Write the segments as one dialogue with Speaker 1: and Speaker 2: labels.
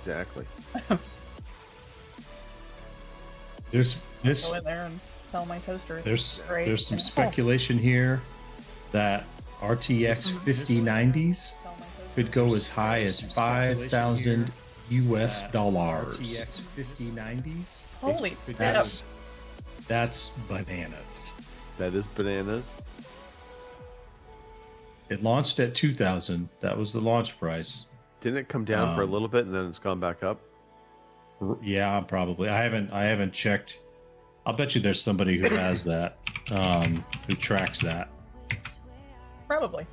Speaker 1: Exactly.
Speaker 2: There's this.
Speaker 3: Go in there and tell my toaster it's great.
Speaker 2: There's some speculation here that RTX 5090s could go as high as 5,000 US dollars. RTX 5090s.
Speaker 3: Holy
Speaker 2: that's bananas.
Speaker 1: That is bananas.
Speaker 2: It launched at 2,000. That was the launch price.
Speaker 1: Didn't it come down for a little bit and then it's gone back up?
Speaker 2: Yeah, probably. I haven't checked. I'll bet you there's somebody who has that, who tracks that.
Speaker 3: Probably.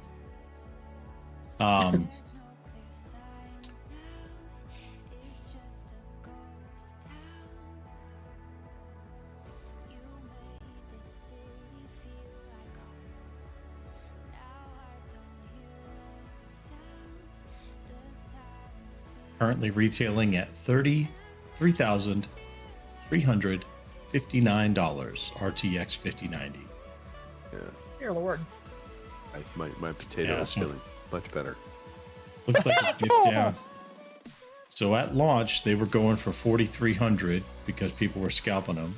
Speaker 2: Currently retailing at $33,359 RTX 5090.
Speaker 1: Yeah.
Speaker 3: Dear Lord.
Speaker 1: My potato is feeling much better.
Speaker 2: Looks like it dipped down. So at launch, they were going for 4,300 because people were scalping them.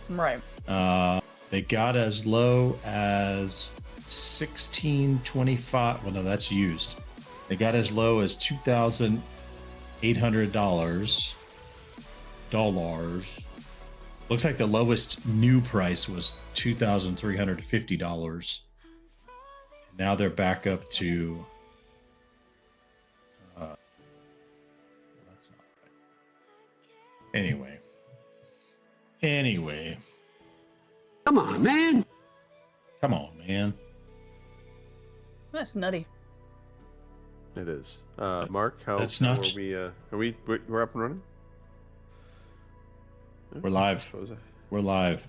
Speaker 3: Right.
Speaker 2: They got as low as 1,625. Well, no, that's used. They got as low as $2,800. Looks like the lowest new price was $2,350. Now they're back up to. That's not right. Anyway.
Speaker 4: Come on, man.
Speaker 3: That's nutty.
Speaker 1: It is. Mark, we're up and running?
Speaker 2: We're live. We're live.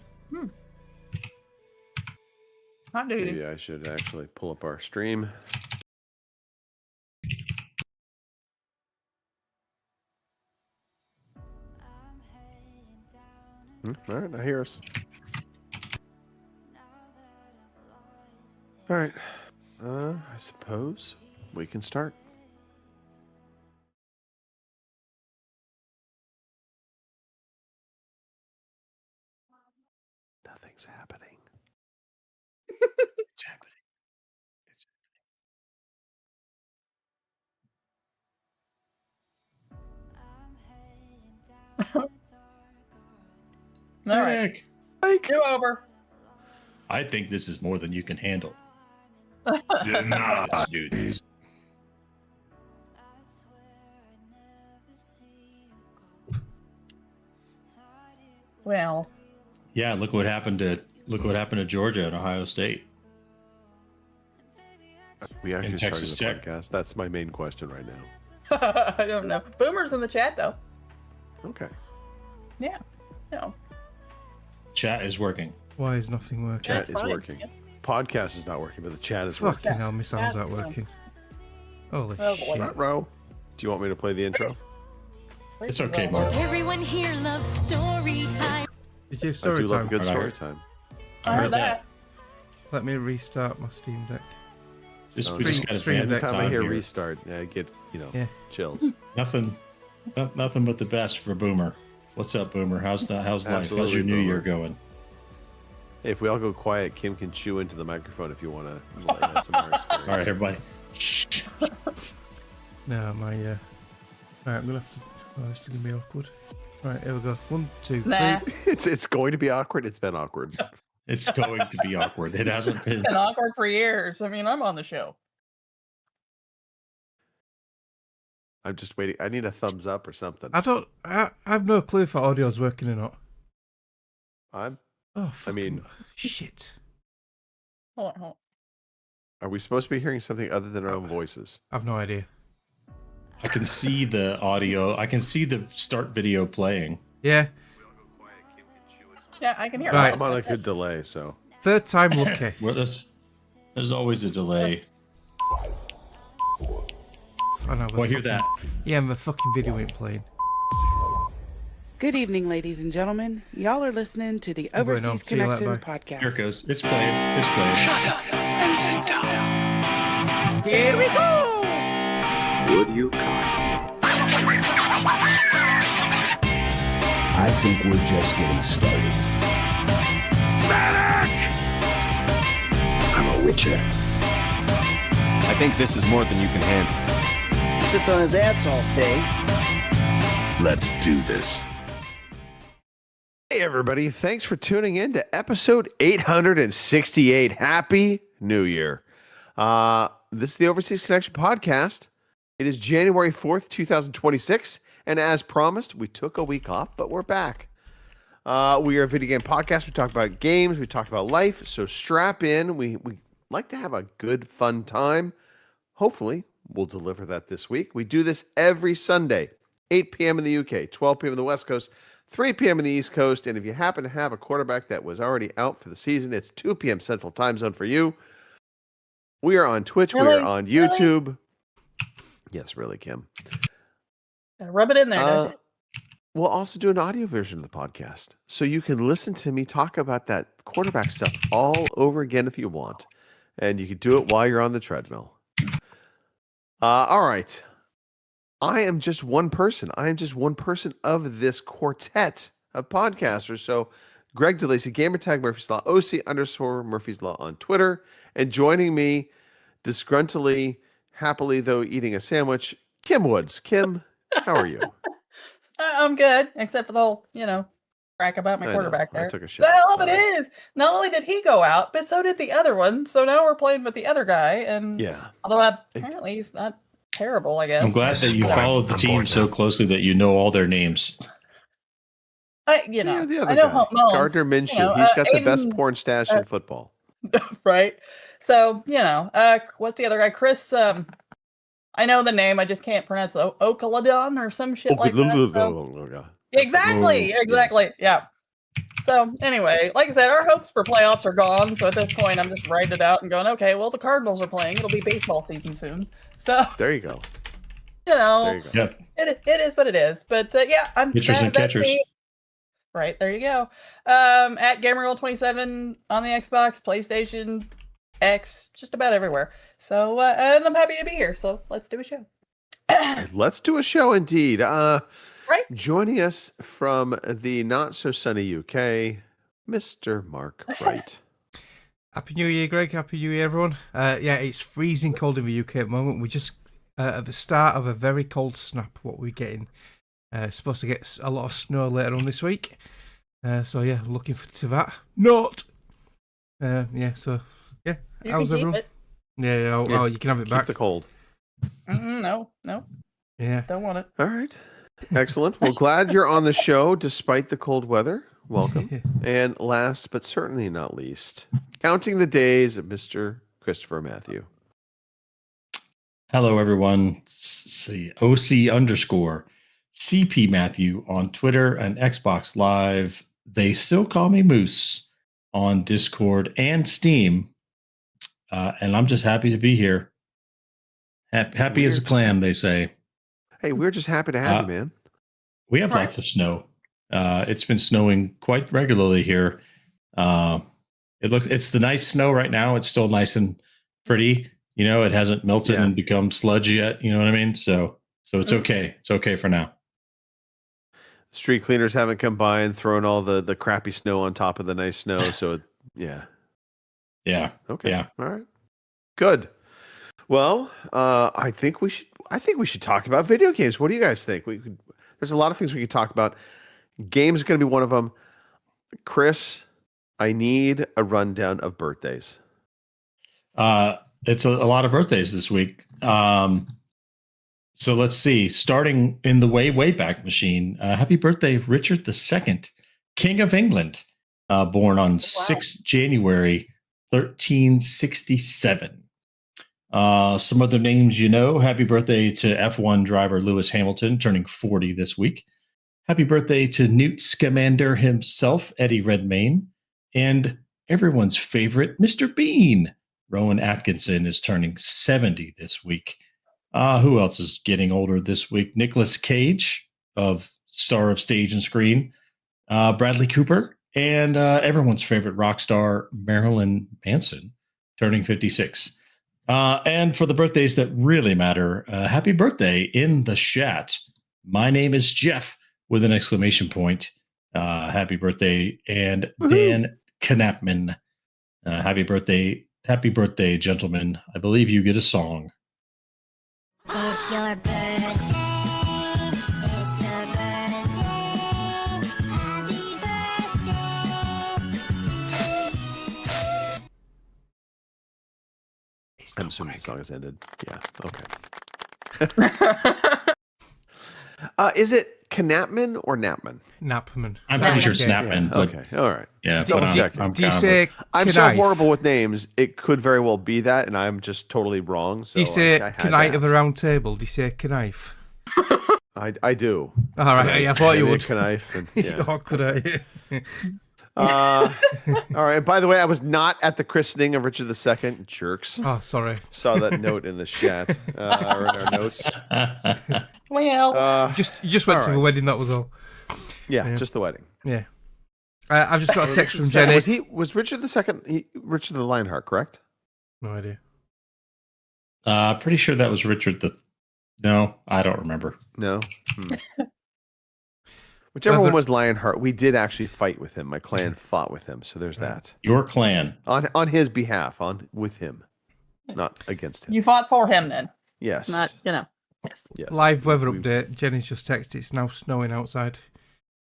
Speaker 3: Hot duty.
Speaker 1: Maybe I should actually pull up our stream. All right, I hear us. All right. I suppose we can start. Nothing's happening.
Speaker 2: It's happening.
Speaker 3: All right. Go over.
Speaker 2: I think this is more than you can handle. You're not, do this.
Speaker 3: Well.
Speaker 2: Yeah, look what happened to Georgia and Ohio State.
Speaker 1: We actually
Speaker 2: Texas
Speaker 1: started
Speaker 2: Tech.
Speaker 1: the podcast. That's my main question right now.
Speaker 3: I don't know. Boomer's in the chat though.
Speaker 1: Okay.
Speaker 3: Yeah. No.
Speaker 2: Chat is working.
Speaker 5: Why is nothing working?
Speaker 1: Chat is working. Yeah. Podcast is not working, but the chat is working.
Speaker 5: Fucking hell, my sound's not working. Holy shit.
Speaker 1: Front row. Do you want me to play the intro?
Speaker 2: It's okay, Mark.
Speaker 6: Everyone here loves story time.
Speaker 5: Did you story
Speaker 1: I do
Speaker 5: time?
Speaker 1: love a good story time.
Speaker 3: I heard that.
Speaker 5: Let me restart my Steam Deck.
Speaker 2: We just got
Speaker 5: Stream Deck.
Speaker 1: Anytime I hear
Speaker 2: here.
Speaker 1: restart, I get chills.
Speaker 2: Nothing but the best for Boomer. What's up, Boomer? How's life?
Speaker 1: Absolutely,
Speaker 2: How's your new
Speaker 1: Boomer.
Speaker 2: year going?
Speaker 1: Hey, if we all go quiet, Kim can chew into the microphone if you want to have some more experience.
Speaker 2: All right, everybody.
Speaker 5: No, my right, I'm gonna have to. Oh, this is gonna be awkward. Right, here we go. 1, 2, 3.
Speaker 3: Nah.
Speaker 1: It's going to be awkward. It's been awkward.
Speaker 2: It's going to be awkward. It hasn't been.
Speaker 3: It's been awkward for years. I mean, I'm on the show.
Speaker 1: I'm just waiting. I need a thumbs up or something.
Speaker 5: I have no clue if our audio's working or not.
Speaker 1: I mean,
Speaker 5: shit.
Speaker 3: Hold on.
Speaker 1: Are we supposed to be hearing something other than our own voices?
Speaker 5: I've no idea.
Speaker 2: I can see the audio. I can see the start video playing.
Speaker 5: Yeah.
Speaker 3: Yeah, I can hear.
Speaker 5: Right.
Speaker 1: I'm on a good delay, so.
Speaker 5: Third time lucky.
Speaker 2: Well, there's always a delay.
Speaker 5: I know.
Speaker 2: Oh, I hear that.
Speaker 5: Yeah, my fucking video ain't playing.
Speaker 7: Good evening, ladies and gentlemen. Y'all are listening to the
Speaker 5: I'm going home.
Speaker 7: Overseas
Speaker 5: See you later,
Speaker 7: Connection
Speaker 5: bye.
Speaker 7: podcast.
Speaker 2: Here it goes. It's playing. It's playing.
Speaker 4: Shut up and sit down.
Speaker 3: Here we go.
Speaker 4: Would you kindly?
Speaker 8: I think we're just getting started.
Speaker 4: I'm a witcher.
Speaker 9: I think this is more than you can handle.
Speaker 10: He sits on his ass all day.
Speaker 4: Let's do this.
Speaker 1: Hey, everybody. Thanks for tuning in to episode 868. Happy New Year. This is the Overseas Connection podcast. It is January 4th, 2026. And as promised, we took a week off, but we're back. We are a video game podcast. We talk about games. We talk about life. So strap in. We like to have a good, fun time. Hopefully, we'll deliver that this week. We do this every Sunday, 8 p.m. in the UK, 12 p.m. in the West Coast, 3 p.m. in the East Coast. And if you happen to have a quarterback that was already out for the season, it's 2 p.m. Central Time Zone for you. We are on Twitch.
Speaker 3: Really?
Speaker 1: We are on YouTube.
Speaker 3: Really?
Speaker 1: Yes, really, Kim.
Speaker 3: Rub it in there, don't you?
Speaker 1: We'll also do an audio version of the podcast. So you can listen to me talk about that quarterback stuff all over again if you want. And you can do it while you're on the treadmill. All right. I am just one person. I am just one person of this quartet of podcasters. So Greg DeLacy, Gamertag Murphy's Law, OC_Murphy's Law on Twitter. And joining me, disgruntledly, happily though eating a sandwich, Kim Woods. Kim, how are you?
Speaker 3: I'm good, except for the whole, crack about my quarterback
Speaker 1: I
Speaker 3: there.
Speaker 1: took a shit.
Speaker 3: The hell of it
Speaker 1: Sorry.
Speaker 3: is. Not only did he go out, but so did the other one. So now we're playing with the other guy. And
Speaker 1: Yeah.
Speaker 3: although apparently he's not terrible, I guess.
Speaker 2: I'm glad that you followed the team so closely that you know all their names.
Speaker 1: The other
Speaker 3: I know
Speaker 1: guy,
Speaker 3: Mahomes,
Speaker 1: Gardner Minshew. He's got the best
Speaker 3: Aiden,
Speaker 1: porn stash in football.
Speaker 3: right? So, what's the other guy? Chris, I know the name, I just can't pronounce it. Okoladon or some shit like that. So- Exactly. Yeah. So anyway, like I said, our hopes for playoffs are gone. So at this point, I'm just writing it out and going, okay, well, the Cardinals are playing. It'll be baseball season soon. So,
Speaker 1: There you go.
Speaker 3: there
Speaker 1: you go.
Speaker 2: Yep.
Speaker 3: it is what it is. But I'm
Speaker 2: Pitchers and
Speaker 3: that's
Speaker 2: catchers.
Speaker 3: me. Right, there you go. At GamerGirl27 on the Xbox, PlayStation, X, just about everywhere. So, and I'm happy to be here. So let's do a show.
Speaker 1: Let's do a show indeed.
Speaker 3: Right.
Speaker 1: Joining us from the not so sunny UK, Mr. Mark Wright.
Speaker 5: Happy New Year, Greg. Happy New Year, everyone. It's freezing cold in the UK at the moment. We're just at the start of a very cold snap, what we're getting. Supposed to get a lot of snow later on this week. Looking to that. Not.
Speaker 3: You
Speaker 5: How's
Speaker 3: can keep
Speaker 5: everyone?
Speaker 3: it.
Speaker 5: Yeah, you can have it
Speaker 1: Keep
Speaker 5: back.
Speaker 1: the cold.
Speaker 3: No,
Speaker 5: Yeah.
Speaker 3: don't want it.
Speaker 1: All right. Excellent. Well, glad you're on the show despite the cold weather. Welcome. And last but certainly not least, counting the days of Mr. Christopher Matthew.
Speaker 2: Hello, everyone. See, OC_CP Matthew on Twitter and Xbox Live. They still call me Moose on Discord and Steam. And I'm just happy to be here. Happy as a clam, they say.
Speaker 1: Hey, we're just happy to have you, man.
Speaker 2: We have lots of snow. It's been snowing quite regularly here. It's the nice snow right now. It's still nice and pretty. It hasn't melted and become sludge yet. You know what I mean? So it's okay. It's okay for now.
Speaker 1: Street cleaners haven't come by and thrown all the crappy snow on top of the nice snow. So yeah. Okay.
Speaker 2: Yeah.
Speaker 1: All right. Good. Well, I think we should talk about video games. What do you guys think? There's a lot of things we could talk about. Games is going to be one of them. Chris, I need a rundown of birthdays.
Speaker 2: It's a lot of birthdays this week. So let's see. Starting in the way back machine. Happy birthday, Richard II, King of England, born on 6th January 1367. Some other names happy birthday to F1 driver Lewis Hamilton, turning 40 this week. Happy birthday to Newt Scamander himself, Eddie Redmayne. And everyone's favorite, Mr. Bean. Rowan Atkinson is turning 70 this week. Who else is getting older this week? Nicolas Cage, of star of stage and screen. Bradley Cooper. And everyone's favorite rock star, Marilyn Manson, turning 56. And for the birthdays that really matter, happy birthday in the chat My name is Jeff with an exclamation point. Happy birthday. And Dan Knapman. Happy birthday, gentlemen. I believe you get a song.
Speaker 6: It's your birthday. It's your birthday. Happy birthday.
Speaker 1: I'm assuming the song has ended. Yeah. Okay. Is it Knapman or Knapman?
Speaker 5: Knapman.
Speaker 2: I'm pretty sure
Speaker 5: Okay.
Speaker 2: Snapman.
Speaker 1: Yeah,
Speaker 2: But
Speaker 1: okay. All right.
Speaker 2: yeah,
Speaker 5: Do,
Speaker 2: but
Speaker 5: do-
Speaker 2: I'm
Speaker 5: do you
Speaker 2: kind of
Speaker 5: say
Speaker 1: I'm so
Speaker 5: knife?
Speaker 1: horrible with names. It could very well be that, and I'm just totally wrong. So
Speaker 5: Do you say
Speaker 1: I had to
Speaker 5: knight of the
Speaker 1: ask.
Speaker 5: round table? Do you say knife?
Speaker 1: I do.
Speaker 5: All right, I thought you would.
Speaker 1: Knife. And, yeah.
Speaker 5: Oh, could I?
Speaker 1: All right. By the way, I was not at the christening of Richard II. Jerks.
Speaker 5: Oh, sorry.
Speaker 1: Saw that note in the chat or in our notes.
Speaker 3: Well,
Speaker 5: You just went
Speaker 1: all
Speaker 5: to the
Speaker 1: right.
Speaker 5: wedding. That was all.
Speaker 1: Yeah, just the wedding.
Speaker 5: Yeah. I've just got a text from
Speaker 1: Second,
Speaker 5: Jenny.
Speaker 1: was Richard II Richard the Lionheart, correct?
Speaker 5: No idea.
Speaker 2: Pretty sure that was Richard the. No, I don't remember.
Speaker 1: No. Whichever
Speaker 5: Well,
Speaker 1: one was Lionheart, we did actually fight with him. My clan fought with him, so there's that.
Speaker 2: Your clan.
Speaker 1: On his behalf, with him, not against him.
Speaker 3: you fought for him then,
Speaker 1: Yes.
Speaker 3: not Yes.
Speaker 1: Yes.
Speaker 5: Live weather
Speaker 1: We-
Speaker 5: update. Jenny's just texted. It's now snowing outside.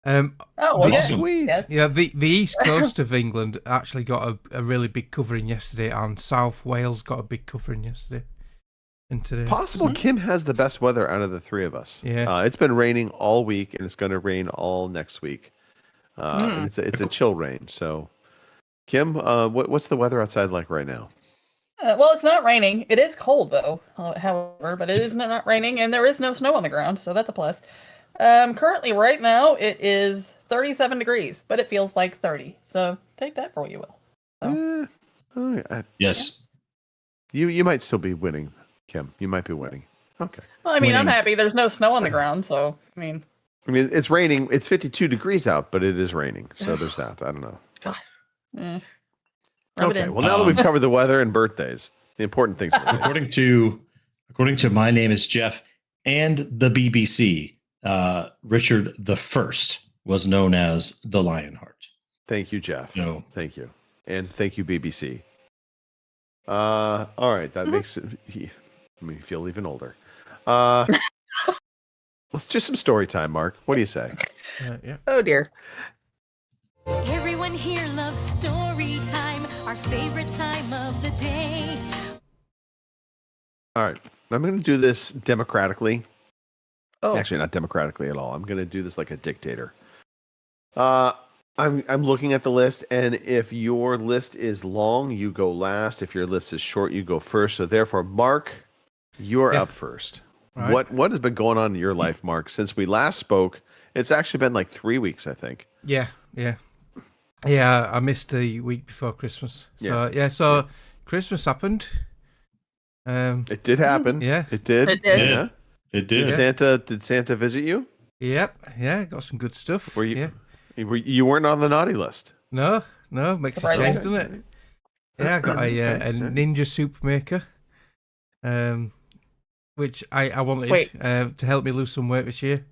Speaker 3: Oh well, yeah.
Speaker 1: Sweet.
Speaker 3: Yes.
Speaker 5: Yeah, the east coast of England actually got a really big covering yesterday, and South Wales got a big covering yesterday and today.
Speaker 1: Possible Kim has the best weather out of the three of us.
Speaker 5: Yeah.
Speaker 1: It's been raining all week, and it's going to rain all next week. And it's a chill rain. So, Kim, what's the weather outside like right now?
Speaker 3: Well, it's not raining. It is cold though, however, but it is not raining, and there is no snow on the ground, so that's a plus. Currently, right now, it is 37 degrees, but it feels like 30. So take that for what you will.
Speaker 2: Yes.
Speaker 1: You might still be winning, Kim. You might be winning. Okay.
Speaker 3: Well, I mean, I'm
Speaker 2: Winning.
Speaker 3: happy there's no snow on the ground, so I mean,
Speaker 1: It's raining. It's 52 degrees out, but it is raining. So there's that. I don't know.
Speaker 3: eh. Rub it
Speaker 1: Okay.
Speaker 3: in.
Speaker 1: Well, now that we've covered the weather and birthdays, the important things.
Speaker 2: According to My Name is Jeff and the BBC, Richard the First was known as the Lionheart.
Speaker 1: Thank you, Jeff.
Speaker 2: No.
Speaker 1: Thank you. And thank you, BBC. All right. That makes me feel even older. Let's do some story time, Mark. What do you say?
Speaker 5: Yeah.
Speaker 3: Oh dear.
Speaker 6: Everyone here loves story time, our favorite time of the day.
Speaker 1: All right. I'm going to do this democratically.
Speaker 3: Oh,
Speaker 1: Actually, not democratically at all. I'm going to do this like a dictator. I'm looking at the list, and if your list is long, you go last. If your list is short, you go first. So therefore, Mark, you're
Speaker 5: Yeah.
Speaker 1: up first.
Speaker 5: Right.
Speaker 1: What has been going on in your life, Mark, since we last spoke? It's actually been like 3 weeks, I think.
Speaker 5: Yeah. I missed the week before Christmas. So
Speaker 1: Yeah.
Speaker 5: so Christmas happened.
Speaker 1: It did happen.
Speaker 5: Yeah.
Speaker 1: It did.
Speaker 3: It did.
Speaker 1: Yeah.
Speaker 2: It
Speaker 1: Did
Speaker 2: did.
Speaker 1: Santa visit you?
Speaker 5: Yep. Yeah, got some good stuff.
Speaker 1: Were you?
Speaker 5: Yeah.
Speaker 1: You weren't on the naughty list.
Speaker 5: No, makes a
Speaker 3: Surprising.
Speaker 5: change, doesn't it? Yeah, I got a ninja soup maker, which I wanted
Speaker 3: Wait.
Speaker 5: to help me lose some weight this year.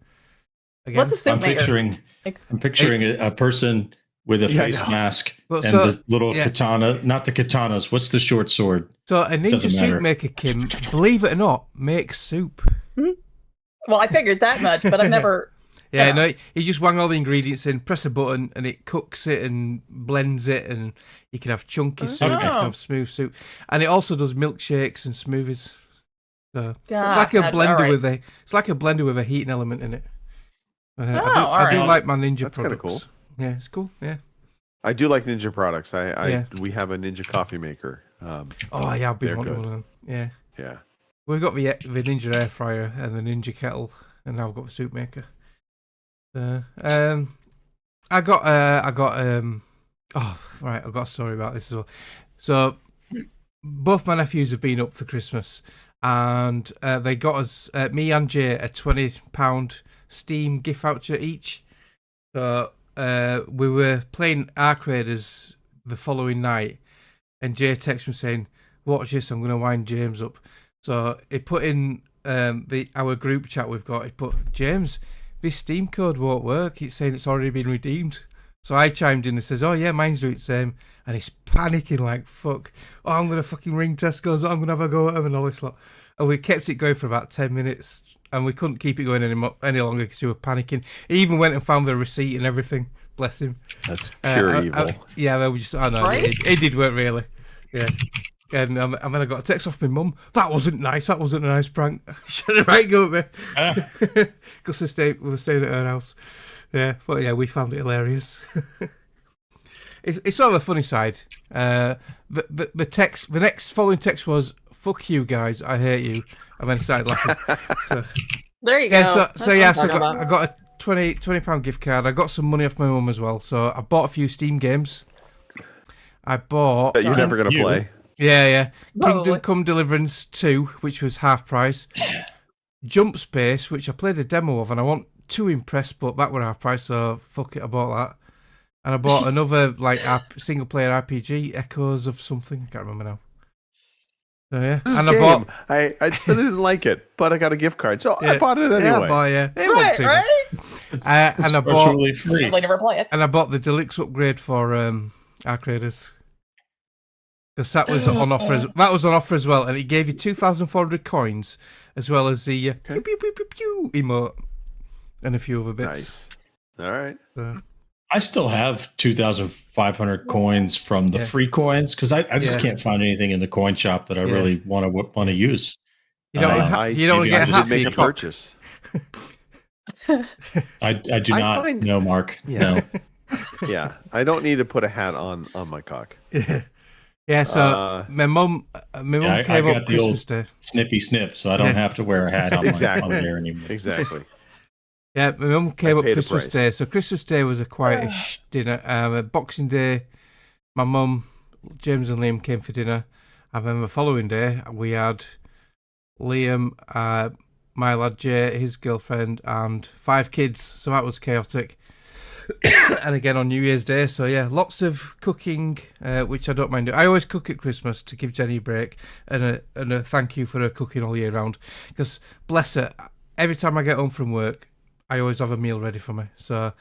Speaker 5: Again.
Speaker 3: What's a soup
Speaker 2: I'm
Speaker 3: maker?
Speaker 2: picturing a person with a
Speaker 1: Yeah, I
Speaker 2: face
Speaker 1: know.
Speaker 2: mask
Speaker 5: Well,
Speaker 2: and
Speaker 5: so-
Speaker 2: the little
Speaker 5: yeah.
Speaker 2: katana. Not the katanas. What's the short sword?
Speaker 5: So a ninja
Speaker 2: Doesn't
Speaker 5: soup
Speaker 2: matter.
Speaker 5: maker, Kim, believe it or not, makes soup.
Speaker 3: Well, I figured that much, but I've never.
Speaker 5: Yeah,
Speaker 3: Yeah.
Speaker 5: no, you just wang all the ingredients in, press a button, and it cooks it and blends it, and you can have chunky soup, you
Speaker 3: Oh.
Speaker 5: can have smooth soup, and it also does milkshakes and smoothies. So
Speaker 3: Ah,
Speaker 5: like a
Speaker 3: God,
Speaker 5: blender
Speaker 3: alright.
Speaker 5: it's like a blender with a heating element in it. I do
Speaker 3: alright.
Speaker 5: like my ninja
Speaker 1: That's kinda
Speaker 5: products. Yeah, it's cool. Yeah.
Speaker 1: I do like Ninja products.
Speaker 5: Yeah.
Speaker 1: We have a Ninja coffee maker.
Speaker 5: Oh yeah, I've been
Speaker 1: They're
Speaker 5: wanting
Speaker 1: good.
Speaker 5: one of them. Yeah.
Speaker 1: Yeah.
Speaker 5: We've got the Ninja air fryer and the Ninja kettle, and now I've got the soup maker. I got I've got a story about this as well. So both my nephews have been up for Christmas, and they got us, me and Jay, a £20 Steam gift voucher each. So we were playing Ark Raiders the following night, and Jay texted me saying, "Watch this, I'm going to wind James up." So he put in our group chat we've got, it put, James, this Steam code won't work. It's saying it's already been redeemed. So I chimed in and says, oh yeah, mine's doing the same. And he's panicking like, fuck. Oh, I'm going to fucking ring Tesco's. I'm going to have a go at them and all this lot. And we kept it going for about 10 minutes. And we couldn't keep it going any longer because we were panicking. He even went and found the receipt and everything. Bless him.
Speaker 1: That's pure evil.
Speaker 5: Yeah, they were just, I know,
Speaker 3: Right?
Speaker 5: it did work really. Yeah. And then I got a text off my mum. That wasn't nice. That wasn't a nice prank. Should have right go there. Because we were staying at her house. Yeah, but yeah, we found it hilarious. It's sort of a funny side. The next following text was, "Fuck you guys, I hate you," and then I started laughing. So
Speaker 3: There you go.
Speaker 5: yeah, so
Speaker 3: That's what I'm talking
Speaker 5: I
Speaker 3: about.
Speaker 5: got a £20 gift card. I got some money off my mum as well. So I bought a few Steam games. I bought.
Speaker 1: That you're never going to
Speaker 2: You.
Speaker 1: play.
Speaker 5: Yeah.
Speaker 3: Probably.
Speaker 5: Kingdom Come Deliverance 2, which was half price. Jump Space, which I played a demo of, and I wasn't too impressed, but that were half price, so fuck it, I bought that. And I bought another single player RPG, Echoes of something, I can't remember now. So yeah,
Speaker 1: This
Speaker 5: and
Speaker 1: game,
Speaker 5: I bought.
Speaker 1: I really didn't like it, but I got a gift card, so I bought it
Speaker 5: Yeah,
Speaker 1: anyway.
Speaker 5: It wasn't
Speaker 3: Right,
Speaker 5: too
Speaker 3: right?
Speaker 5: bad. And I bought.
Speaker 2: Virtually free.
Speaker 3: Probably never play it.
Speaker 5: And I bought the deluxe upgrade for Arcraders. Because that was on offer as well, and it gave you 2,400 coins, as well as the pew, pew, pew, pew, pew emote, and a few other bits.
Speaker 1: Nice. All right.
Speaker 2: I still have 2,500 coins from the free coins because I just can't find anything in the coin shop that I really want to use.
Speaker 5: You don't
Speaker 1: I
Speaker 5: get a
Speaker 1: did
Speaker 5: hat for
Speaker 1: make
Speaker 5: your
Speaker 1: a
Speaker 5: cock.
Speaker 1: purchase.
Speaker 2: I do
Speaker 1: I
Speaker 2: not
Speaker 1: find-
Speaker 2: know, Mark.
Speaker 1: Yeah.
Speaker 2: No.
Speaker 1: Yeah, I don't need to put a hat on my cock.
Speaker 5: Yeah, so my mum
Speaker 2: I
Speaker 5: came
Speaker 2: got
Speaker 5: up
Speaker 2: the old
Speaker 5: Christmas Day.
Speaker 2: snippy snip, so I don't have to wear a hat on
Speaker 1: Exactly.
Speaker 2: my there anymore.
Speaker 1: Exactly.
Speaker 5: Yeah, my mum came up
Speaker 1: paid a
Speaker 5: Christmas
Speaker 1: price.
Speaker 5: Day, so Christmas Day was a quietish dinner. Boxing Day, my mum, James and Liam came for dinner, and then the following day we had Liam, my lad Jay, his girlfriend, and 5 kids, so that was chaotic. And again on New Year's Day, so yeah, lots of cooking, which I don't mind doing. I always cook at Christmas to give Jenny a break and a thank you for her cooking all year round, because bless her, every time I get home from work I always have a meal ready for me, so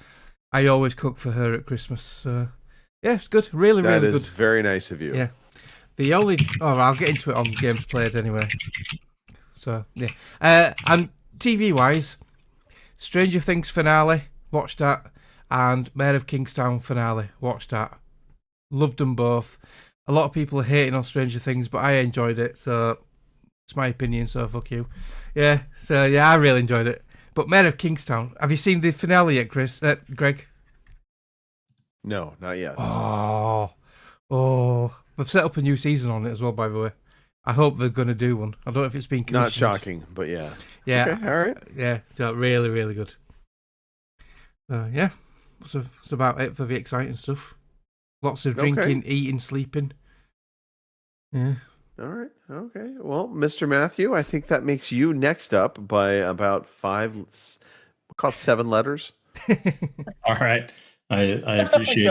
Speaker 5: I always cook for her at Christmas. So yeah, it's good, really
Speaker 1: That
Speaker 5: really
Speaker 1: is
Speaker 5: good.
Speaker 1: very nice of you.
Speaker 5: Yeah. I'll get into it on games played anyway. So yeah, and TV wise, Stranger Things finale, watched that, and Mayor of Kingstown finale, watched that. Loved them both. A lot of people are hating on Stranger Things, but I enjoyed it, so it's my opinion, so fuck you. Yeah, so yeah, I really enjoyed it. But Mayor of Kingstown, have you seen the finale yet, Greg?
Speaker 1: No, not yet.
Speaker 5: Oh, they've set up a new season on it as well, by the way. I hope they're going to do one. I don't know if it's been commissioned.
Speaker 1: Not shocking, but yeah.
Speaker 5: Yeah.
Speaker 1: Okay, all right.
Speaker 5: Yeah, so really, really good. Yeah, that's about it for the exciting stuff. Lots of drinking, eating, sleeping. Yeah.
Speaker 1: All right. Okay. Well, Mr. Matthew, I think that makes you next up by about 7 letters.
Speaker 2: All right. I appreciate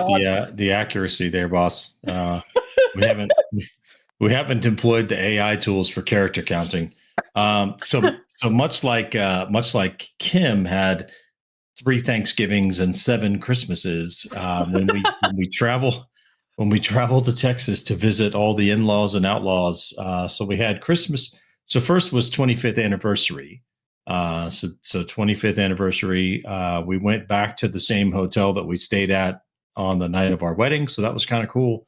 Speaker 2: the accuracy there, boss. We haven't employed the AI tools for character counting. So much like Kim had 3 Thanksgivings and 7 Christmases when we travel to Texas to visit all the in-laws and outlaws. So we had Christmas. So first was 25th anniversary. So 25th anniversary. We went back to the same hotel that we stayed at on the night of our wedding. So that was kind of cool.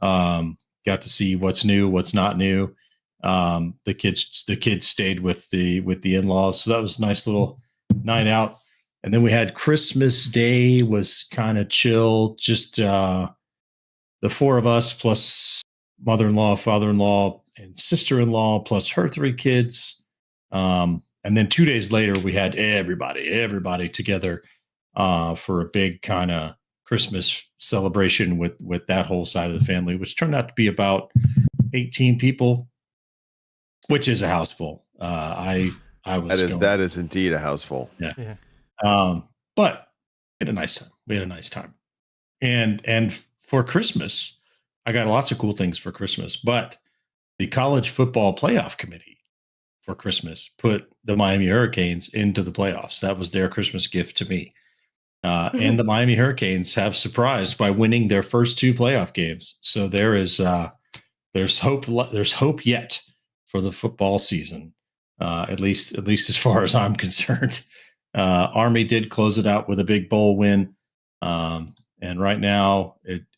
Speaker 2: Got to see what's new, what's not new. The kids stayed with the in-laws. So that was a nice little night out. And then we had Christmas Day was kind of chill. Just the 4 of us plus mother-in-law, father-in-law, and sister-in-law plus her 3 kids. And then 2 days later, we had everybody together for a big kind of Christmas celebration with that whole side of the family, which turned out to be about 18 people, which is a house full. I was
Speaker 1: That is indeed a house full.
Speaker 5: Yeah.
Speaker 2: But we had a nice time. And for Christmas, I got lots of cool things for Christmas. But the college football playoff committee for Christmas put the Miami Hurricanes into the playoffs. That was their Christmas gift to me. And the Miami Hurricanes have surprised by winning their first 2 playoff games. So there's hope. There's hope yet for the football season, at least as far as I'm concerned. Army did close it out with a big bowl win, and right now,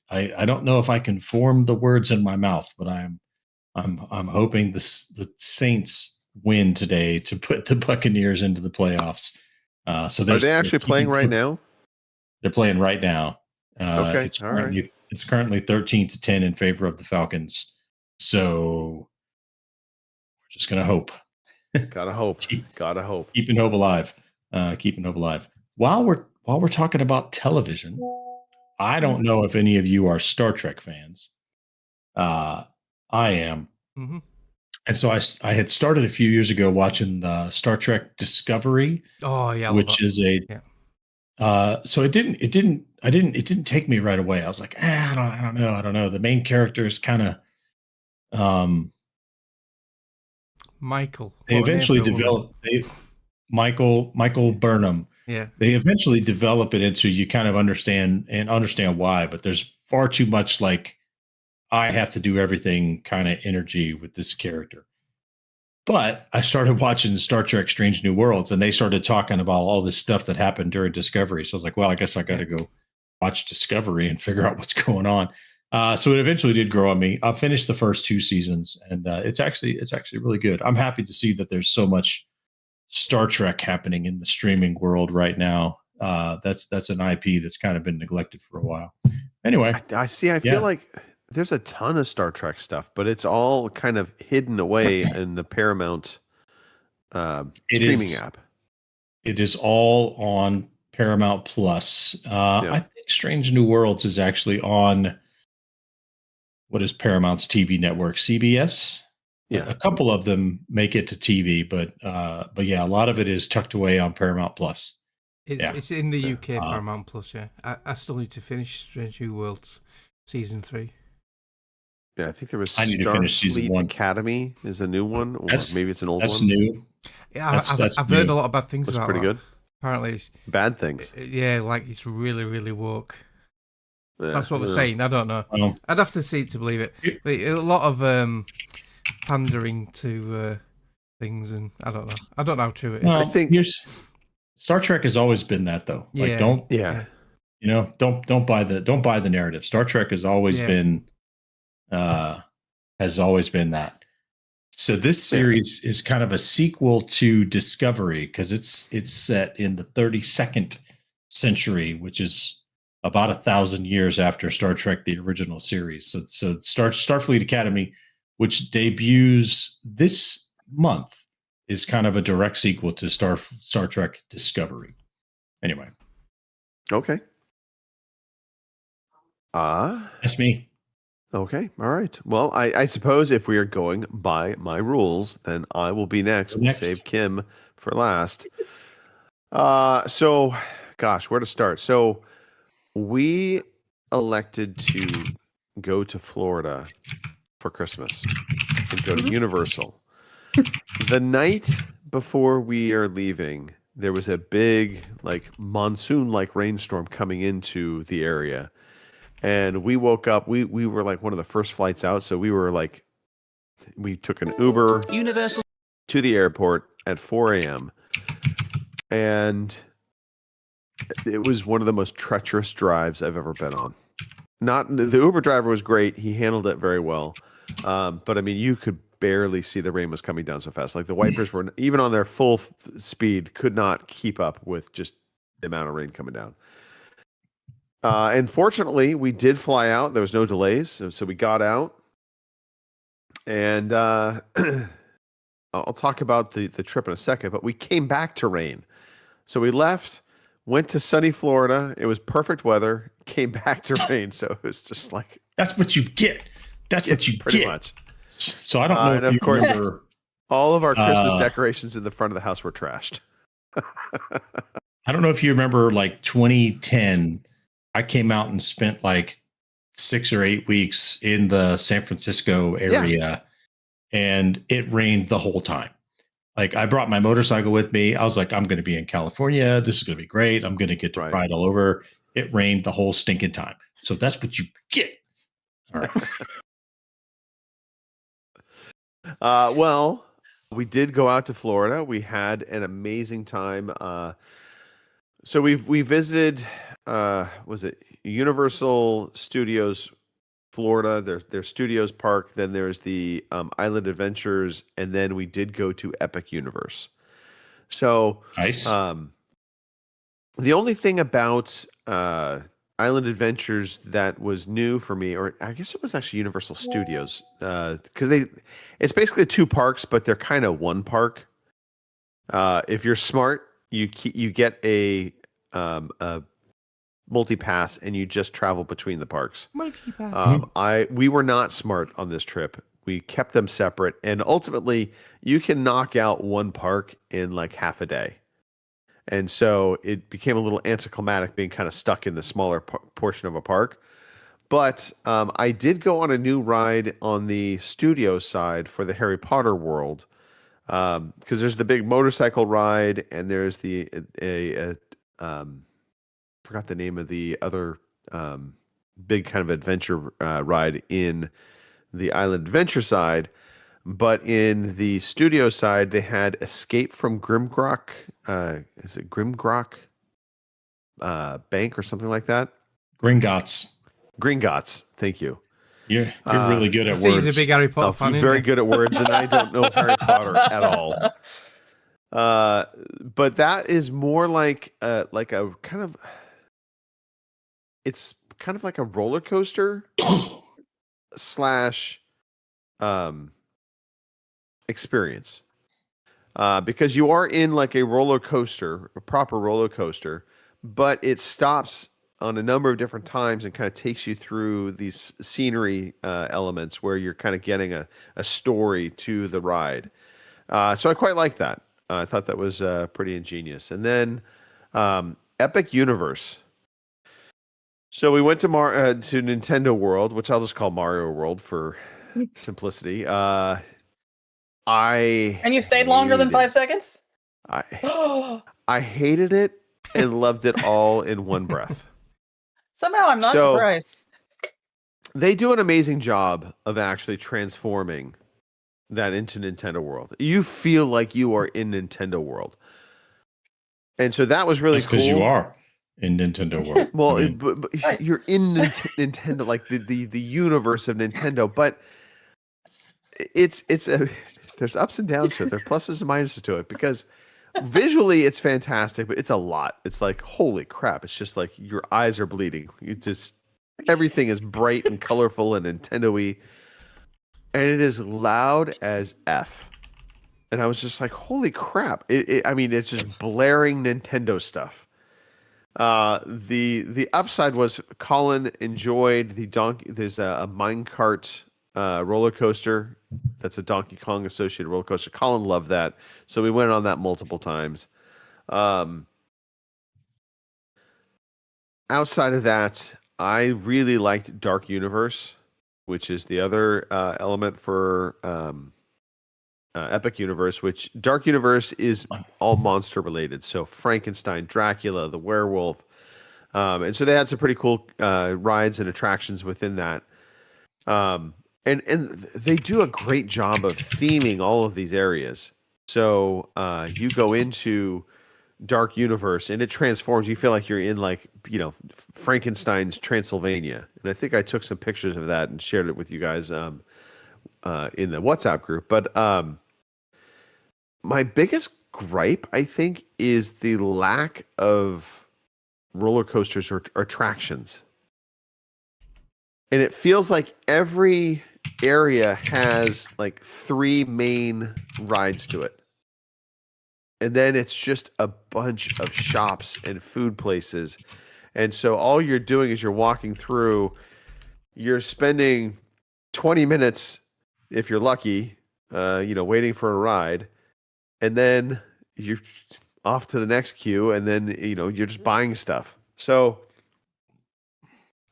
Speaker 2: I don't know if I can form the words in my mouth, but I'm hoping the Saints win today to put the Buccaneers into the playoffs. So
Speaker 1: are they actually playing right now?
Speaker 2: They're playing right now.
Speaker 1: Okay,
Speaker 2: it's currently 13-10 in favor of the Falcons. So we're just gonna hope.
Speaker 1: Gotta hope. Gotta hope.
Speaker 2: Keeping hope alive. Keeping hope alive. While we're talking about television, I don't know if any of you are Star Trek fans. I am.
Speaker 5: Mm-hmm.
Speaker 2: And so I had started a few years ago watching the Star Trek Discovery.
Speaker 5: Oh yeah,
Speaker 2: which is a so it didn't take me right away. I was like, I don't know. The main character is kind of
Speaker 5: Michael.
Speaker 2: They eventually develop Michael Burnham.
Speaker 5: Yeah.
Speaker 2: They eventually develop it into you kind of understand why, but there's far too much like I have to do everything kind of energy with this character. But I started watching Star Trek Strange New Worlds, and they started talking about all this stuff that happened during Discovery. So I was like, well, I guess I got to go watch Discovery and figure out what's going on. So it eventually did grow on me. I finished the first 2 seasons, and it's actually really good. I'm happy to see that there's so much Star Trek happening in the streaming world right now. That's an IP that's kind of been neglected for a while. Anyway,
Speaker 1: I feel like there's a ton of Star Trek stuff, but it's all kind of hidden away in the Paramount streaming app.
Speaker 2: It is all on Paramount Plus. I think Strange New Worlds is actually on what is Paramount's TV network, CBS.
Speaker 1: Yeah,
Speaker 2: a couple of them make it to TV, but yeah, a lot of it is tucked away on Paramount Plus.
Speaker 5: It's in the UK Paramount Plus. Yeah, I still need to finish Strange New Worlds season 3.
Speaker 1: Yeah, I think there was.
Speaker 2: I need to finish season 1.
Speaker 1: Academy is a new one, or maybe it's an old one.
Speaker 2: That's new.
Speaker 5: Yeah, I've heard a lot of bad things about
Speaker 1: pretty
Speaker 5: that.
Speaker 1: good.
Speaker 5: Apparently, it's
Speaker 1: bad things.
Speaker 5: Yeah, like it's really, really woke.
Speaker 1: Yeah,
Speaker 5: that's what they're saying. I don't know.
Speaker 2: Well,
Speaker 5: I'd have to see it to believe it. But a lot of pandering to things, and I don't know. I don't know how true it is.
Speaker 2: Well, I think Star Trek has always been that, though. Like, don't buy the narrative. Star Trek has always been that. So this series is kind of a sequel to Discovery because it's set in the 32nd century, which is about 1,000 years after Star Trek, the original series. So Starfleet Academy, which debuts this month, is kind of a direct sequel to Star Trek Discovery. Anyway.
Speaker 1: Okay.
Speaker 2: That's me.
Speaker 1: Okay. All right. Well, I suppose if we are going by my rules, then I will be next. We'll save Kim for last. So, gosh, where to start? So, we elected to go to Florida for Christmas and go to Universal. The night before we are leaving, there was a big, like, monsoon-like rainstorm coming into the area. And we woke up, we were like one of the first flights out. So we were like, we took an Uber to the airport at 4 a.m. And it was one of the most treacherous drives I've ever been on. The Uber driver was great. He handled it very well. But I mean, you could barely see the rain was coming down so fast. Like the wipers were, even on their full speed, could not keep up with just the amount of rain coming down. And fortunately, we did fly out. There was no delays, so we got out. And I'll talk about the trip in a second, but we came back to rain. So we left, went to sunny Florida. It was perfect weather. Came back to rain. So it was just like...
Speaker 2: That's what you get. That's what you
Speaker 1: pretty
Speaker 2: get.
Speaker 1: much.
Speaker 2: So I don't know
Speaker 1: and
Speaker 2: if
Speaker 1: of course,
Speaker 2: remember...
Speaker 1: all of our Christmas decorations in the front of the house were trashed.
Speaker 2: I don't know if you remember, like 2010... I came out and spent like 6 or 8 weeks in the San Francisco area, and it rained the whole time. Like I brought my motorcycle with me. I was like, I'm going to be in California. This is going to be great. I'm going to get to
Speaker 1: Right.
Speaker 2: ride all over. It rained the whole stinking time. So that's what you get. All right.
Speaker 1: Well, we did go out to Florida. We had an amazing time. So we visited. Was it Universal Studios Florida? Their Studios Park. Then there's the Island Adventures, and then we did go to Epic Universe. So
Speaker 2: Nice.
Speaker 1: the only thing about Island Adventures that was new for me, or I guess it was actually Universal Studios, because it's basically two parks, but they're kind of one park. If you're smart, you get a multi-pass and you just travel between the parks. We were not smart on this trip. We kept them separate, and ultimately you can knock out one park in like half a day. And so it became a little anticlimactic being kind of stuck in the smaller portion of a park. But I did go on a new ride on the studio side for the Harry Potter world, because there's the big motorcycle ride, and there's forgot the name of the other big kind of adventure ride in the Island Adventure side. But in the studio side, they had Escape from Grimgrock. Is it Grimgrock Bank or something like that? Gringotts. Thank you.
Speaker 2: You're really good at
Speaker 5: He's
Speaker 2: words.
Speaker 5: a big Harry Potter fan.
Speaker 1: Very good at words, and I don't know Harry Potter at all. But that is more like a kind of. It's kind of like a roller coaster slash experience, because you are in like a roller coaster, a proper roller coaster, but it stops on a number of different times and kind of takes you through these scenery elements where you're kind of getting a story to the ride. So I quite like that. I thought that was pretty ingenious. And then Epic Universe. So we went to Nintendo World, which I'll just call Mario World for simplicity. And
Speaker 3: you stayed longer than 5 seconds?
Speaker 1: I hated it and loved it all in one breath.
Speaker 3: Somehow I'm not surprised.
Speaker 1: They do an amazing job of actually transforming that into Nintendo World. You feel like you are in Nintendo World. And so that was really cool.
Speaker 2: Because you are in Nintendo World.
Speaker 1: Well, but you're in Nintendo, like the universe of Nintendo, but there's ups and downs to it. There are pluses and minuses to it, because visually it's fantastic, but it's a lot. It's like, holy crap. It's just like your eyes are bleeding. Everything is bright and colorful and Nintendo-y, and it is loud as F. And I was just like, holy crap. It's just blaring Nintendo stuff. The upside was Colin enjoyed the donkey. There's a minecart roller coaster that's a Donkey Kong associated roller coaster. Colin loved that, so we went on that multiple times. Outside of that, I really liked Dark Universe, which is the other element for Epic Universe, which Dark Universe is all monster related. So Frankenstein, Dracula, the werewolf. And so they had some pretty cool rides and attractions within that. And they do a great job of theming all of these areas. So you go into Dark Universe and it transforms. You feel like you're in Frankenstein's Transylvania. And I think I took some pictures of that and shared it with you guys in the WhatsApp group. But my biggest gripe, I think, is the lack of roller coasters or attractions. And it feels like every area has like 3 main rides to it. And then it's just a bunch of shops and food places. And so all you're doing is you're walking through, you're spending 20 minutes, if you're lucky, waiting for a ride. And then you're off to the next queue, and then, you're just buying stuff. So,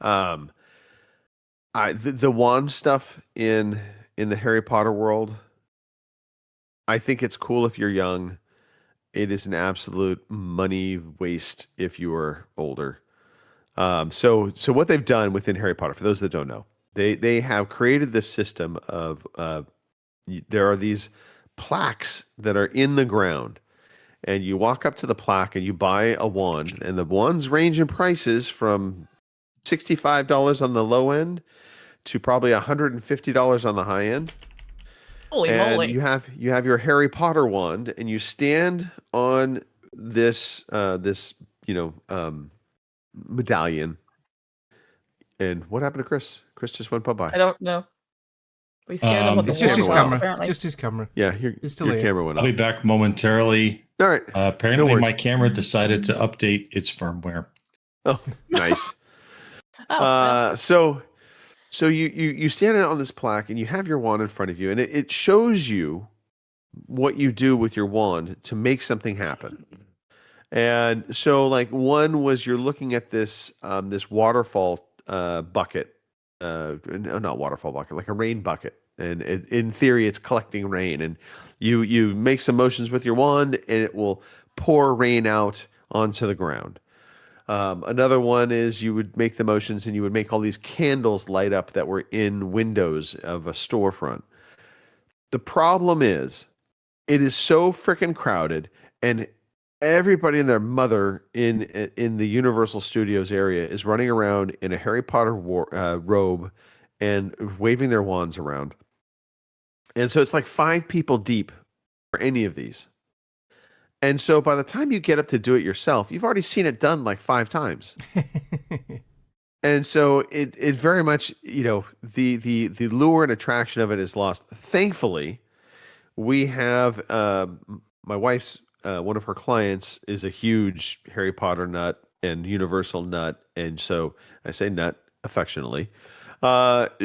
Speaker 1: the wand stuff in the Harry Potter world, I think it's cool if you're young. It is an absolute money waste if you are older. So what they've done within Harry Potter, for those that don't know, they have created this system of there are these plaques that are in the ground, and you walk up to the plaque and you buy a wand, and the wands range in prices from $65 on the low end to probably $150 on the high end.
Speaker 3: Holy
Speaker 1: And
Speaker 3: moly!
Speaker 1: you have your Harry Potter wand, and you stand on this medallion. And what happened to Chris? Chris just went bye-bye.
Speaker 3: I don't know. We scared him with the
Speaker 5: It's just his
Speaker 3: wand,
Speaker 5: camera.
Speaker 3: apparently.
Speaker 5: Just his camera.
Speaker 1: Yeah,
Speaker 5: It's still
Speaker 1: your
Speaker 5: here.
Speaker 1: camera went
Speaker 2: I'll
Speaker 1: off.
Speaker 2: be back momentarily.
Speaker 1: All right.
Speaker 2: Apparently,
Speaker 1: No worries.
Speaker 2: my camera decided to update its firmware.
Speaker 1: Oh, nice.
Speaker 3: Oh,
Speaker 1: So you stand on this plaque and you have your wand in front of you, and it shows you what you do with your wand to make something happen. And so, like, one was you're looking at this this waterfall bucket, not waterfall bucket, like a rain bucket, and in theory, it's collecting rain. And you make some motions with your wand, and it will pour rain out onto the ground. Another one is you would make the motions and you would make all these candles light up that were in windows of a storefront. The problem is, it is so freaking crowded, and everybody and their mother in the Universal Studios area is running around in a Harry Potter robe and waving their wands around. And so it's like 5 people deep for any of these. And so by the time you get up to do it yourself, you've already seen it done like 5 times. And so it very much, the lure and attraction of it is lost. Thankfully, we have my wife's one of her clients is a huge Harry Potter nut and Universal nut, and so I say nut affectionately.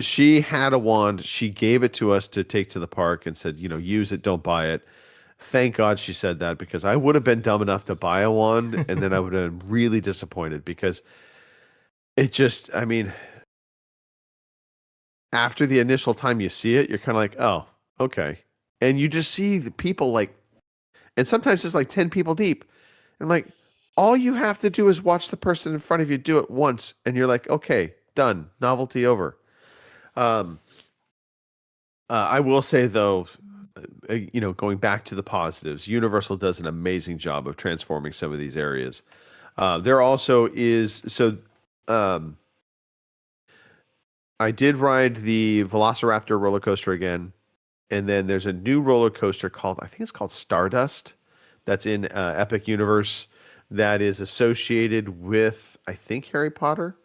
Speaker 1: She had a wand. She gave it to us to take to the park and said, use it, don't buy it. Thank God she said that, because I would have been dumb enough to buy a wand, and then I would have been really disappointed, because it just, after the initial time you see it, you're kind of like, oh, okay. And you just see the people and sometimes it's like 10 people deep. And like, all you have to do is watch the person in front of you do it once, and you're like, okay, done. Novelty over. I will say, though, going back to the positives, Universal does an amazing job of transforming some of these areas. There also is, I did ride the Velociraptor roller coaster again, and then there's a new roller coaster I think it's called Stardust, that's in Epic Universe, that is associated with, I think, Harry Potter.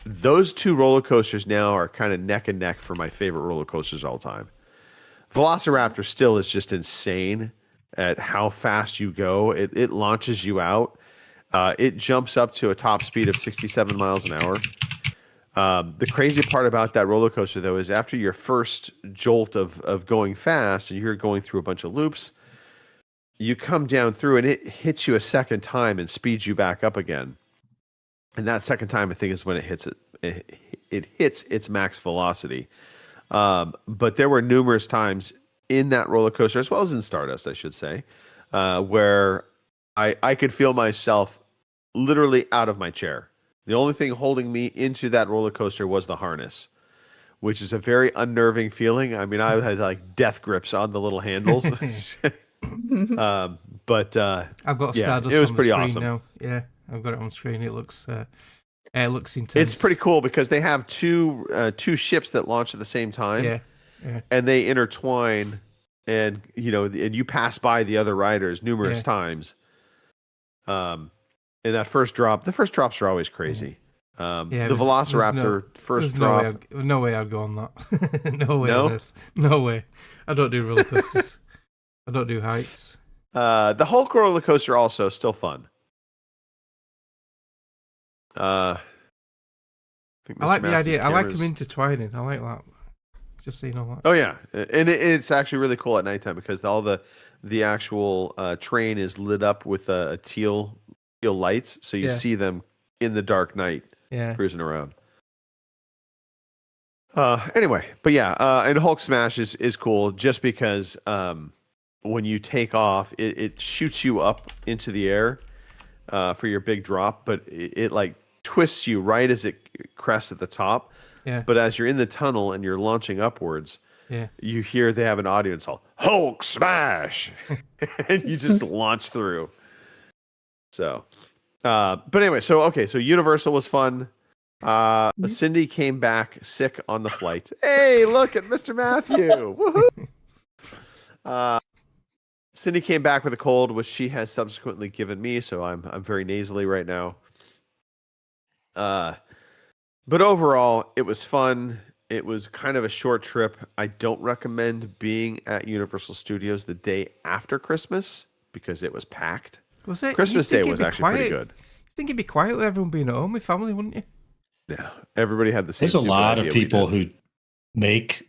Speaker 1: Those 2 roller coasters now are kind of neck and neck for my favorite roller coasters all time. Velociraptor still is just insane at how fast you go. It launches you out. It jumps up to a top speed of 67 miles an hour. The crazy part about that roller coaster, though, is after your first jolt of going fast and you're going through a bunch of loops, you come down through and it hits you a second time and speeds you back up again. And that second time, I think, is when it hits it hits its max velocity. But there were numerous times in that roller coaster, as well as in Stardust, I should say, where I could feel myself literally out of my chair. The only thing holding me into that roller coaster was the harness, which is a very unnerving feeling. I mean, I had like death grips on the little handles. But
Speaker 5: I've got Stardust
Speaker 1: it was
Speaker 5: on
Speaker 1: pretty
Speaker 5: the screen
Speaker 1: awesome.
Speaker 5: now. Yeah, I've got it on screen. It looks intense.
Speaker 1: It's pretty cool because they have two ships that launch at the same time.
Speaker 5: Yeah.
Speaker 1: And they intertwine, and and you pass by the other riders numerous times. And that first drop, the first drops are always crazy. The Velociraptor first drop.
Speaker 5: No way I'd go on that. No way.
Speaker 1: No?
Speaker 5: No way. I don't do roller coasters. I don't do heights.
Speaker 1: The Hulk roller coaster also still fun. I
Speaker 5: like the idea. I like them intertwining. I like that. Just so you know that.
Speaker 1: Oh yeah, and it's actually really cool at nighttime because all the actual train is lit up with a teal lights, so you see them in the dark night cruising around. Anyway, but yeah, and Hulk Smash is cool just because when you take off, it shoots you up into the air for your big drop, but it like twists you right as it crests at the top.
Speaker 5: Yeah.
Speaker 1: But as you're in the tunnel and you're launching upwards, you hear they have an audience all Hulk Smash, and you just launch through. So, but anyway, so Universal was fun. Cindy came back sick on the flight. Hey, look at Mr. Matthew. Woohoo! Cindy came back with a cold, which she has subsequently given me, so I'm very nasally right now. But overall, it was fun. It was kind of a short trip. I don't recommend being at Universal Studios the day after Christmas because it was packed.
Speaker 5: Was it?
Speaker 1: Christmas Day was actually pretty good.
Speaker 5: You think it'd be quiet with everyone being at home with family, wouldn't you?
Speaker 1: Yeah, everybody had the same.
Speaker 2: There's a lot of people who make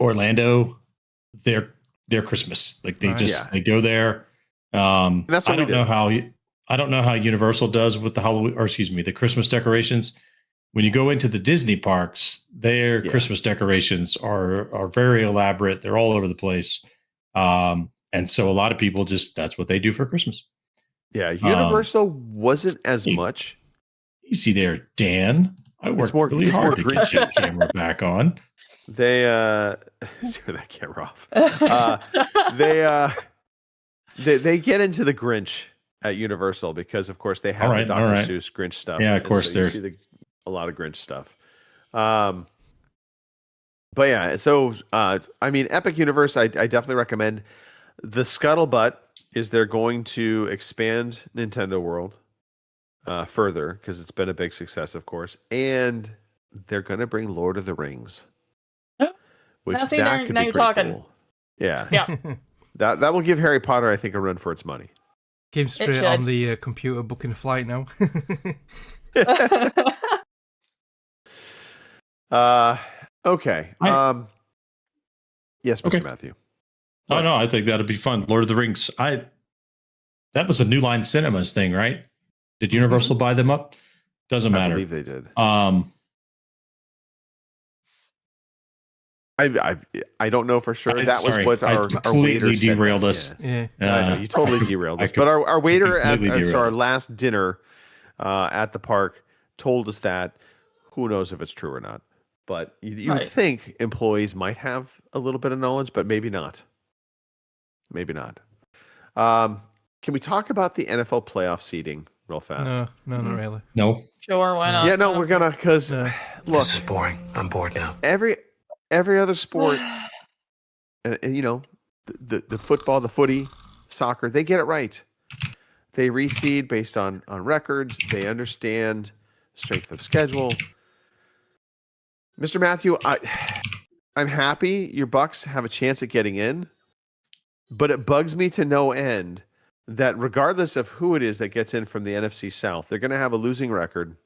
Speaker 2: Orlando their Christmas. Like they they go there.
Speaker 1: That's what
Speaker 2: I don't know how Universal does with the Halloween, or excuse me, the Christmas decorations. When you go into the Disney parks, their Christmas decorations are very elaborate. They're all over the place. And so a lot of people that's what they do for Christmas.
Speaker 1: Yeah, Universal wasn't as much.
Speaker 2: Easy there, Dan. I worked really hard to get your camera back on.
Speaker 1: They turn that camera off. They get into the Grinch at Universal because, of course, they have the Dr. Seuss Grinch stuff.
Speaker 2: Yeah, of course,
Speaker 1: so you see a lot of Grinch stuff. But yeah, so I mean, Epic Universe, I definitely recommend. The scuttlebutt is they're going to expand Nintendo World further because it's been a big success, of course, and they're going to bring Lord of the Rings. Which
Speaker 3: now, see,
Speaker 1: that could
Speaker 3: now
Speaker 1: be
Speaker 3: you're
Speaker 1: pretty
Speaker 3: talking.
Speaker 1: cool. Yeah.
Speaker 3: Yeah.
Speaker 1: That will give Harry Potter, I think, a run for its money.
Speaker 5: Came straight on the computer booking a flight now.
Speaker 1: Okay. Yes, Mr. Matthew.
Speaker 2: Oh no, I think that'd be fun. Lord of the Rings. That was a New Line Cinemas thing, right? Did Universal buy them up? Doesn't matter.
Speaker 1: I believe they did. I don't know for sure. That was what our
Speaker 2: completely
Speaker 1: waiter
Speaker 2: derailed
Speaker 1: said.
Speaker 2: us.
Speaker 1: Yeah. I know, you totally derailed us. But our waiter at our last dinner at the park told us that. Who knows if it's true or not? But you would think employees might have a little bit of knowledge, but maybe not. Maybe not. Can we talk about the NFL playoff seeding real fast?
Speaker 5: No, not really.
Speaker 2: No.
Speaker 3: Sure, why not?
Speaker 1: Yeah, no, we're gonna because look,
Speaker 4: This is boring. I'm bored now.
Speaker 1: Every other sport, and you know, the football, the footy, soccer, they get it right. They reseed based on records. They understand strength of schedule. Mr. Matthew, I'm happy your Bucks have a chance at getting in, but it bugs me to no end that regardless of who it is that gets in from the NFC South, they're going to have a losing record,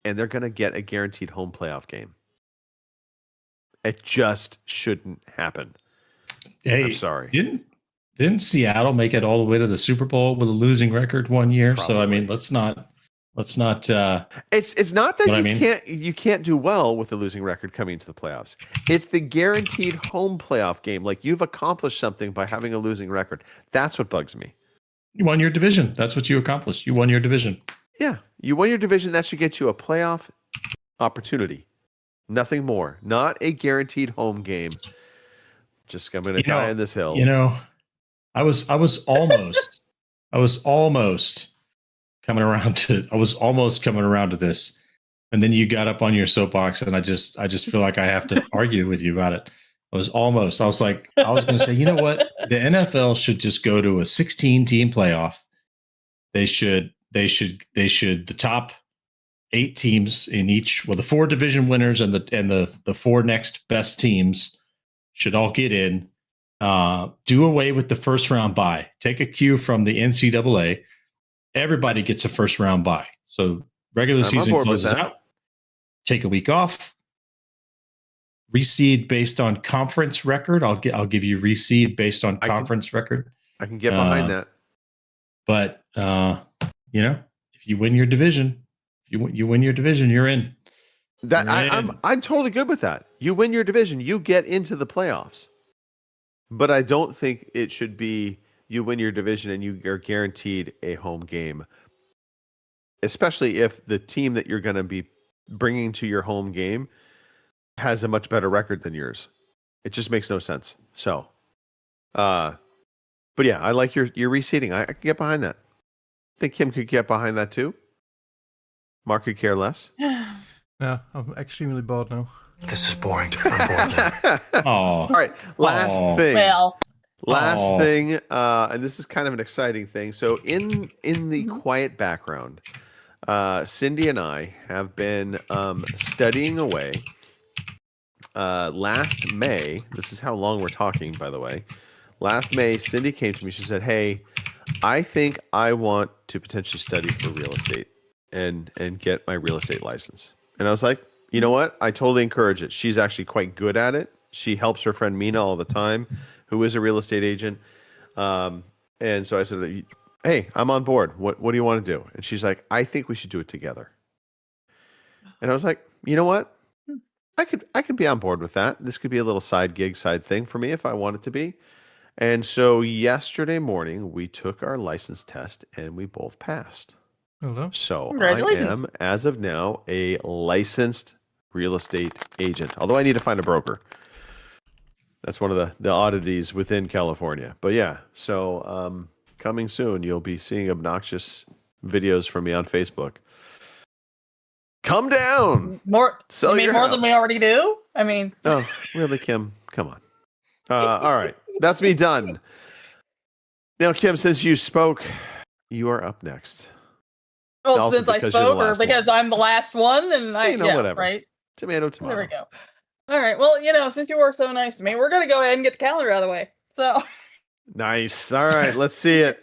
Speaker 1: and they're going to get a guaranteed home playoff game. It just shouldn't happen.
Speaker 2: Hey,
Speaker 1: I'm sorry.
Speaker 2: Didn't Seattle make it all the way to the Super Bowl with a losing record one year?
Speaker 1: Probably.
Speaker 2: So I mean, let's not.
Speaker 1: It's not that you can't do well with a losing record coming into the playoffs. It's the guaranteed home playoff game. Like you've accomplished something by having a losing record. That's what bugs me.
Speaker 2: You won your division. That's what you accomplished. You won your division.
Speaker 1: Yeah, you won your division. That should get you a playoff opportunity. Nothing more. Not a guaranteed home game. Just I'm going to die on this hill.
Speaker 2: You know, I was almost coming around to this, and then you got up on your soapbox, and I just feel like I have to argue with you about it. I was going to say, you know what? The NFL should just go to a 16-team playoff. They should the top 8 teams in each, well, the 4 division winners and the 4 next best teams should all get in. Do away with the first round bye. Take a cue from the NCAA. Everybody gets a first round bye. So regular season closes out. Take a week off. Reseed based on conference record. I'll give you reseed based on conference record.
Speaker 1: I can get behind that.
Speaker 2: But if you win your division, you win your division, you're in.
Speaker 1: That I'm totally good with that. You win your division, you get into the playoffs. But I don't think it should be you win your division and you are guaranteed a home game, especially if the team that you're going to be bringing to your home game has a much better record than yours. It just makes no sense. So, but yeah, I like your reseeding. I can get behind that. I think Kim could get behind that too. Mark could care less.
Speaker 5: No, I'm extremely bored now.
Speaker 4: This is boring. I'm bored now.
Speaker 2: Oh,
Speaker 1: All right, last thing.
Speaker 3: Well,
Speaker 1: Last thing, and this is kind of an exciting thing. So in the quiet background, Cindy and I have been studying away. Last May, this is how long we're talking, by the way. Last May, Cindy came to me. She said, "Hey, I think I want to potentially study for real estate and get my real estate license." And I was like, you know what? I totally encourage it. She's actually quite good at it. She helps her friend Mina all the time, who is a real estate agent. And so I said, "Hey, I'm on board. What do you want to do?" And she's like, "I think we should do it together." And I was like, you know what? I could be on board with that. This could be a little side gig, side thing for me if I want it to be. And so yesterday morning we took our license test and we both passed.
Speaker 5: Hello.
Speaker 1: So I
Speaker 3: Congratulations.
Speaker 1: am, as of now, a licensed real estate agent. Although I need to find a broker. That's one of the oddities within California. But yeah, so coming soon, you'll be seeing obnoxious videos from me on Facebook. Come down.
Speaker 3: more.
Speaker 1: Sell
Speaker 3: you mean
Speaker 1: your
Speaker 3: more than we
Speaker 1: house.
Speaker 3: already do? I mean,
Speaker 1: Oh, really, Kim? Come on. All right, that's me done. Now, Kim, since you spoke, you are up next.
Speaker 3: well,
Speaker 1: Also
Speaker 3: since I
Speaker 1: because you're the
Speaker 3: spoke, or
Speaker 1: last
Speaker 3: because I'm the last one, and I,
Speaker 1: You know,
Speaker 3: yeah,
Speaker 1: whatever.
Speaker 3: right.
Speaker 1: Tomato, tomato.
Speaker 3: There we go. All right. Well, since you were so nice to me, we're gonna go ahead and get the calendar out of the way. So,
Speaker 1: Nice. All right, let's see it.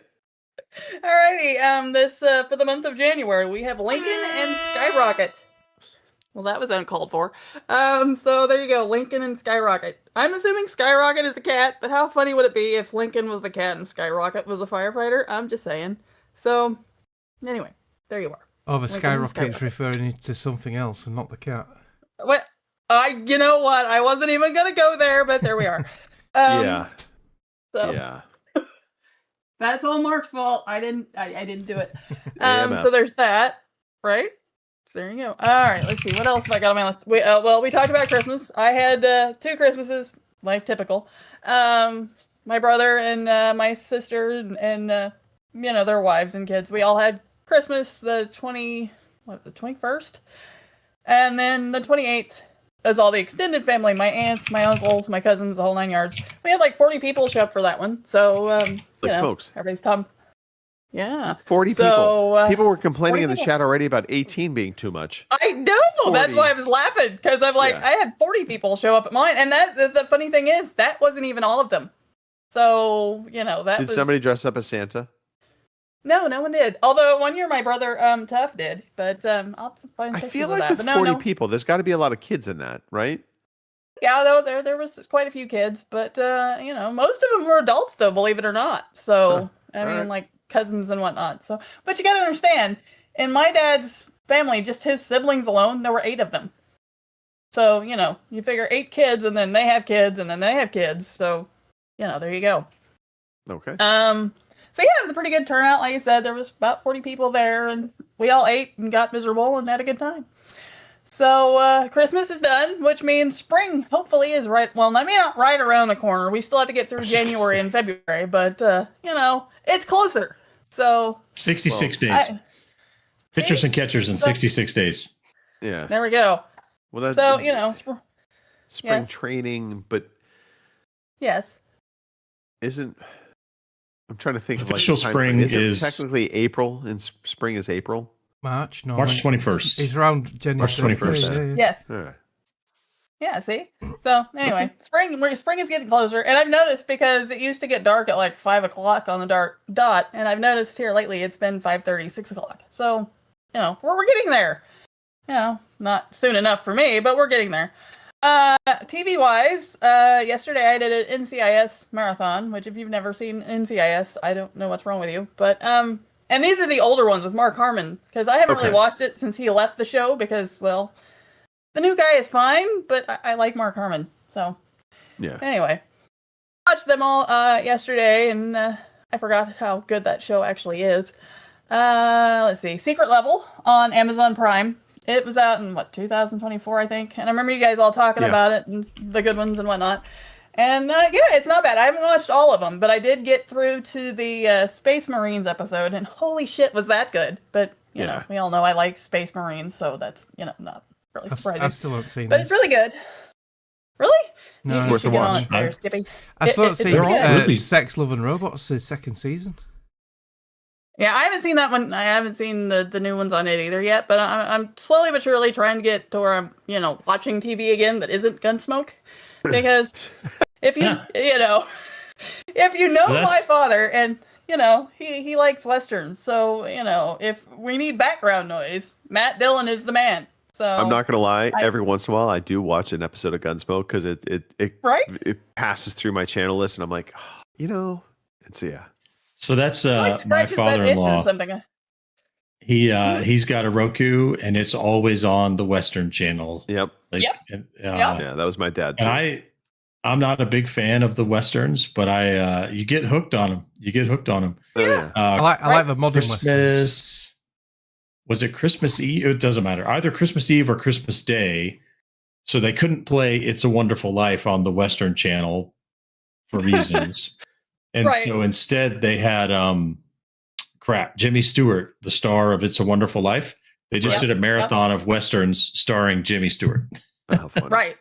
Speaker 3: alrighty. This for the month of January, we have Lincoln and Skyrocket. Well, that was uncalled for. So there you go, Lincoln and Skyrocket. I'm assuming Skyrocket is the cat, but how funny would it be if Lincoln was the cat and Skyrocket was the firefighter? I'm just saying. So, anyway, there you are.
Speaker 5: Oh, the
Speaker 3: Lincoln and
Speaker 5: skyrocket's
Speaker 3: Skyrocket.
Speaker 5: referring to something else and not the cat.
Speaker 3: What? You know what? I wasn't even gonna go there, but there we are.
Speaker 1: Yeah.
Speaker 3: So
Speaker 1: Yeah.
Speaker 3: that's all Mark's fault. I didn't do it.
Speaker 1: AMF.
Speaker 3: So there's that, right? So there you go. All right, let's see. What else have I got on my list? We talked about Christmas. I had 2 Christmases, like typical. My brother and my sister and their wives and kids. We all had Christmas the 21st? And then the 28th is all the extended family, my aunts, my uncles, my cousins, the whole 9 yards. We had like 40 people show up for that one. So,
Speaker 1: Like smokes.
Speaker 3: everybody's time. Yeah.
Speaker 1: 40
Speaker 3: So,
Speaker 1: people. People were complaining
Speaker 3: 40
Speaker 1: in the
Speaker 3: people.
Speaker 1: chat already about 18 being too much.
Speaker 3: I know. That's
Speaker 1: 40.
Speaker 3: why I was laughing, because I'm like,
Speaker 1: Yeah.
Speaker 3: I had 40 people show up at mine, and the funny thing is that wasn't even all of them. So that
Speaker 1: Did
Speaker 3: was
Speaker 1: somebody dress up as Santa?
Speaker 3: no one did. Although one year my brother Tough did, but I'll find
Speaker 1: I
Speaker 3: pictures
Speaker 1: feel
Speaker 3: of
Speaker 1: like
Speaker 3: that.
Speaker 1: with
Speaker 3: But
Speaker 1: 40
Speaker 3: no.
Speaker 1: people, there's got to be a lot of kids in that, right?
Speaker 3: Yeah, though there was quite a few kids, but most of them were adults though, believe it or not. So I mean,
Speaker 1: Alright.
Speaker 3: like cousins and whatnot. So, but you got to understand, in my dad's family, just his siblings alone, there were 8 of them. So you figure 8 kids, and then they have kids, and then they have kids. So there you go.
Speaker 1: Okay.
Speaker 3: So yeah, it was a pretty good turnout. Like I said, there was about 40 people there, and we all ate and got miserable and had a good time. So Christmas is done, which means spring hopefully is right. Well, I mean, not right around the corner. We still have to get through January and February, but it's closer. So
Speaker 2: 66 days. Pitchers
Speaker 3: See?
Speaker 2: and catchers in 66 days.
Speaker 1: Yeah.
Speaker 3: There we go.
Speaker 1: Well, that's
Speaker 3: So
Speaker 1: spring
Speaker 3: yes.
Speaker 1: training, but
Speaker 3: yes.
Speaker 1: isn't. I'm trying to think.
Speaker 2: Official
Speaker 1: of like
Speaker 2: spring
Speaker 1: time frame.
Speaker 2: is-
Speaker 1: technically April, and spring is April.
Speaker 5: March, no.
Speaker 2: March 21st.
Speaker 5: It's around January.
Speaker 2: March 21st.
Speaker 5: Yeah.
Speaker 3: Yes.
Speaker 1: All right.
Speaker 3: Yeah, see? So, anyway, spring is getting closer. And I've noticed, because it used to get dark at like 5 o'clock on the dark dot, and I've noticed here lately it's been 5:30, 6 o'clock. So, we're getting there. Not soon enough for me, but we're getting there. TV-wise, yesterday I did an NCIS marathon, which if you've never seen NCIS, I don't know what's wrong with you. But, and these are the older ones with Mark Harmon, because I haven't really
Speaker 1: Okay.
Speaker 3: watched it since he left the show, because, well, the new guy is fine, but I like Mark Harmon. So
Speaker 1: Yeah.
Speaker 3: anyway, watched them all yesterday, and I forgot how good that show actually is. Let's see, Secret Level on Amazon Prime. It was out in 2024, I think, and I remember you guys all talking about it and the good ones and whatnot. And yeah, it's not bad. I haven't watched all of them, but I did get through to the Space Marines episode, and holy shit, was that good! But you know, we all know I like Space Marines, so that's not really surprising.
Speaker 5: I still haven't seen
Speaker 3: but
Speaker 5: this.
Speaker 3: it's really good. Really?
Speaker 1: No, it's worth a watch.
Speaker 3: There, Skippy.
Speaker 5: I still haven't seen
Speaker 2: really...
Speaker 5: Sex, Love and Robots, the second season.
Speaker 3: Yeah, I haven't seen that one. I haven't seen the new ones on it either yet, but I'm slowly but surely trying to get to where I'm, watching TV again that isn't Gunsmoke. Because if you, if you know my father and, he likes Westerns. So, if we need background noise, Matt Dillon is the man. So
Speaker 1: I'm not going to lie. Every once in a while, I do watch an episode of Gunsmoke because it passes through my channel list and I'm like, and so, yeah.
Speaker 2: So that's my father-in-law. He's got a Roku and it's always on the Western channel.
Speaker 1: Yep.
Speaker 2: Yeah,
Speaker 1: that was my dad too.
Speaker 2: And I'm not a big fan of the Westerns, but you get hooked on them.
Speaker 1: Oh, yeah.
Speaker 5: I like the modern
Speaker 2: Christmas.
Speaker 5: Westerns.
Speaker 2: Was it Christmas Eve? It doesn't matter. Either Christmas Eve or Christmas Day. So they couldn't play It's a Wonderful Life on the Western channel for reasons. And so instead they had Jimmy Stewart, the star of It's a Wonderful Life. They just did a marathon of Westerns starring Jimmy Stewart.
Speaker 3: Right.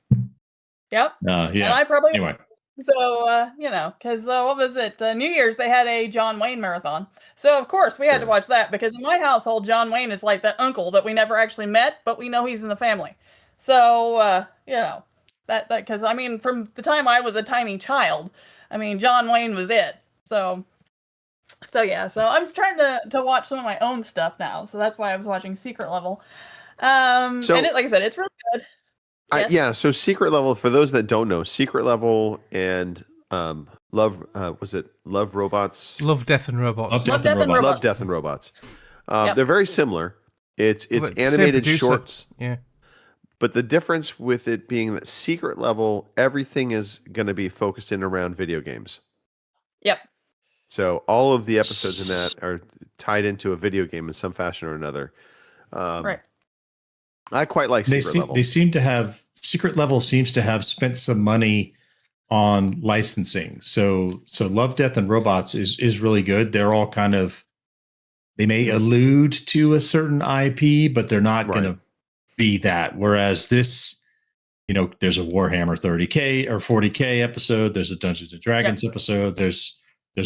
Speaker 3: Yep.
Speaker 2: Yeah.
Speaker 3: And I probably
Speaker 2: anyway.
Speaker 3: So because what was it? New Year's they had a John Wayne marathon. So of course we had to watch that because in my household John Wayne is like that uncle that we never actually met, but we know he's in the family. So that because I mean from the time I was a tiny child, I mean John Wayne was it. So yeah. So I'm trying to watch some of my own stuff now. So that's why I was watching Secret Level. And like I said, it's really good. Yes?
Speaker 1: So Secret Level, for those that don't know, Secret Level and Love Robots?
Speaker 5: Love, Death and Robots.
Speaker 1: Love, Death and Robots. They're very similar. It's animated shorts.
Speaker 5: Yeah.
Speaker 1: But the difference with it being that Secret Level, everything is going to be focused in around video games.
Speaker 3: Yep.
Speaker 1: So all of the episodes in that are tied into a video game in some fashion or another.
Speaker 3: Right.
Speaker 1: I quite like Secret Level.
Speaker 2: Secret Level seems to have spent some money on licensing. So Love, Death, and Robots is really good. They're all kind of, they may allude to a certain IP, but they're not going to be that. Whereas this, there's a Warhammer 30K or 40K episode. There's a Dungeons and Dragons episode. There's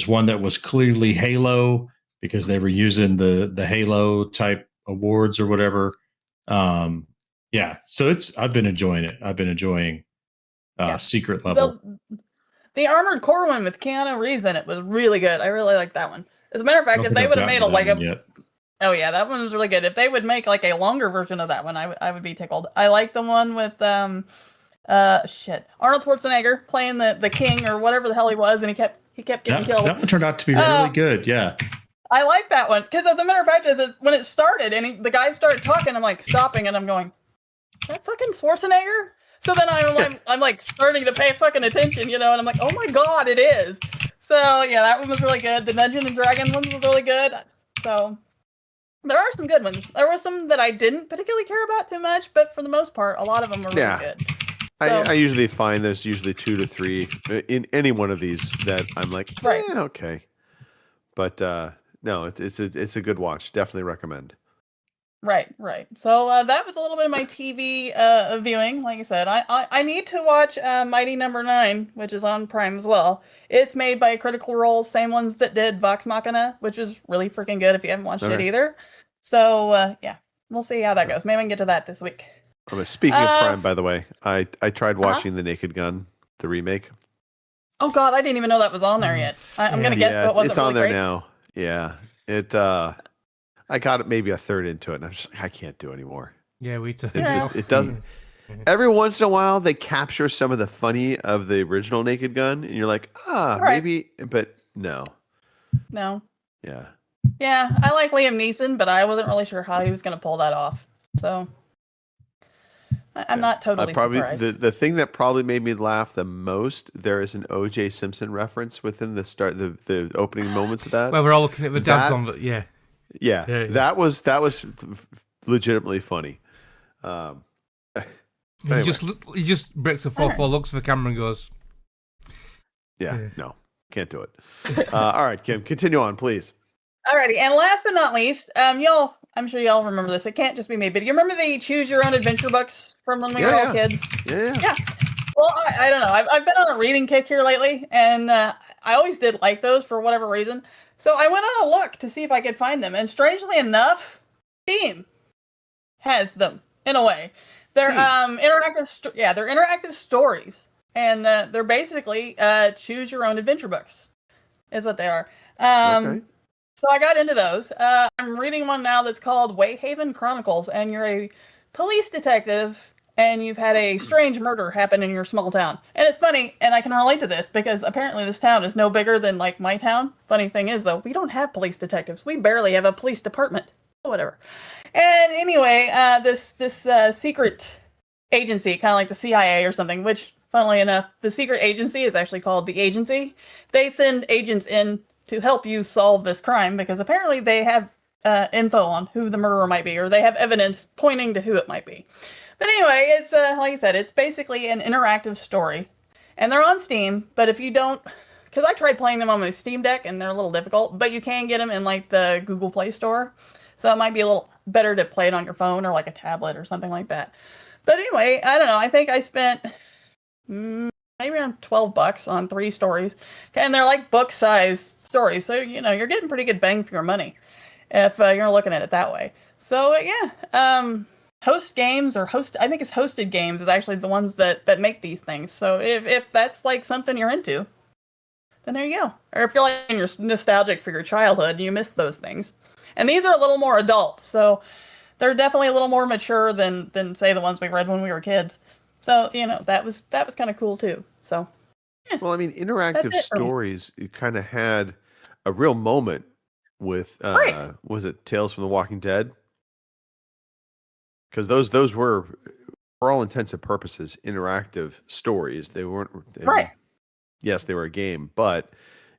Speaker 2: one that was clearly Halo because they were using the Halo type awards or whatever. So I've been enjoying it. I've been enjoying Secret Level.
Speaker 3: The Armored Core one with Keanu Reeves in it was really good. I really like that one. As a matter of fact, if they would have made that one was really good. If they would make like a longer version of that one, I would be tickled. I like the one with Arnold Schwarzenegger playing the king or whatever the hell he was, and he kept getting killed.
Speaker 2: That one turned out to be really good. Yeah.
Speaker 3: I like that one because, as a matter of fact, when it started and the guy started talking, I'm like stopping and I'm going, "Is that fucking Schwarzenegger?" So then I'm like starting to pay fucking attention, and I'm like, "Oh my god, it is!" So yeah, that one was really good. The Dungeons and Dragons one was really good. So there are some good ones. There were some that I didn't particularly care about too much, but for the most part, a lot of them were really good. So,
Speaker 1: I usually find there's usually 2 to 3 in any one of these that I'm like, okay, but. No, it's a good watch. Definitely recommend.
Speaker 3: Right. So that was a little bit of my TV viewing. Like I said, I need to watch Mighty Number 9, which is on Prime as well. It's made by Critical Role, same ones that did Vox Machina, which is really freaking good if you haven't watched it either. So we'll see how that goes. Maybe I can get to that this week.
Speaker 1: Speaking of Prime, by the way, I tried watching The Naked Gun, the remake.
Speaker 3: Oh God, I didn't even know that was on there yet. I'm gonna guess that wasn't
Speaker 1: it's on
Speaker 3: really
Speaker 1: there
Speaker 3: great.
Speaker 1: now. Yeah, I got it maybe a third into it, and I'm just like, I can't do anymore.
Speaker 5: Yeah, we too.
Speaker 1: It doesn't. Every once in a while, they capture some of the funny of the original Naked Gun, and you're like, maybe, but no.
Speaker 3: No.
Speaker 1: Yeah.
Speaker 3: Yeah, I like Liam Neeson, but I wasn't really sure how he was going to pull that off. So, I'm not totally
Speaker 1: probably
Speaker 3: surprised.
Speaker 1: the thing that probably made me laugh the most. There is an O.J. Simpson reference within the opening moments of that.
Speaker 5: Well, we're all looking at the dabs
Speaker 1: That-
Speaker 5: on the yeah.
Speaker 1: Yeah,
Speaker 5: Yeah.
Speaker 1: that was legitimately funny.
Speaker 5: He just breaks the fourth wall, looks for the camera, and goes.
Speaker 1: Yeah, no, can't do it. All right, Kim, continue on, please.
Speaker 3: Alrighty, and last but not least, I'm sure y'all remember this. It can't just be me, but do you remember the Choose Your Own Adventure books from when we were all kids?
Speaker 1: Yeah.
Speaker 3: Yeah. Well, I don't know. I've been on a reading kick here lately, and I always did like those for whatever reason. So I went on a look to see if I could find them, and strangely enough, Steam has them in a way. They're interactive. They're interactive stories, and they're basically choose your own adventure books, is what they are.
Speaker 1: Okay.
Speaker 3: So I got into those. I'm reading one now that's called Wayhaven Chronicles, and you're a police detective, and you've had a strange murder happen in your small town. And it's funny, and I can relate to this because apparently this town is no bigger than like my town. Funny thing is though, we don't have police detectives. We barely have a police department. Whatever. And anyway, this secret agency, kind of like the CIA or something, which funnily enough, the secret agency is actually called the Agency. They send agents in to help you solve this crime because apparently they have info on who the murderer might be, or they have evidence pointing to who it might be. But anyway, it's like I said, it's basically an interactive story, and they're on Steam. But if you don't, because I tried playing them on my Steam Deck and they're a little difficult, but you can get them in like the Google Play Store, so it might be a little better to play it on your phone or like a tablet or something like that. But anyway, I don't know. I think I spent maybe around $12 on 3 stories, and they're like book-size stories, so you're getting pretty good bang for your money if you're looking at it that way. So Host Games I think it's Hosted Games is actually the ones that make these things. So if that's like something you're into, then there you go. Or if you're like you're nostalgic for your childhood and you miss those things. And these are a little more adult, so they're definitely a little more mature than say the ones we read when we were kids. So that was kind of cool too. So
Speaker 1: Well, I mean, interactive stories kind of had a real moment with was it Tales from the Walking Dead? Because those were, for all intents and purposes, interactive stories. They weren't
Speaker 3: right.
Speaker 1: Yes, they were a game, but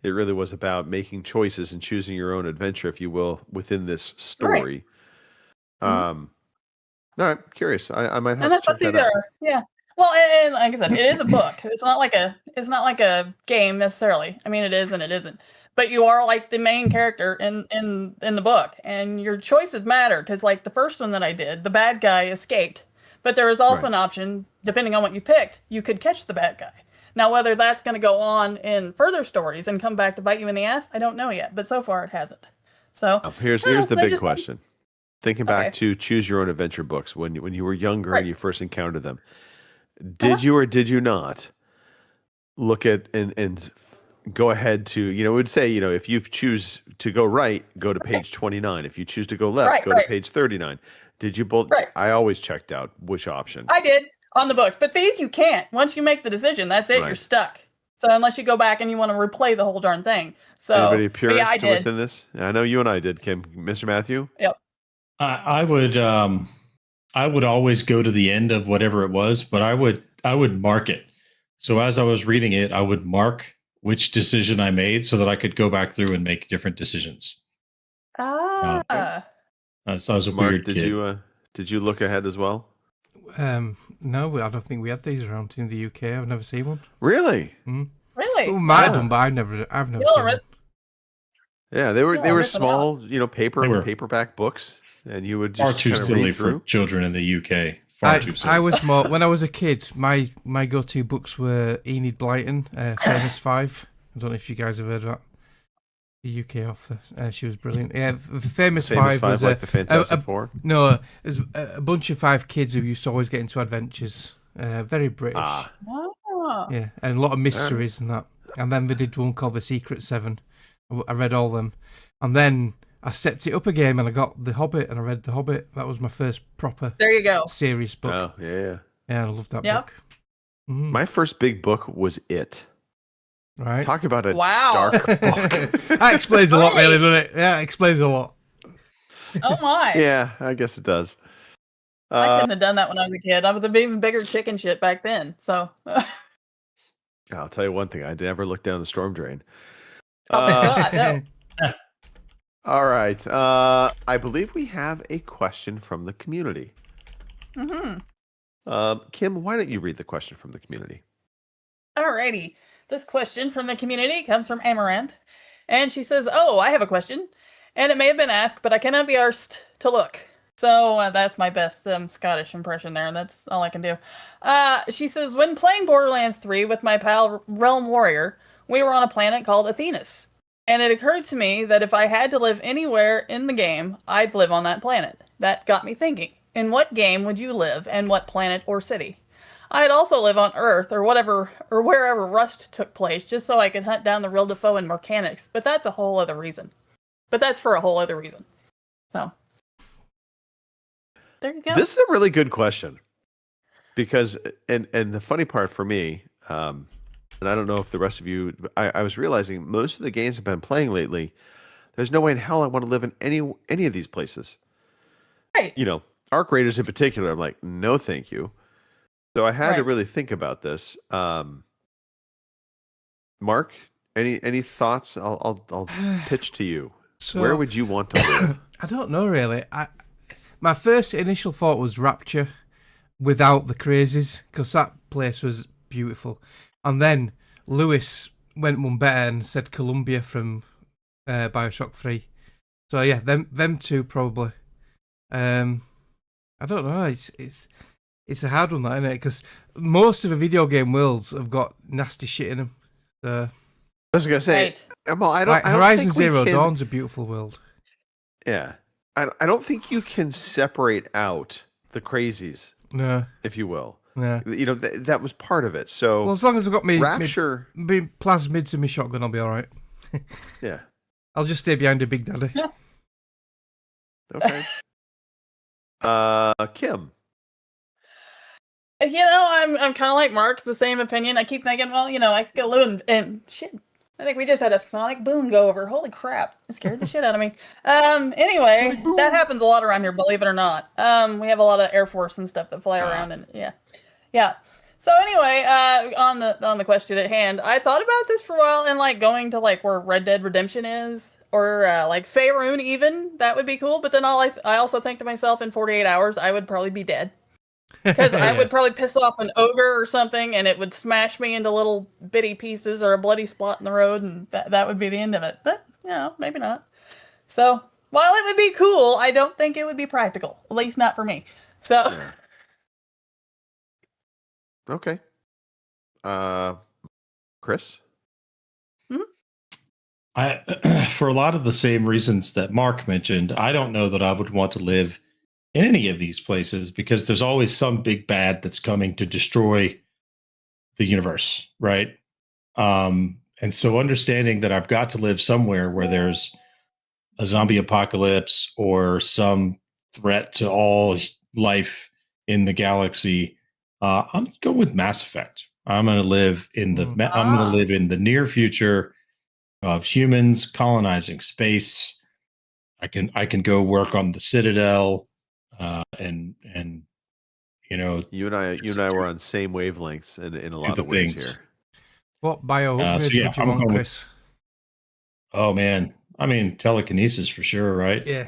Speaker 1: it really was about making choices and choosing your own adventure, if you will, within this story. Right. No, I'm curious. I might have to check that out.
Speaker 3: Yeah. Well, and like I said, it is a book. It's not like a game necessarily. I mean, it is and it isn't. But you are like the main character in the book, and your choices matter because, like the first one that I did, the bad guy escaped, but there was also an option, depending on what you picked, you could catch the bad guy. Now, whether that's going to go on in further stories and come back to bite you in the ass, I don't know yet. But so far, it hasn't. So
Speaker 1: here's the big question. Thinking back to Choose Your Own Adventure books when you were younger and you first encountered them, did you or did you not look at and go ahead to, it would say, if you choose to go right, go to page 29. If you choose to go left, go to page 39. Did you both? I always checked out which option.
Speaker 3: I did on the books, but these you can't. Once you make the decision, that's it. You're stuck. So unless you go back and you want to replay the whole darn thing. So
Speaker 1: anybody purist within this? I know you and I did, Kim. Mr. Matthew?
Speaker 3: Yep.
Speaker 2: I would always go to the end of whatever it was, but I would mark it. So as I was reading it, I would mark which decision I made so that I could go back through and make different decisions.
Speaker 3: So
Speaker 2: I was a weird kid.
Speaker 1: Did you look ahead as well?
Speaker 5: No, I don't think we had these around in the UK. I've never seen one.
Speaker 1: Really?
Speaker 3: Really?
Speaker 5: We might have done, but I've never seen one.
Speaker 1: Yeah, they were small, paperback books, and you would just
Speaker 2: far too silly for children in the UK. Far too silly.
Speaker 5: I was more when I was a kid. My go-to books were Enid Blyton, Famous Five. I don't know if you guys have heard of that. The UK author. She was brilliant. Yeah, Famous Five was
Speaker 1: like the Fantastic Four.
Speaker 5: No, there's a bunch of 5 kids who used to always get into adventures. Very British. Yeah, and a lot of mysteries and that. And then they did one called The Secret Seven. I read all them, and then I stepped it up again and I got The Hobbit and I read The Hobbit. That was my first proper serious book.
Speaker 1: Oh, yeah.
Speaker 5: Yeah, I loved that book. Mm-hmm.
Speaker 1: My first big book was It.
Speaker 5: Right.
Speaker 1: Talk about a dark book.
Speaker 5: That explains a lot, really, doesn't it? Yeah, it explains a lot.
Speaker 3: Oh, my.
Speaker 1: Yeah, I guess it does.
Speaker 3: I couldn't have done that when I was a kid. I was an even bigger chicken shit back then. So,
Speaker 1: I'll tell you one thing. I never looked down the storm drain.
Speaker 3: oh my God, no.
Speaker 1: All right. I believe we have a question from the community. Kim, why don't you read the question from the community?
Speaker 3: Alrighty. This question from the community comes from Amaranth. And she says, "Oh, I have a question. And it may have been asked, but I cannot be arsed to look." So that's my best Scottish impression there. And that's all I can do. She says, "When playing Borderlands 3 with my pal Realm Warrior, we were on a planet called Athenas. And it occurred to me that if I had to live anywhere in the game, I'd live on that planet. That got me thinking. In what game would you live, and what planet or city? I'd also live on Earth or whatever or wherever Rust took place, just so I could hunt down the real Defoe and mechanics. But that's a whole other reason. But that's for a whole other reason. So there you go.
Speaker 1: This is a really good question because, and the funny part for me, and I don't know if the rest of you, I was realizing most of the games I've been playing lately, there's no way in hell I want to live in any of these places.
Speaker 3: Right.
Speaker 1: You know, Arc Raiders in particular, I'm like, no, thank you. So I had to really think about this. Mark, any thoughts? I'll pitch to you.
Speaker 5: So,
Speaker 1: where would you want to live?
Speaker 5: I don't know really. My first initial thought was Rapture without the crazies, because that place was beautiful. And then Lewis went one better and said Columbia from Bioshock 3. So yeah, them two probably. I don't know. It's a hard one, that, isn't it? Because most of the video game worlds have got nasty shit in them. So,
Speaker 1: I was gonna say, well, I don't
Speaker 5: Horizon
Speaker 1: think we
Speaker 5: Zero
Speaker 1: can-
Speaker 5: Dawn's a beautiful world.
Speaker 1: Yeah, I don't think you can separate out the crazies,
Speaker 5: No,
Speaker 1: if you will.
Speaker 5: no.
Speaker 1: You know that was part of it. So
Speaker 5: Well, as long as I've got me
Speaker 1: Rapture,
Speaker 5: me plasmids and my shotgun, I'll be all right.
Speaker 1: yeah,
Speaker 5: I'll just stay behind a Big Daddy.
Speaker 1: okay. Kim,
Speaker 3: You know, I'm kind of like Mark, the same opinion. I keep thinking, well, you know, I could go live and shit. I think we just had a sonic boom go over. Holy crap. It scared the shit out of me. Anyway, that happens a lot around here, believe it or not. We have a lot of Air Force and stuff that fly around, and yeah. So anyway, on the question at hand, I thought about this for a while, and like going to like where Red Dead Redemption is, or like Faerun even, that would be cool. But then I also think to myself, in 48 hours, I would probably be dead. Because I would probably piss off an ogre or something, and it would smash me into little bitty pieces or a bloody spot in the road, and that would be the end of it. But, you know, maybe not. So, while it would be cool, I don't think it would be practical. At least not for me. So,
Speaker 1: okay. Chris?
Speaker 2: For a lot of the same reasons that Mark mentioned, I don't know that I would want to live in any of these places, because there's always some big bad that's coming to destroy the universe, right? And so understanding that I've got to live somewhere where there's a zombie apocalypse or some threat to all life in the galaxy, I'm going with Mass Effect. I'm going to live in the near future of humans colonizing space. I can go work on the Citadel. And you know,
Speaker 1: you and I were on same wavelengths in a lot of ways here.
Speaker 5: What bio upgrades would you want, Chris?
Speaker 2: Oh man, I mean telekinesis for sure, right?
Speaker 5: Yeah.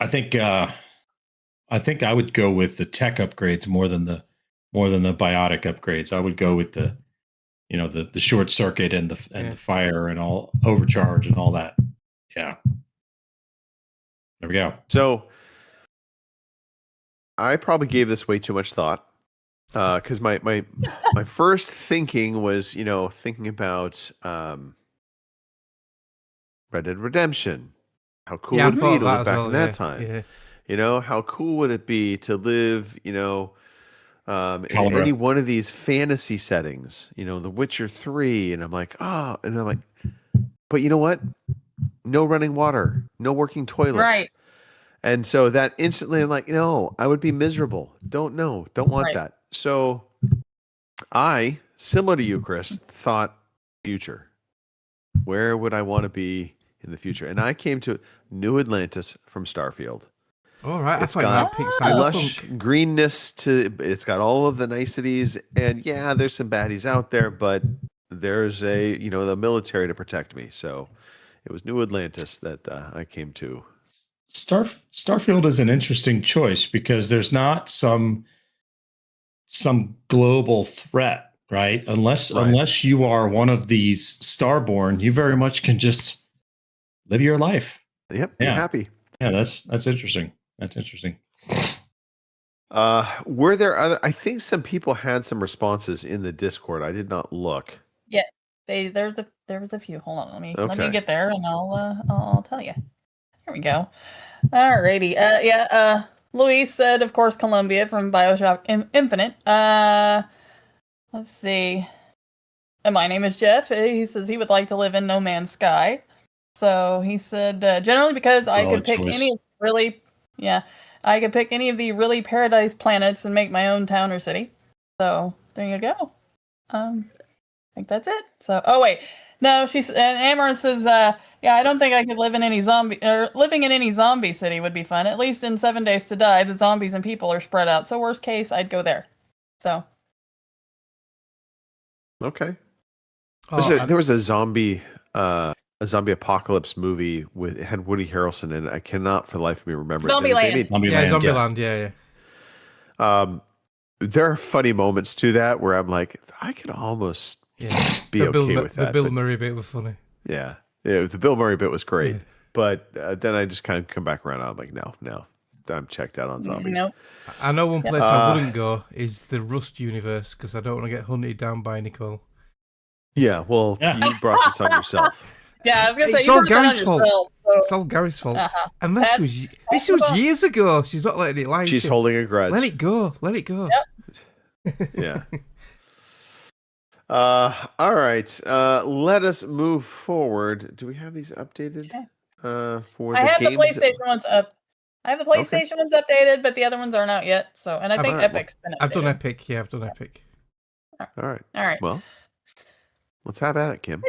Speaker 2: I think I would go with the tech upgrades more than the biotic upgrades. I would go with the short circuit and the fire and all overcharge and all that. Yeah. There we go.
Speaker 1: So I probably gave this way too much thought, because my first thinking was, thinking about Red Dead Redemption. How cool would it be to live back in that time? Yeah. How cool would it be to live, in any one of these fantasy settings? The Witcher 3, and I'm like, but you know what? No running water, no working toilets.
Speaker 3: Right.
Speaker 1: And so that instantly, I'm like, no, I would be miserable. Don't want that. So I, similar to you, Chris, thought future. Where would I want to be in the future. And I came to New Atlantis from Starfield.
Speaker 5: All right,
Speaker 1: It's
Speaker 5: I thought you
Speaker 1: got
Speaker 5: might pick Cyberpunk.
Speaker 1: lush greenness to it's got all of the niceties, and yeah, there's some baddies out there, but there's the military to protect me. So it was New Atlantis that I came to.
Speaker 2: Starfield is an interesting choice because there's not some global threat, right? Unless you are one of these Starborn, you very much can just live your life.
Speaker 1: Yep, be happy.
Speaker 2: Yeah, that's interesting. That's interesting.
Speaker 1: Were there other? I think some people had some responses in the Discord. I did not look.
Speaker 3: Yeah, there was a few. Hold on, let me
Speaker 1: Okay.
Speaker 3: get there, and I'll tell you. Here we go. Alrighty. Luis said, of course, Columbia from BioShock Infinite. Let's see. And my name is Jeff. He says he would like to live in No Man's Sky. So he said, generally because I could pick any of the really paradise planets and make my own town or city. So there you go. I think that's it. So, no, and Amaranth says, I don't think I could live in living in any zombie city would be fun. At least in 7 Days to Die, the zombies and people are spread out. So worst case, I'd go there. So.
Speaker 1: Okay.
Speaker 5: Oh,
Speaker 1: There was a zombie apocalypse movie it had Woody Harrelson in it. I cannot for the life of me remember.
Speaker 3: Zombieland.
Speaker 5: Zombieland, yeah.
Speaker 1: There are funny moments to that where I'm like, I could almost be okay with that.
Speaker 5: The Bill Murray bit was funny.
Speaker 1: Yeah, the Bill Murray bit was great. Yeah. But then I just kind of come back around. I'm like, no, I'm checked out on zombies.
Speaker 3: Nope.
Speaker 5: I know one place I wouldn't go is the Rust universe because I don't want to get hunted down by Nicole.
Speaker 1: Yeah, well, you brought this on yourself.
Speaker 3: Yeah, I was gonna say
Speaker 5: it's
Speaker 3: you
Speaker 5: all
Speaker 3: brought it on
Speaker 5: Gary's fault.
Speaker 3: yourself, so.
Speaker 5: It's all Gary's fault.
Speaker 3: Uh-huh.
Speaker 5: And this was years ago. She's not letting it lie.
Speaker 1: She's holding a grudge.
Speaker 5: Let it go. Let it go.
Speaker 3: Yep.
Speaker 1: Yeah. All right. Let us move forward. Do we have these updated?
Speaker 3: Okay.
Speaker 1: For
Speaker 3: I have
Speaker 1: games?
Speaker 3: the PlayStation ones up. I have the PlayStation ones updated, but the other ones aren't out yet. So, and I think Epic's been updated.
Speaker 5: I've done Epic. Yeah, I've done Epic.
Speaker 1: All right.
Speaker 3: All right.
Speaker 1: Well, let's have at it, Kim.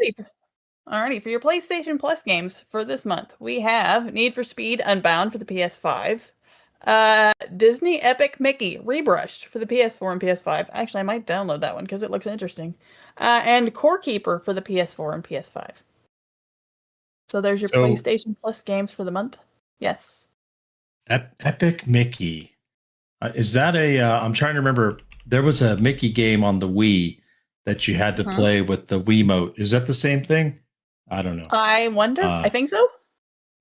Speaker 3: Alrighty, for your PlayStation Plus games for this month, we have Need for Speed Unbound for the PS5, Disney Epic Mickey Rebrushed for the PS4 and PS5. Actually, I might download that one because it looks interesting. And Core Keeper for the PS4 and PS5. So there's your PlayStation Plus games for the month. Yes.
Speaker 2: Epic Mickey. Is that I'm trying to remember. There was a Mickey game on the Wii that you had to play with the Wiimote. Is that the same thing? I don't know.
Speaker 3: I wonder. I think so.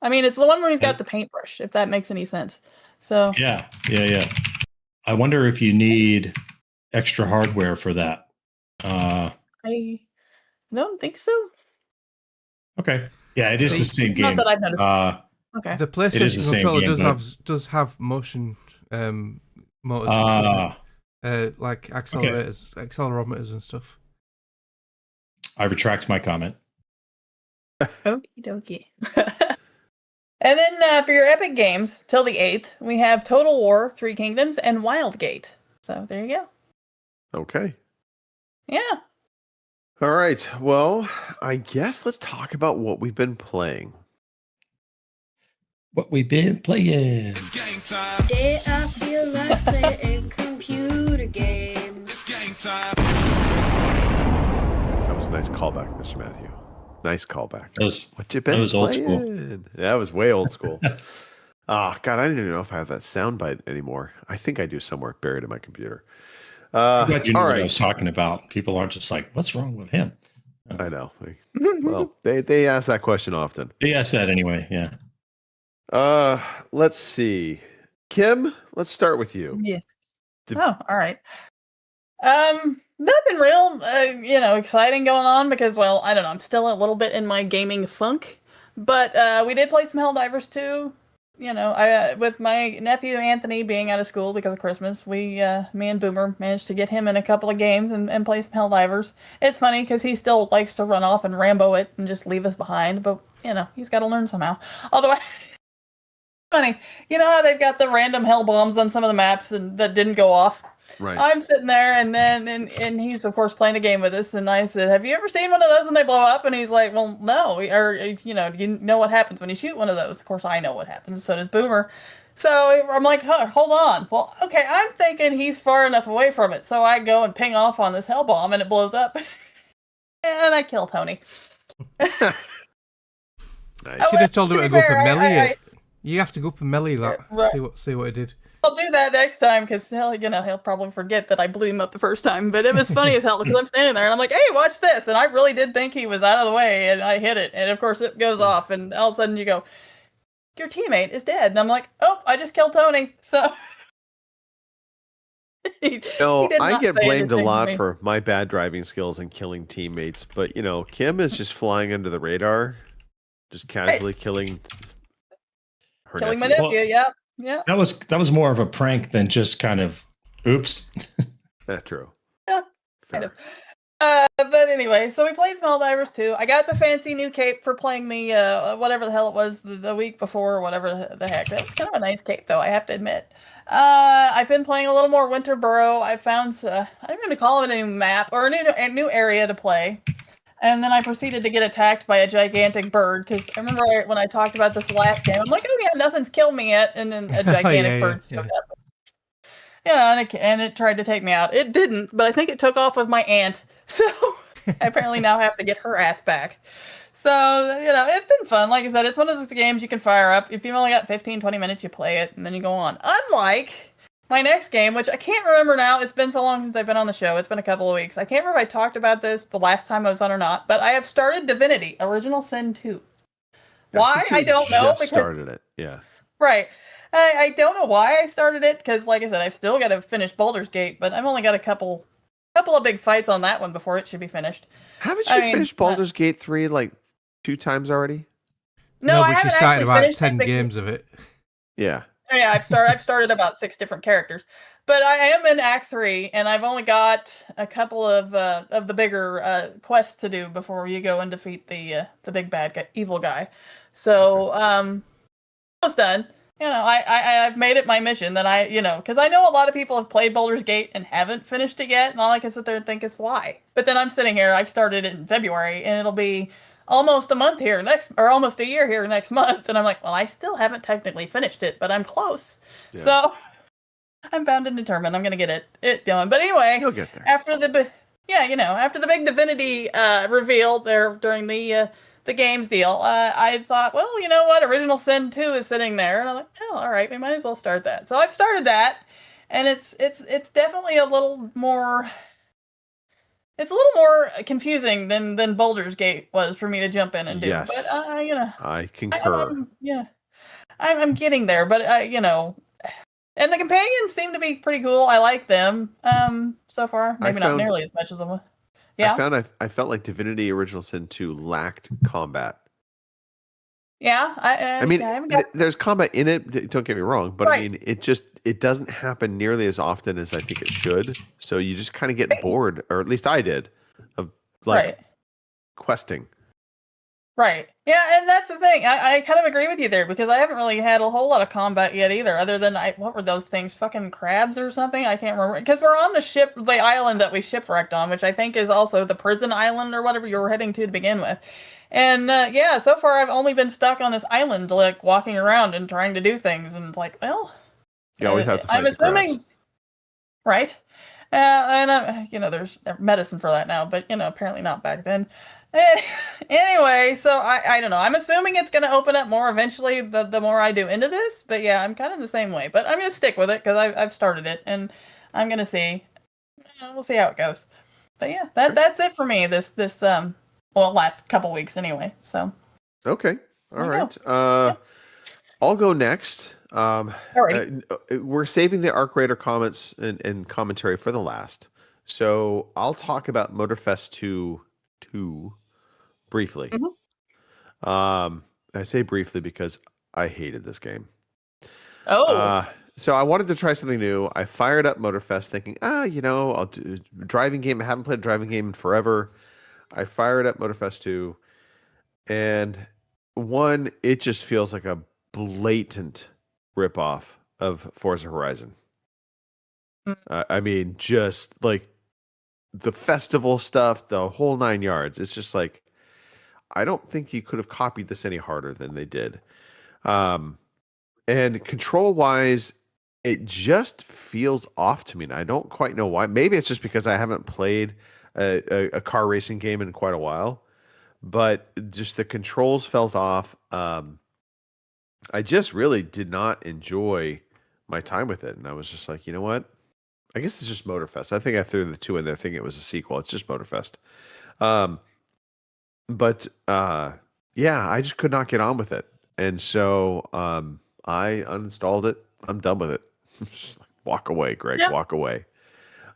Speaker 3: I mean, it's the one where he's got the paintbrush, if that makes any sense. So
Speaker 2: yeah. I wonder if you need extra hardware for that.
Speaker 3: I don't think so.
Speaker 2: Okay. Yeah, it is the same game.
Speaker 3: Not that I've noticed. Okay.
Speaker 5: The PlayStation controller does have motion motors, like accelerometers and stuff.
Speaker 2: I retract my comment.
Speaker 3: Okie dokie. And then for your Epic games, till the 8th, we have Total War, Three Kingdoms, and Wildgate. So there you go.
Speaker 1: Okay.
Speaker 3: Yeah.
Speaker 1: All right. Well, I guess let's talk about what we've been playing.
Speaker 2: What we've been playing.
Speaker 10: It's game time. Today I feel like playing computer games. It's game time.
Speaker 1: That was a nice callback, Mr. Matthew. Nice callback. What you been
Speaker 2: that was
Speaker 1: playing?
Speaker 2: Old school.
Speaker 1: That was way old school. God, I don't even know if I have that soundbite anymore. I think I do somewhere buried in my computer.
Speaker 2: I'm glad you knew what I was talking about. People aren't just like, what's wrong with him?
Speaker 1: I know. Well, they ask that question often.
Speaker 2: They ask that anyway, yeah.
Speaker 1: Let's see. Kim, let's start with you.
Speaker 3: Yes. All right. Nothing real, exciting going on because, well, I don't know. I'm still a little bit in my gaming funk, but we did play some Helldivers 2. With my nephew Anthony being out of school because of Christmas, me and Boomer managed to get him in a couple of games and play some Helldivers. It's funny because he still likes to run off and Rambo it and just leave us behind, but he's got to learn somehow. Although funny. You know how they've got the random hell bombs on some of the maps and that didn't go off?
Speaker 1: Right.
Speaker 3: I'm sitting there, and then and he's of course playing a game with us, and I said, "Have you ever seen one of those when they blow up?" And he's like, "Well, no." Or you know what happens when you shoot one of those? Of course, I know what happens. So does Boomer. So I'm like, huh, hold on. Well, okay, I'm thinking he's far enough away from it, so I go and ping off on this hell bomb, and it blows up, and I kill Tony.
Speaker 1: Nice.
Speaker 5: You should have told him to go up and melee
Speaker 3: I-
Speaker 5: it. You have to go up and melee that.
Speaker 3: Right.
Speaker 5: See what he did.
Speaker 3: I'll do that next time because he'll probably forget that I blew him up the first time. But it was funny as hell because I'm standing there and I'm like, "Hey, watch this!" And I really did think he was out of the way, and I hit it, and of course it goes off, and all of a sudden you go, "Your teammate is dead," and I'm like, "Oh, I just killed Tony." So
Speaker 1: No,
Speaker 3: did
Speaker 1: I
Speaker 3: not
Speaker 1: get
Speaker 3: say
Speaker 1: blamed a
Speaker 3: anything to
Speaker 1: lot
Speaker 3: me.
Speaker 1: for my bad driving skills and killing teammates, but Kim is just flying under the radar, just casually killing her
Speaker 3: killing my
Speaker 1: nephew.
Speaker 3: nephew. Yeah, yeah.
Speaker 2: That was more of a prank than just kind of, oops.
Speaker 1: That's true.
Speaker 3: Yeah, kind of. But anyway, so we played Smelldivers 2. I got the fancy new cape for playing the whatever the hell it was the week before, or whatever the heck. That was kind of a nice cape, though, I have to admit. I've been playing a little more Winterboro. I found I'm going to call it a new map or a new area to play. And then I proceeded to get attacked by a gigantic bird because I remember when I talked about this last game, I'm like, "Oh yeah, nothing's killed me yet," and then a gigantic bird showed up. Yeah, and it tried to take me out. It didn't, but I think it took off with my aunt. So I apparently now have to get her ass back. So, it's been fun. Like I said, it's one of those games you can fire up. If you've only got 15, 20 minutes, you play it, and then you go on. Unlike my next game, which I can't remember now. It's been so long since I've been on the show. It's been a couple of weeks. I can't remember if I talked about this the last time I was on or not, but I have started Divinity, Original Sin 2. Why? I don't know.
Speaker 1: Just started it. Yeah.
Speaker 3: Right. I don't know why I started it, because like I said, I've still got to finish Baldur's Gate, but I've only got a couple of big fights on that one before it should be finished.
Speaker 1: Haven't you finished Baldur's Gate 3 like 2 times already?
Speaker 3: No, I
Speaker 5: but
Speaker 3: haven't
Speaker 5: she started
Speaker 3: actually
Speaker 5: about
Speaker 3: finished
Speaker 5: 10
Speaker 3: it.
Speaker 5: games of it.
Speaker 1: Yeah.
Speaker 3: Yeah, I've started about 6 different characters, but I am in Act 3, and I've only got a couple of the bigger quests to do before you go and defeat the big bad guy, evil guy. So almost done. I've made it my mission that because I know a lot of people have played Baldur's Gate and haven't finished it yet, and all I can sit there and think is why. But then I'm sitting here, I've started it in February, and it'll be almost a month here almost a year here next month, and I'm like, well, I still haven't technically finished it, but I'm close. Yeah. So I'm bound and determined I'm gonna get it done. But anyway,
Speaker 1: you'll get there.
Speaker 3: After the big Divinity reveal there during the games deal, I thought, well, you know what, Original Sin 2 is sitting there, and I'm like, oh, all right, we might as well start that. So I've started that, and it's definitely a little more. It's a little more confusing than Baldur's Gate was for me to jump in and do.
Speaker 1: Yes.
Speaker 3: But
Speaker 1: I concur.
Speaker 3: I'm getting there, but and the companions seem to be pretty cool. I like them so far. Maybe not nearly as much as them. Yeah.
Speaker 1: I felt like Divinity Original Sin 2 lacked combat.
Speaker 3: Yeah,
Speaker 1: I mean, there's combat in it. Don't get me wrong, but right. I mean, it doesn't happen nearly as often as I think it should. So you just kind of get bored, or at least I did, of questing.
Speaker 3: Right. Yeah, and that's the thing. I kind of agree with you there because I haven't really had a whole lot of combat yet either. Other than what were those things? Fucking crabs or something? I can't remember. Because we're on the island that we shipwrecked on, which I think is also the prison island or whatever you were heading to begin with. And so far I've only been stuck on this island, like walking around and trying to do things, and it's like, well,
Speaker 1: you always have to fight
Speaker 3: I'm assuming, right? And there's medicine for that now, but apparently not back then. Anyway, so I don't know. I'm assuming it's going to open up more eventually the more I do into this, but yeah, I'm kind of the same way. But I'm going to stick with it because I've started it, and I'm going to see. We'll see how it goes. But yeah, that's it for me. This last couple weeks anyway. So.
Speaker 1: Okay. All right. I'll go next. We're saving the Arc Raider comments and commentary for the last. So I'll talk about Motorfest 2 briefly. Mm-hmm. I say briefly because I hated this game.
Speaker 3: Oh.
Speaker 1: So I wanted to try something new. I fired up Motorfest thinking, I'll do a driving game. I haven't played a driving game in forever. I fired up Motorfest 2, and it just feels like a blatant ripoff of Forza Horizon.
Speaker 3: Mm.
Speaker 1: I mean, just like the festival stuff, the whole 9 yards. It's just like, I don't think you could have copied this any harder than they did. And control wise, it just feels off to me. And I don't quite know why. Maybe it's just because I haven't played a car racing game in quite a while, but just the controls felt off. I just really did not enjoy my time with it. And I was just like, you know what? I guess it's just Motorfest. I think I threw the 2 in there thinking it was a sequel. It's just Motorfest. But yeah, I just could not get on with it. And so I uninstalled it. I'm done with it. Just like, walk away, Greg.
Speaker 3: Yeah.
Speaker 1: Walk away.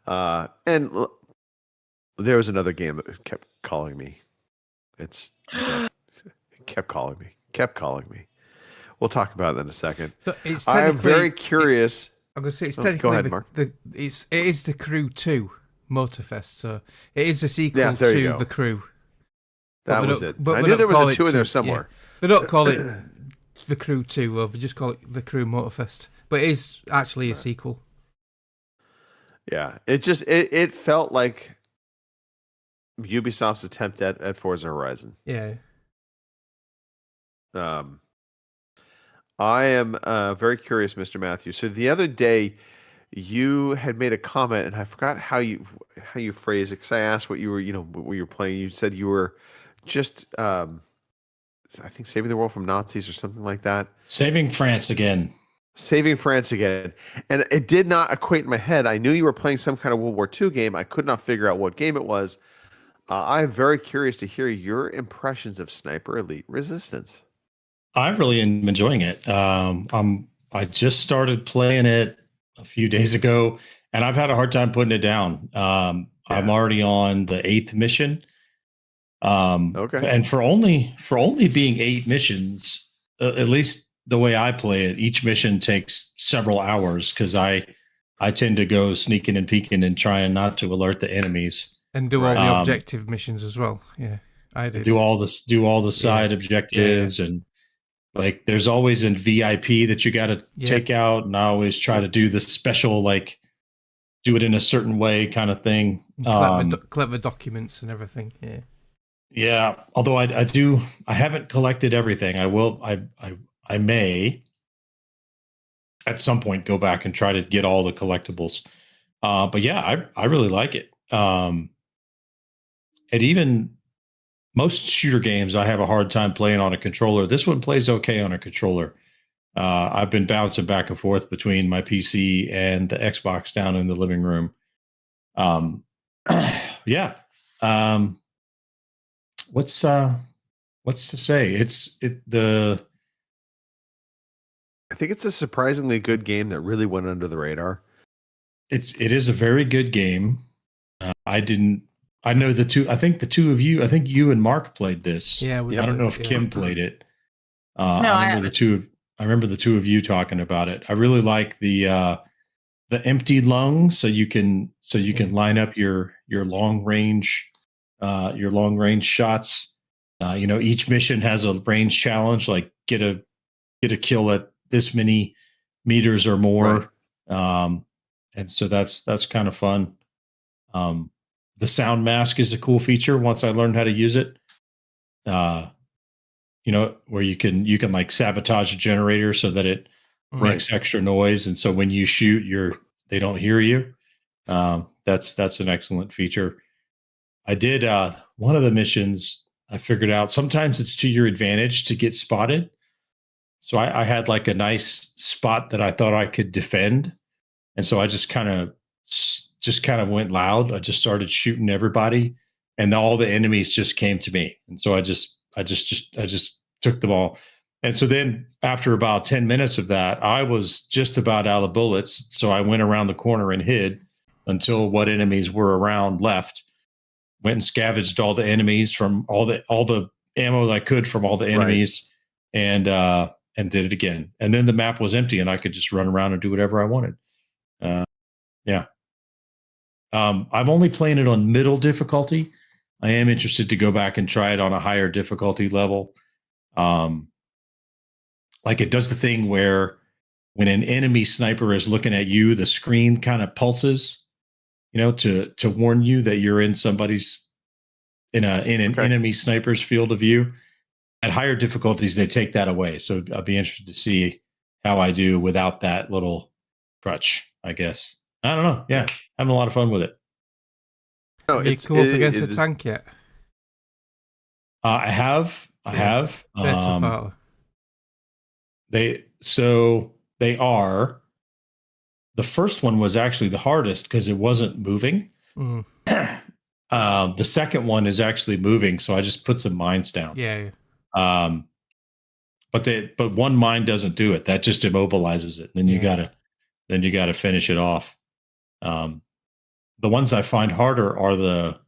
Speaker 1: And there was another game that kept calling me. It kept calling me. We'll talk about that in a second.
Speaker 5: So it's
Speaker 1: I am very
Speaker 5: technically-
Speaker 1: curious.
Speaker 5: I'm going to say it's
Speaker 1: Oh,
Speaker 5: technically
Speaker 1: go ahead, Mark.
Speaker 5: it is the Crew 2 Motorfest, so it is a sequel
Speaker 1: Yeah, there you
Speaker 5: to
Speaker 1: go.
Speaker 5: the Crew.
Speaker 1: That
Speaker 5: we
Speaker 1: was
Speaker 5: don't-
Speaker 1: it.
Speaker 5: but
Speaker 1: I
Speaker 5: we
Speaker 1: knew there
Speaker 5: don't
Speaker 1: was
Speaker 5: call
Speaker 1: a
Speaker 5: it
Speaker 1: 2 in there
Speaker 5: yeah.
Speaker 1: somewhere.
Speaker 5: They don't call it the Crew 2, or they just call it the Crew Motorfest, but it is actually a sequel.
Speaker 1: Yeah, it felt like Ubisoft's attempt at Forza Horizon.
Speaker 5: Yeah.
Speaker 1: I am very curious, Mr. Matthew. So the other day, you had made a comment, and I forgot how you phrased it because I asked what you were playing. You said you were just, I think, saving the world from Nazis or something like that.
Speaker 2: Saving France again.
Speaker 1: Saving France again, and it did not equate in my head. I knew you were playing some kind of World War II game. I could not figure out what game it was. I'm very curious to hear your impressions of Sniper Elite Resistance.
Speaker 2: I really am enjoying it. I just started playing it a few days ago, and I've had a hard time putting it down. I'm already on the 8th mission.
Speaker 1: Okay.
Speaker 2: And for only being 8 missions, at least the way I play it, each mission takes several hours because I tend to go sneaking and peeking and trying not to alert the enemies
Speaker 5: And do all the objective missions as well. Yeah, I did.
Speaker 2: Do all the side objectives and like there's always a VIP that you got to take out, and I always try to do the special like do it in a certain way kind of thing.
Speaker 5: Clever documents and everything. Yeah.
Speaker 2: Yeah, although I haven't collected everything. I may at some point go back and try to get all the collectibles. But yeah, I really like it. And even most shooter games, I have a hard time playing on a controller. This one plays okay on a controller. I've been bouncing back and forth between my PC and the Xbox down in the living room. Yeah. What's to say?
Speaker 1: I think it's a surprisingly good game that really went under the radar.
Speaker 2: It is a very good game. I know the two. I think the two of you. I think you and Mark played this.
Speaker 5: Yeah,
Speaker 2: I don't know if Kim played it.
Speaker 3: No,
Speaker 2: I remember the two of you talking about it. I really like the empty lungs, so you can line up your long range shots. Each mission has a range challenge, like get a kill at this many meters or more.
Speaker 1: Right.
Speaker 2: And so that's kind of fun. The sound mask is a cool feature once I learned how to use it. Where you can like sabotage a generator so that it makes extra noise, and so when you shoot, they don't hear you. That's an excellent feature. I did one of the missions. I figured out sometimes it's to your advantage to get spotted. So I had like a nice spot that I thought I could defend, and so I just kind of went loud. I just started shooting everybody, and all the enemies just came to me, and so I just took them all. And so then after about 10 minutes of that, I was just about out of bullets. So I went around the corner and hid until what enemies were around left. Went and scavenged all the enemies from all the ammo that I could from all the enemies, and did it again. And then the map was empty, and I could just run around and do whatever I wanted. I'm only playing it on middle difficulty. I am interested to go back and try it on a higher difficulty level. Like it does the thing where when an enemy sniper is looking at you, the screen kind of pulses, to warn you that you're in somebody's in an enemy sniper's field of view. At higher difficulties, they take that away. So I'll be interested to see how I do without that little crutch, I guess. I don't know. Yeah, having a lot of fun with it.
Speaker 1: No,
Speaker 5: Have you come up against a tank yet?
Speaker 2: I have. They are. The first one was actually the hardest because it wasn't moving.
Speaker 5: Mm.
Speaker 2: The second one is actually moving, so I just put some mines down.
Speaker 5: Yeah.
Speaker 2: But one mine doesn't do it. That just immobilizes it. And then you gotta finish it off. The ones I find harder are the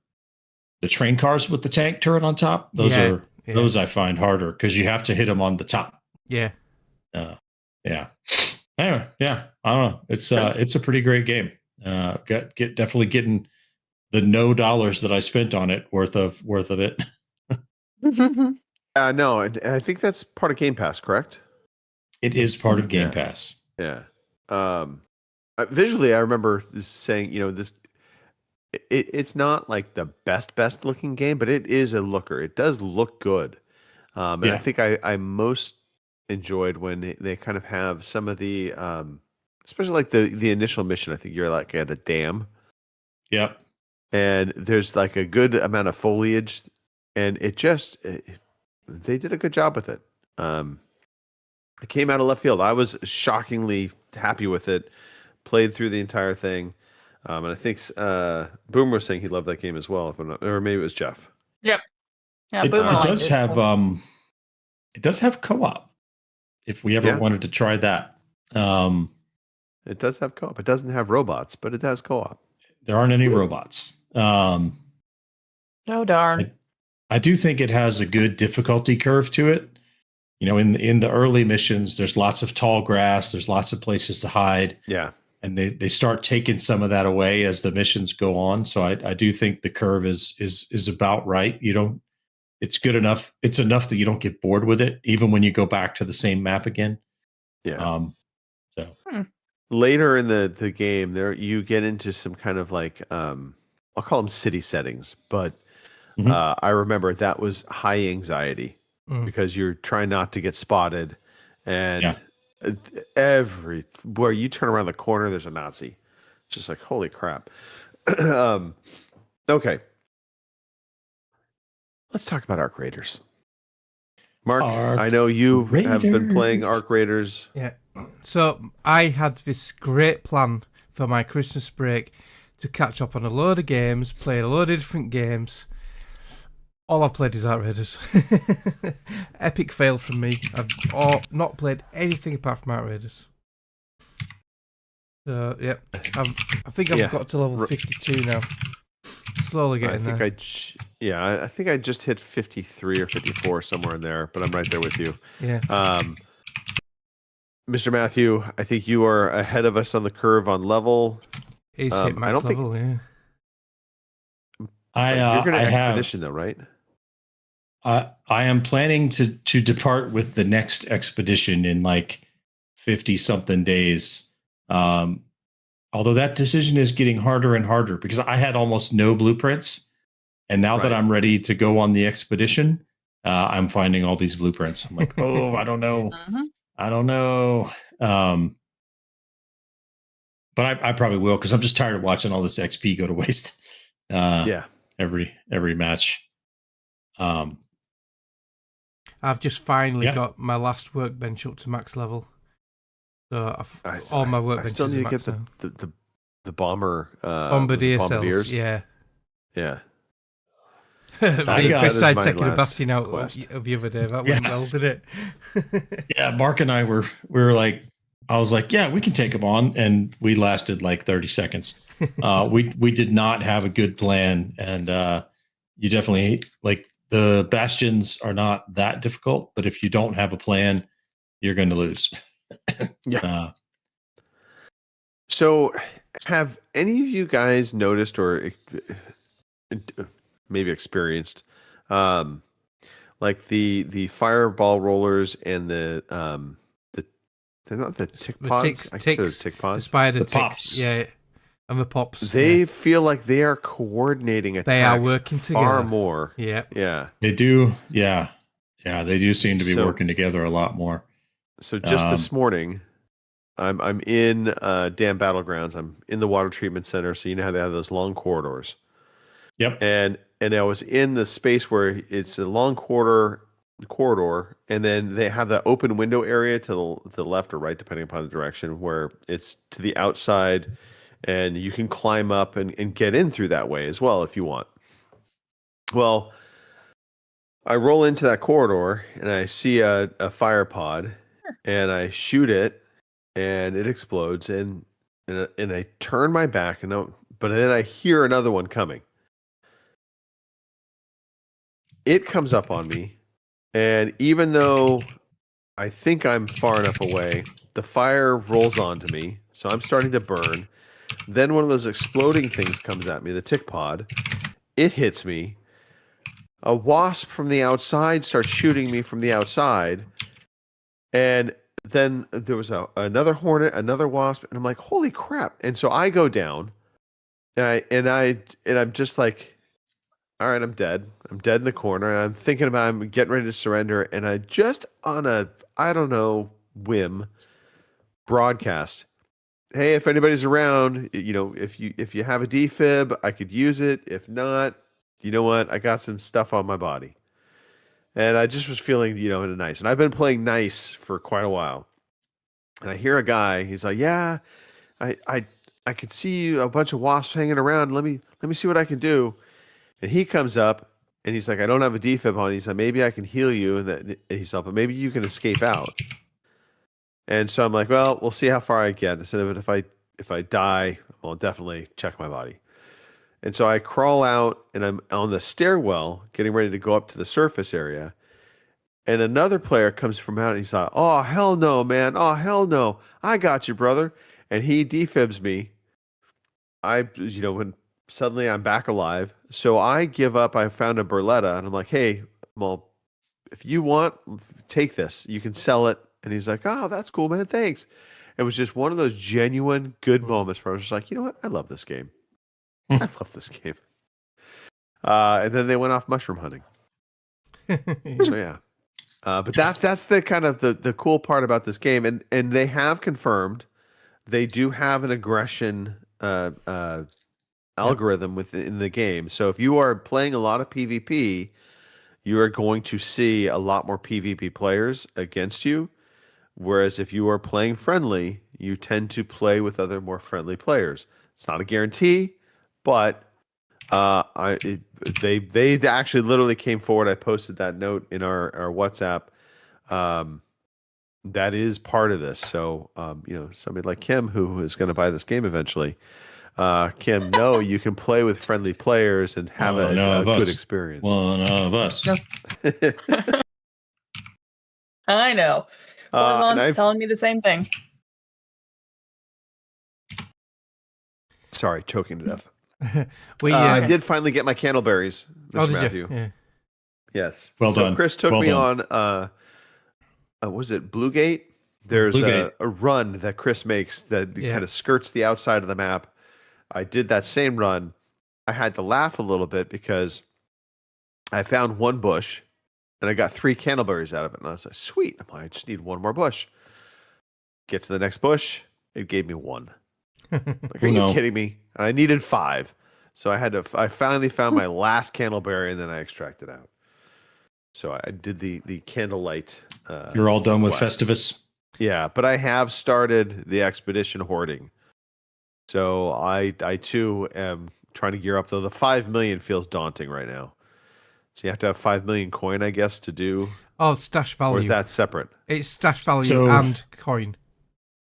Speaker 2: train cars with the tank turret on top. Those I find harder because you have to hit them on the top.
Speaker 5: Yeah.
Speaker 2: Yeah. Anyway, yeah. I don't know. It's a pretty great game. Definitely getting the no dollars that I spent on it worth of it.
Speaker 1: No, and I think that's part of Game Pass, correct?
Speaker 2: It is part of Game Pass.
Speaker 1: Yeah. Visually, I remember saying, this. It's not like the best looking game, but it is a looker. It does look good. And I think I most enjoyed when they kind of have some of the, especially like the initial mission. I think you're like at a dam.
Speaker 2: Yep.
Speaker 1: And there's like a good amount of foliage, and they did a good job with it. It came out of left field. I was shockingly happy with it. Played through the entire thing. And I think Boomer was saying he loved that game as well, or maybe it was Jeff.
Speaker 3: Yep. Yeah,
Speaker 2: It
Speaker 3: Boomer
Speaker 2: does have it does have co-op. If we ever wanted to try that,
Speaker 1: it does have co-op. It doesn't have robots, but it has co-op.
Speaker 2: There aren't any robots.
Speaker 3: No darn.
Speaker 2: I do think it has a good difficulty curve to it. In the early missions, there's lots of tall grass. There's lots of places to hide.
Speaker 1: Yeah.
Speaker 2: And they start taking some of that away as the missions go on. So I do think the curve is about right. It's good enough. It's enough that you don't get bored with it, even when you go back to the same map again.
Speaker 1: Yeah. Later in the game, there you get into some kind of like I'll call them city settings, but I remember that was high anxiety because you're trying not to get spotted, and where you turn around the corner, there's a Nazi. It's just like, holy crap. Okay. Let's talk about Arc Raiders. Mark, I know you have been playing Arc Raiders.
Speaker 5: Yeah. So I had this great plan for my Christmas break to catch up on a load of games, play a load of different games. All I've played is Arc Raiders. Epic fail from me. I've not played anything apart from Arc Raiders. So, yeah. I think I've got to level 52 now. Slowly getting there.
Speaker 1: I think I just hit 53 or 54, somewhere in there, but I'm right there with you.
Speaker 5: Yeah.
Speaker 1: Mr. Matthew, I think you are ahead of us on the curve on level.
Speaker 5: He's hit max level, yeah.
Speaker 1: You're going to expedition though, right?
Speaker 2: I am planning to depart with the next expedition in like 50 something days. Although that decision is getting harder and harder because I had almost no blueprints. And now that I'm ready to go on the expedition, I'm finding all these blueprints. I'm like, oh, I don't know. I don't know. But I probably will because I'm just tired of watching all this XP go to waste. Every match.
Speaker 5: I've just finally got my last workbench up to max level. So all my workbenches
Speaker 1: I still need to get the bomber
Speaker 5: bombardier cells. Yeah.
Speaker 1: Chris
Speaker 5: tried taking a bastion out of the other day. That went well, did it?
Speaker 2: Yeah, Mark and I were like, I was like, yeah, we can take them on, and we lasted like 30 seconds. We did not have a good plan, and you definitely like the bastions are not that difficult, but if you don't have a plan, you're going to lose.
Speaker 1: So, have any of you guys noticed or maybe experienced, like the fireball rollers and the They're not the tick
Speaker 5: The
Speaker 1: pods.
Speaker 5: ticks,
Speaker 1: I guess they're
Speaker 5: ticks,
Speaker 1: tick
Speaker 5: the
Speaker 1: pods.
Speaker 5: spider
Speaker 2: The
Speaker 5: ticks.
Speaker 2: pops.
Speaker 5: Yeah, and the pops.
Speaker 1: They
Speaker 5: yeah.
Speaker 1: feel like they are coordinating attacks
Speaker 5: They are working
Speaker 1: far
Speaker 5: together.
Speaker 1: more.
Speaker 5: Yeah.
Speaker 1: Yeah.
Speaker 2: They do. Yeah. Yeah. They do seem to be
Speaker 1: So-
Speaker 2: working together a lot more.
Speaker 1: So just this morning, I'm in Dam Battlegrounds. I'm in the water treatment center. So you know how they have those long corridors.
Speaker 2: Yep.
Speaker 1: And I was in the space where it's a long corridor, and then they have that open window area to the left or right, depending upon the direction, where it's to the outside, and you can climb up and get in through that way as well if you want. Well, I roll into that corridor and I see a fire pod, and I shoot it, and it explodes, and I turn my back, but then I hear another one coming. It comes up on me, and even though I think I'm far enough away, the fire rolls onto me, so I'm starting to burn. Then one of those exploding things comes at me, the tick pod. It hits me. A wasp from the outside starts shooting me from the outside, and then there was another hornet, another wasp, and I'm like, holy crap. And so I go down, and I'm just like, all right, I'm dead. I'm dead in the corner. And I'm thinking about I'm getting ready to surrender, and I just on a I don't know whim broadcast, hey, if anybody's around, if you have a defib, I could use it. If not, you know what? I got some stuff on my body. And I just was feeling, nice. And I've been playing nice for quite a while. And I hear a guy, he's like, yeah, I could see a bunch of wasps hanging around. Let me see what I can do. And he comes up and he's like, I don't have a defib on. He said, maybe I can heal you. And he's like, but maybe you can escape out. And so I'm like, well, we'll see how far I get. Instead of it, if I die, I'll definitely check my body. And so I crawl out, and I'm on the stairwell getting ready to go up to the surface area. And another player comes from out, and he's like, oh, hell no, man. Oh, hell no. I got you, brother. And he defibs me. When suddenly I'm back alive. So I give up. I found a Berletta, and I'm like, hey, well, if you want, take this. You can sell it. And he's like, oh, that's cool, man. Thanks. It was just one of those genuine good moments where I was just like, you know what? I love this game. I love this game. And then they went off mushroom hunting. So yeah. But that's the kind of the cool part about this game. And they have confirmed they do have an aggression algorithm within the game. So if you are playing a lot of PvP, you are going to see a lot more PvP players against you. Whereas if you are playing friendly, you tend to play with other more friendly players. It's not a guarantee, but they actually literally came forward. I posted that note in our WhatsApp. That is part of this. So somebody like Kim who is going to buy this game eventually. Kim, no, you can play with friendly players and have a good experience.
Speaker 2: One of us.
Speaker 3: I know. Corazon's telling me the same thing.
Speaker 1: Sorry, choking to death.
Speaker 5: I
Speaker 1: I did finally get my candleberries, Mr. Matthew.
Speaker 5: Yeah.
Speaker 1: Yes.
Speaker 2: Well done.
Speaker 1: Chris took
Speaker 2: Well
Speaker 1: me
Speaker 2: done.
Speaker 1: on, was it Bluegate? There's
Speaker 2: Bluegate.
Speaker 1: a run that Chris makes that kind of skirts the outside of the map. I did that same run. I had to laugh a little bit because I found one bush and I got 3 candleberries out of it. And I was like, sweet. I just need one more bush. Get to the next bush. It gave me 1. Like, are you kidding me? And I needed 5. So I finally found my last candleberry and then I extracted out. So I did the candlelight.
Speaker 2: You're all done with
Speaker 1: quest.
Speaker 2: Festivus?
Speaker 1: Yeah, but I have started the expedition hoarding. So I too am trying to gear up, though the 5 million feels daunting right now. So you have to have 5 million coin, I guess, to do.
Speaker 5: Oh, stash value.
Speaker 1: Or is that separate?
Speaker 5: It's stash value and coin.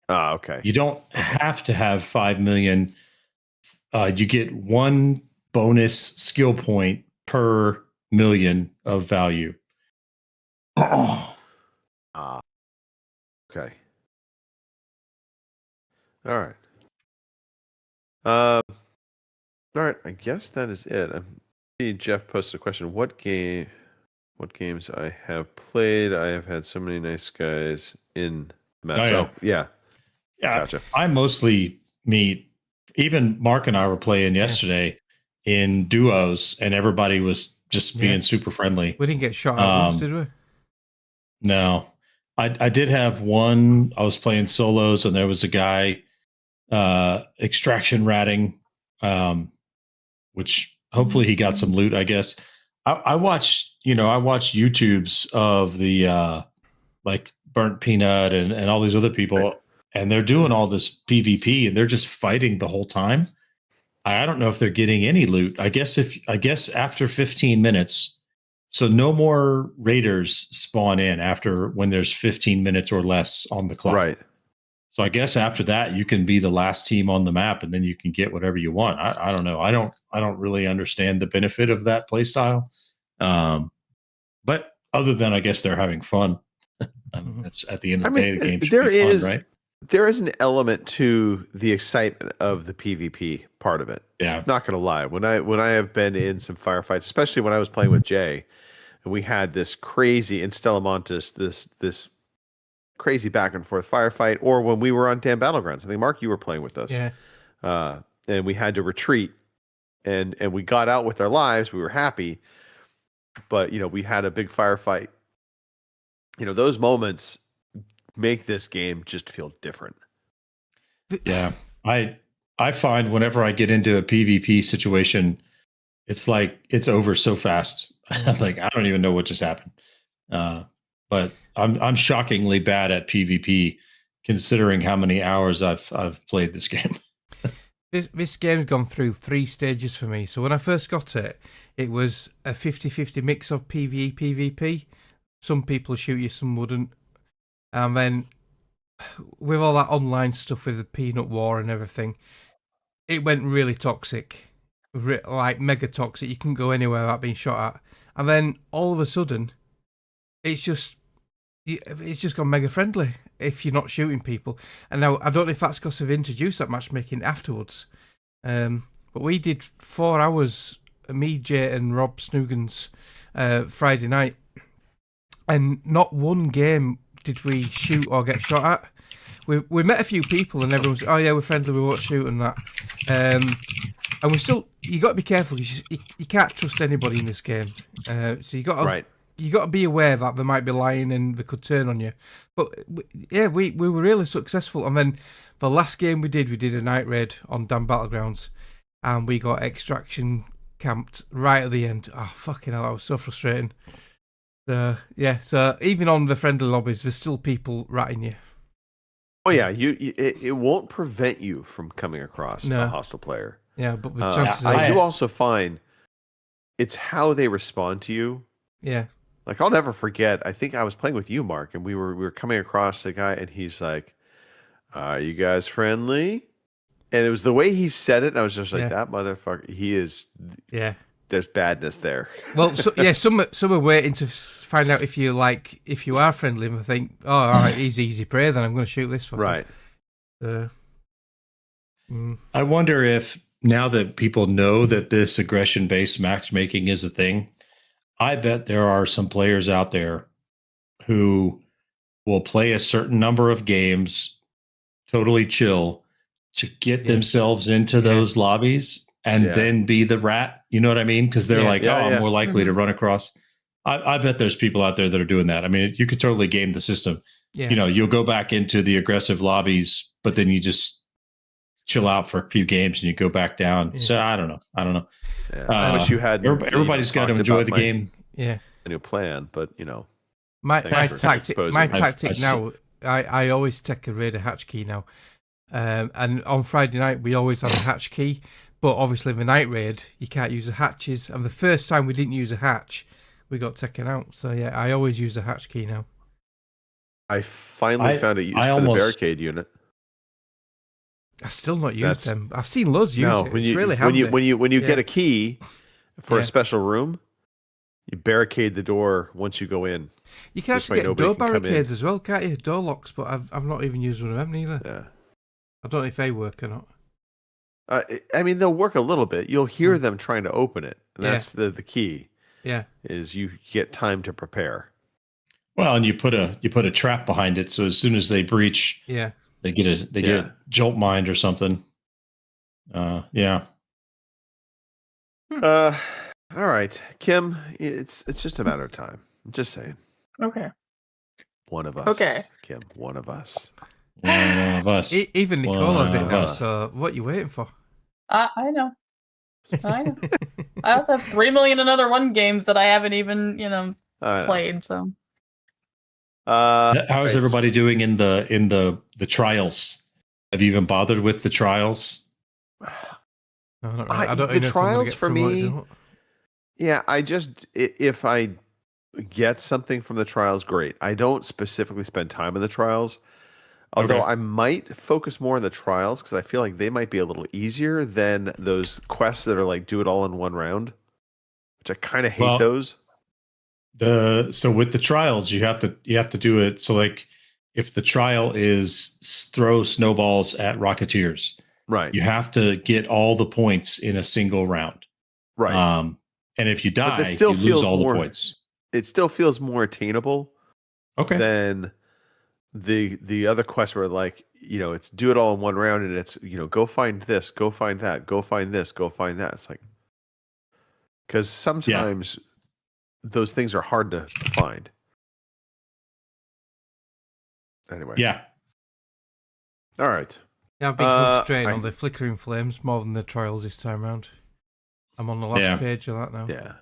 Speaker 1: Ah, okay.
Speaker 2: You don't have to have 5 million. You get 1 bonus skill point per million of value.
Speaker 1: Okay. All right. All right. I guess that is it. Jeff posted a question. What games I have played? I have had so many nice guys in map.
Speaker 2: Oh, yeah.
Speaker 1: So yeah,
Speaker 2: Yeah,
Speaker 1: gotcha.
Speaker 2: I mostly meet. Even Mark and I were playing yesterday in duos, and everybody was just being super friendly.
Speaker 5: We didn't get shot out once, did we?
Speaker 2: No, I did have one. I was playing solos, and there was a guy extraction ratting, which hopefully he got some loot. I guess I watched YouTubes of the like Burnt Peanut and all these other people, and they're doing all this PvP, and they're just fighting the whole time. I don't know if they're getting any loot. I guess after 15 minutes, so no more raiders spawn in after when there's 15 minutes or less on the clock.
Speaker 1: Right.
Speaker 2: So I guess after that you can be the last team on the map, and then you can get whatever you want. I don't know. I don't really understand the benefit of that play style. But other than I guess they're having fun. That's at the end of the day, the game should be fun, right?
Speaker 1: There is an element to the excitement of the PvP part of it.
Speaker 2: Yeah.
Speaker 1: Not gonna lie. When I have been in some firefights, especially when I was playing with Jay, and we had this crazy in Stellamontis, this crazy back and forth firefight, or when we were on Dan Battlegrounds. I think Mark, you were playing with us.
Speaker 5: Yeah.
Speaker 1: And we had to retreat, and we got out with our lives. We were happy, but we had a big firefight. Those moments make this game just feel different.
Speaker 2: Yeah. I find whenever I get into a PvP situation, it's like it's over so fast. I'm like, I don't even know what just happened. But I'm shockingly bad at PvP considering how many hours I've played this game.
Speaker 5: This game's gone through 3 stages for me. So when I first got it, it was a 50-50 mix of PvE, PvP. Some people shoot you, some wouldn't. And then with all that online stuff with the Peanut War and everything, it went really toxic. Like mega toxic. You couldn't go anywhere without being shot at. And then all of a sudden, it's just gone mega friendly if you're not shooting people. And now I don't know if that's because they've introduced that matchmaking afterwards. But we did 4 hours, me, Jay, and Rob Snoogans, Friday night, and not one game did we shoot or get shot at. We met a few people, and everyone's, oh yeah, we're friendly, we won't shoot and that. And we still, you got to be careful because you can't trust anybody in this game. So you got to. Right. You got to be aware that they might be lying and they could turn on you. But yeah, we were really successful. And then the last game we did a night raid on Dan Battlegrounds, and we got extraction camped right at the end. Oh, fucking hell, that was so frustrating. So even on the friendly lobbies, there's still people ratting you.
Speaker 1: Oh yeah, it won't prevent you from coming across a hostile player.
Speaker 5: Yeah, but the chances
Speaker 1: I do also find it's how they respond to you.
Speaker 5: Yeah.
Speaker 1: Like I'll never forget. I think I was playing with you, Mark, and we were coming across a guy, and he's like, "Are you guys friendly?" And it was the way he said it, and I was just like, "That motherfucker, he is."
Speaker 5: Yeah.
Speaker 1: There's badness there.
Speaker 5: Well, some are waiting to find out if you are friendly, and I think, "Oh, all right, he's easy prey. Then I'm going to shoot this fucker."
Speaker 1: Right.
Speaker 2: I wonder if now that people know that this aggression-based matchmaking is a thing, I bet there are some players out there who will play a certain number of games totally chill to get themselves into those lobbies and then be the rat. You know what I mean? Because they're I'm more likely to run across. I bet there's people out there that are doing that. I mean, you could totally game the system.
Speaker 5: Yeah.
Speaker 2: You'll go back into the aggressive lobbies, but then you just chill out for a few games and you go back down. Yeah. So I don't know.
Speaker 1: Yeah. I wish you had.
Speaker 2: Everybody's got to enjoy the game.
Speaker 5: Yeah.
Speaker 1: A new plan, but
Speaker 5: my tactic now. I always take a raider hatch key now, and on Friday night we always have a hatch key. But obviously the night raid you can't use the hatches, and the first time we didn't use a hatch, we got taken out. So yeah, I always use a hatch key now.
Speaker 1: I finally found a use for the barricade unit.
Speaker 5: I've still not used them. I've seen loads use it. It's really handy.
Speaker 1: When you get a key for a special room, you barricade the door once you go in.
Speaker 5: You can actually get door barricades as well, can't you? Door locks, but I've not even used one of them neither.
Speaker 1: Yeah.
Speaker 5: I don't know if they work or not.
Speaker 1: I mean, they'll work a little bit. You'll hear them trying to open it. And that's the key.
Speaker 5: Yeah.
Speaker 1: Is you get time to prepare.
Speaker 2: Well, and you put a trap behind it, so as soon as they breach,
Speaker 5: Yeah.
Speaker 2: they get a jolt mind or something. Yeah.
Speaker 1: All right, Kim. It's just a matter of time. I'm just saying.
Speaker 3: Okay.
Speaker 1: One of us.
Speaker 3: Okay.
Speaker 1: Kim. One of us.
Speaker 2: One of us.
Speaker 5: Even Nicole
Speaker 2: One
Speaker 5: has it
Speaker 2: of
Speaker 5: now.
Speaker 2: us.
Speaker 5: So what are you waiting for?
Speaker 3: I know. I know. I also have 3 million and other one games that I haven't even, played. So.
Speaker 2: How's everybody doing in the trials? Have you even bothered with the trials?
Speaker 5: No, not really. I don't
Speaker 1: the
Speaker 5: even know if I'm gonna
Speaker 1: trials
Speaker 5: get
Speaker 1: for
Speaker 5: promoted
Speaker 1: me.
Speaker 5: or not.
Speaker 1: Yeah, if I get something from the trials, great. I don't specifically spend time in the trials, although
Speaker 2: Okay.
Speaker 1: I might focus more on the trials because I feel like they might be a little easier than those quests that are like do it all in one round, which I kind of hate
Speaker 2: Well,
Speaker 1: those.
Speaker 2: So with the trials, you have to do it. So like, if the trial is throw snowballs at Rocketeers,
Speaker 1: Right.
Speaker 2: you have to get all the points in a single round.
Speaker 1: Right.
Speaker 2: And if you
Speaker 1: But
Speaker 2: die,
Speaker 1: that still
Speaker 2: you lose
Speaker 1: feels
Speaker 2: all
Speaker 1: more-
Speaker 2: the points.
Speaker 1: It still feels more attainable
Speaker 2: Okay.
Speaker 1: than the other quests where like, it's do it all in one round and it's, go find this, go find that, go find this, go find that. It's like, because sometimes those things are hard to find. Anyway.
Speaker 2: Yeah.
Speaker 1: All right.
Speaker 5: Yeah, I've been concentrating on the flickering flames more than the trials this time round. I'm on the last page of that now.
Speaker 1: Yeah.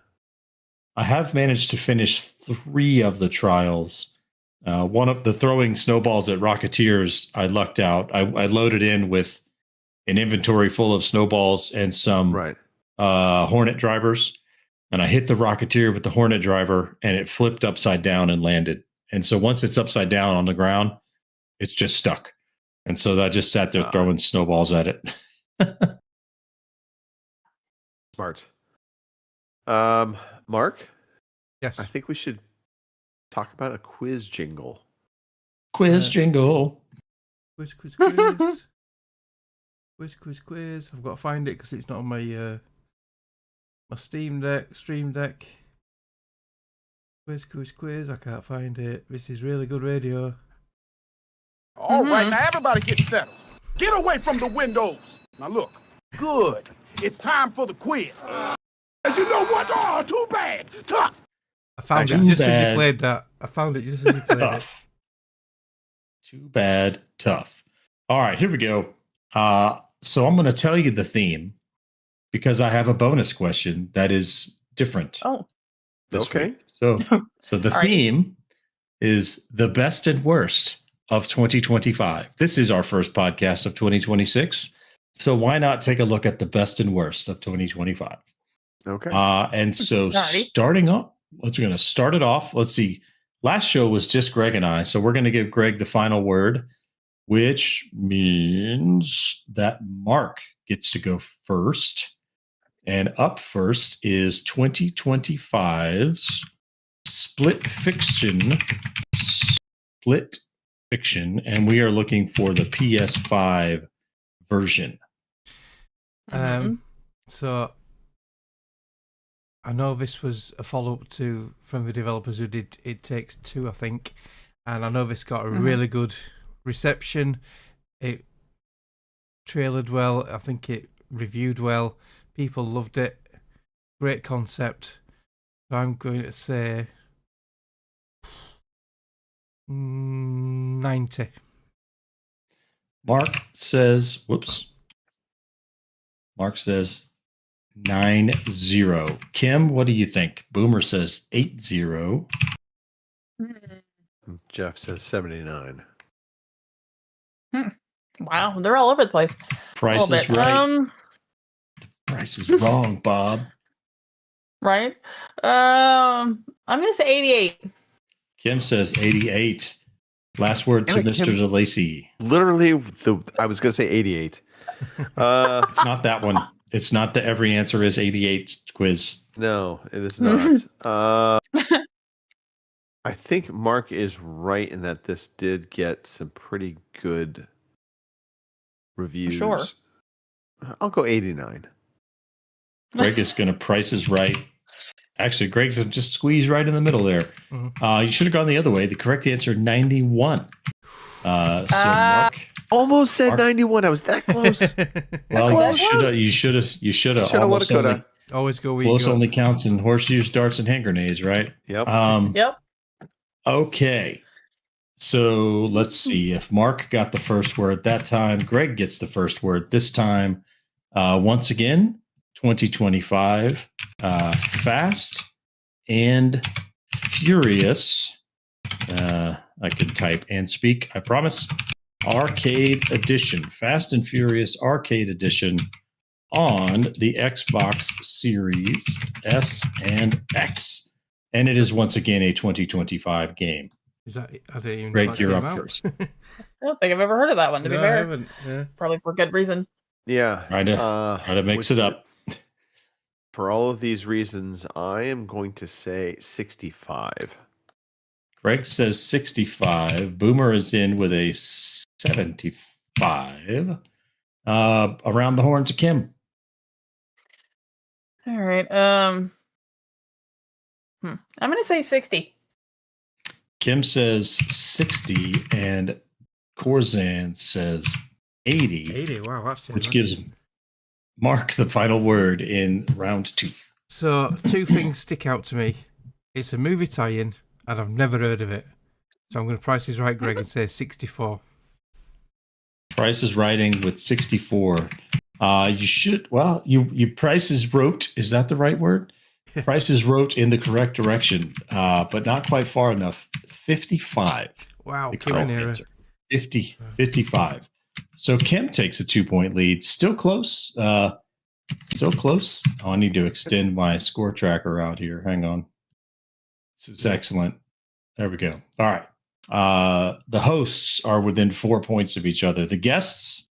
Speaker 2: I have managed to finish 3 of the trials. One of the throwing snowballs at Rocketeers, I lucked out. I loaded in with an inventory full of snowballs and some Hornet drivers. And I hit the Rocketeer with the Hornet driver and it flipped upside down and landed. And so once it's upside down on the ground, it's just stuck. And so I just sat there throwing snowballs at it.
Speaker 1: Smart. Mark?
Speaker 5: Yes.
Speaker 1: I think we should talk about a quiz jingle.
Speaker 2: Quiz jingle.
Speaker 5: Quiz. Quiz. I've got to find it because it's not on my my stream deck. Quiz. I can't find it. This is really good radio.
Speaker 11: All right, now everybody get settled. Get away from the windows. Now look, good. It's time for the quiz. And you know what? Oh, too bad. Tough.
Speaker 5: I found it just as you played that. it.
Speaker 2: Too bad. Tough. All right, here we go. So I'm going to tell you the theme because I have a bonus question that is different.
Speaker 3: Oh,
Speaker 1: okay.
Speaker 2: Week. So the theme is the best and worst of 2025. This is our first podcast of 2026. So why not take a look at the best and worst of 2025?
Speaker 1: Okay.
Speaker 2: And so starting up, we're going to start it off. Let's see. Last show was just Greg and I. So we're going to give Greg the final word, which means that Mark gets to go first. And up first is 2025's Split Fiction. And we are looking for the PS5 version.
Speaker 5: So I know this was a follow-up to from the developers who did It Takes Two, I think, and I know this got a really good reception. It trailered well. I think it reviewed well. People loved it. Great concept. So I'm going to say 90.
Speaker 2: Mark says 90. Kim, what do you think? Boomer says 80.
Speaker 1: Jeff says 79.
Speaker 3: Wow, they're all over the place.
Speaker 2: Price is right. The price is wrong, Bob.
Speaker 3: Right. I'm gonna say 88.
Speaker 2: Kim says 88. Last word to Mr. Zalacy.
Speaker 1: Literally, I was going to say 88.
Speaker 2: It's not that one. It's not the every answer is 88 quiz.
Speaker 1: No, it is not. I think Mark is right in that this did get some pretty good reviews.
Speaker 3: Sure.
Speaker 1: I'll go 89.
Speaker 2: Greg is going to Price is Right Actually, Greg's just squeezed right in the middle there. You should have gone the other way. The correct answer, 91. Mark
Speaker 1: almost said 91. I was that close.
Speaker 2: Well, you should have. Almost
Speaker 1: coulda.
Speaker 5: Always go where
Speaker 2: close
Speaker 5: you go.
Speaker 2: only counts in horseshoes, darts, and hand grenades, right?
Speaker 1: Yep.
Speaker 3: Yep.
Speaker 2: Okay. So let's see. If Mark got the first word that time, Greg gets the first word this time. Once again, 2025. Fast and Furious. I can type and speak, I promise. Arcade Edition. Fast and Furious Arcade Edition on the Xbox Series S and X. And it is once again a 2025 game.
Speaker 5: Is that? I don't even know
Speaker 2: Greg,
Speaker 5: that
Speaker 2: you're
Speaker 5: came
Speaker 2: up
Speaker 5: out.
Speaker 2: first.
Speaker 3: I don't think I've ever heard of that one, to be
Speaker 5: No, I
Speaker 3: fair.
Speaker 5: haven't. Yeah.
Speaker 3: Probably for good reason.
Speaker 1: Yeah.
Speaker 2: Try to mix it up.
Speaker 1: For all of these reasons, I am going to say 65.
Speaker 2: Greg says 65. Boomer is in with a 75. Around the horns of Kim.
Speaker 3: All right. I'm gonna say 60.
Speaker 2: Kim says 60, and Corzan says 80.
Speaker 5: 80. Wow, that's
Speaker 2: which
Speaker 5: generous.
Speaker 2: gives Mark the final word in round 2.
Speaker 5: So 2 things stick out to me. It's a movie tie-in, and I've never heard of it. So I'm going to price this right, Greg, and say 64.
Speaker 2: Price is writing with 64. You should, you Price is wrote. Is that the right word? Price is wrote in the correct direction, but not quite far enough. 55.
Speaker 5: Wow,
Speaker 2: The
Speaker 5: Kim
Speaker 2: correct
Speaker 5: and
Speaker 2: answer. 55. So Kim takes a 2-point lead. Still close. Still close. Oh, I need to extend my score tracker out here. Hang on. This is excellent. There we go. All right. The hosts are within 4 points of each other. The guests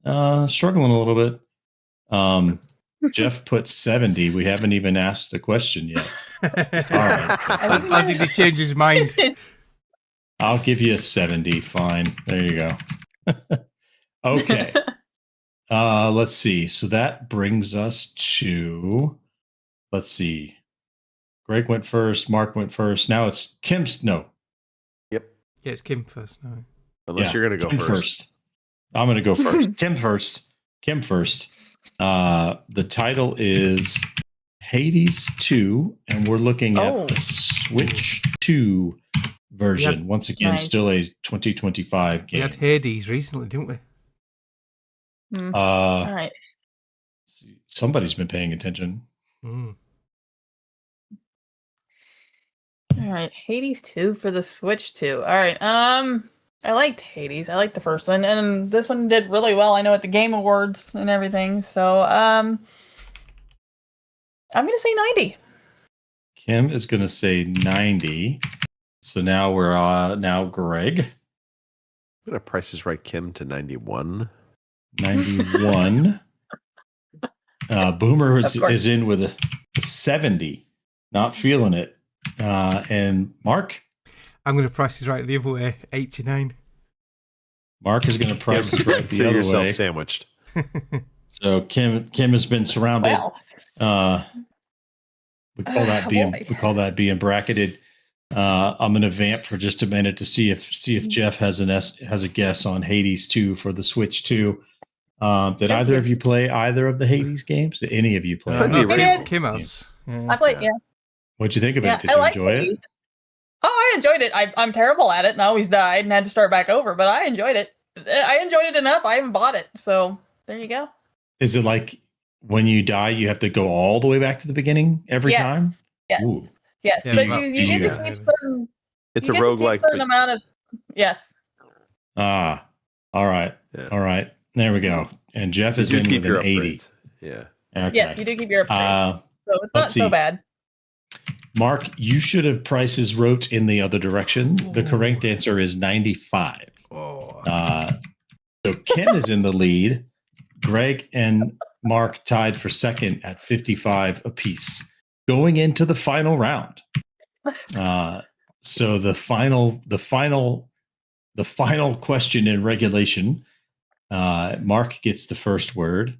Speaker 2: struggling a little bit. Jeff put 70. We haven't even asked the question yet. All right.
Speaker 5: How did he change his mind?
Speaker 2: I'll give you a 70. Fine. There you go. Okay. Let's see. So that brings us to, let's see. Greg went first. Mark went first. Now it's Kim's. No.
Speaker 1: Yep.
Speaker 5: Yeah, it's Kim first. No.
Speaker 1: Unless you're going to go
Speaker 2: Kim
Speaker 1: first.
Speaker 2: I'm going to go first. Kim first. Kim first. The title is Hades 2, and we're looking at the Switch 2 version. Once again, still a 2025 game.
Speaker 5: We had Hades recently, didn't we?
Speaker 3: All right.
Speaker 2: Somebody's been paying attention.
Speaker 3: All right, Hades 2 for the Switch 2. All right. I liked Hades. I liked the first one, and this one did really well. I know at the Game Awards and everything. So, I'm gonna say 90.
Speaker 2: Kim is going to say 90. So now we're now Greg.
Speaker 1: I'm going to Price is Right Kim to 91.
Speaker 2: 91. Boomer is in with a 70. Not feeling it. And Mark?
Speaker 5: I'm going to price this right the other way, 89.
Speaker 2: Mark is going to price it right the other
Speaker 1: yourself
Speaker 2: way.
Speaker 1: Sandwiched.
Speaker 2: So Kim has been surrounded. We call that being bracketed. I'm going to vamp for just a minute to see if Jeff has a guess on Hades 2 for the Switch 2. Did either of you play either of the Hades games? Did any of you play?
Speaker 5: Kim has.
Speaker 3: I played, yeah.
Speaker 2: What'd you think of it? Did
Speaker 3: I
Speaker 2: you
Speaker 3: liked
Speaker 2: enjoy
Speaker 3: Hades.
Speaker 2: it?
Speaker 3: Oh, I enjoyed it. I'm terrible at it and I always died and had to start back over, but I enjoyed it. I enjoyed it enough. I even bought it. So there you go.
Speaker 2: Is it like when you die, you have to go all the way back to the beginning every time?
Speaker 3: Yes.
Speaker 2: Ooh.
Speaker 3: Yes.
Speaker 5: Yeah,
Speaker 3: But
Speaker 5: but
Speaker 3: you get to keep certain.
Speaker 1: It's
Speaker 3: you
Speaker 1: a
Speaker 3: get to
Speaker 1: roguelike.
Speaker 3: keep certain amount of. Yes.
Speaker 2: All right.
Speaker 1: Yeah.
Speaker 2: All right. There we go. And Jeff is
Speaker 1: You
Speaker 2: in
Speaker 1: keep
Speaker 2: with
Speaker 1: your
Speaker 2: an 80.
Speaker 1: upgrades. Yeah.
Speaker 2: Okay.
Speaker 3: Yes, you do keep your upgrades. So it's not
Speaker 2: let's
Speaker 3: so
Speaker 2: see.
Speaker 3: bad.
Speaker 2: Mark, you should have prices wrote in the other direction. The correct answer is 95. So Kim is in the lead. Greg and Mark tied for second at 55 apiece. Going into the final round. So the final question in regulation. Mark gets the first word,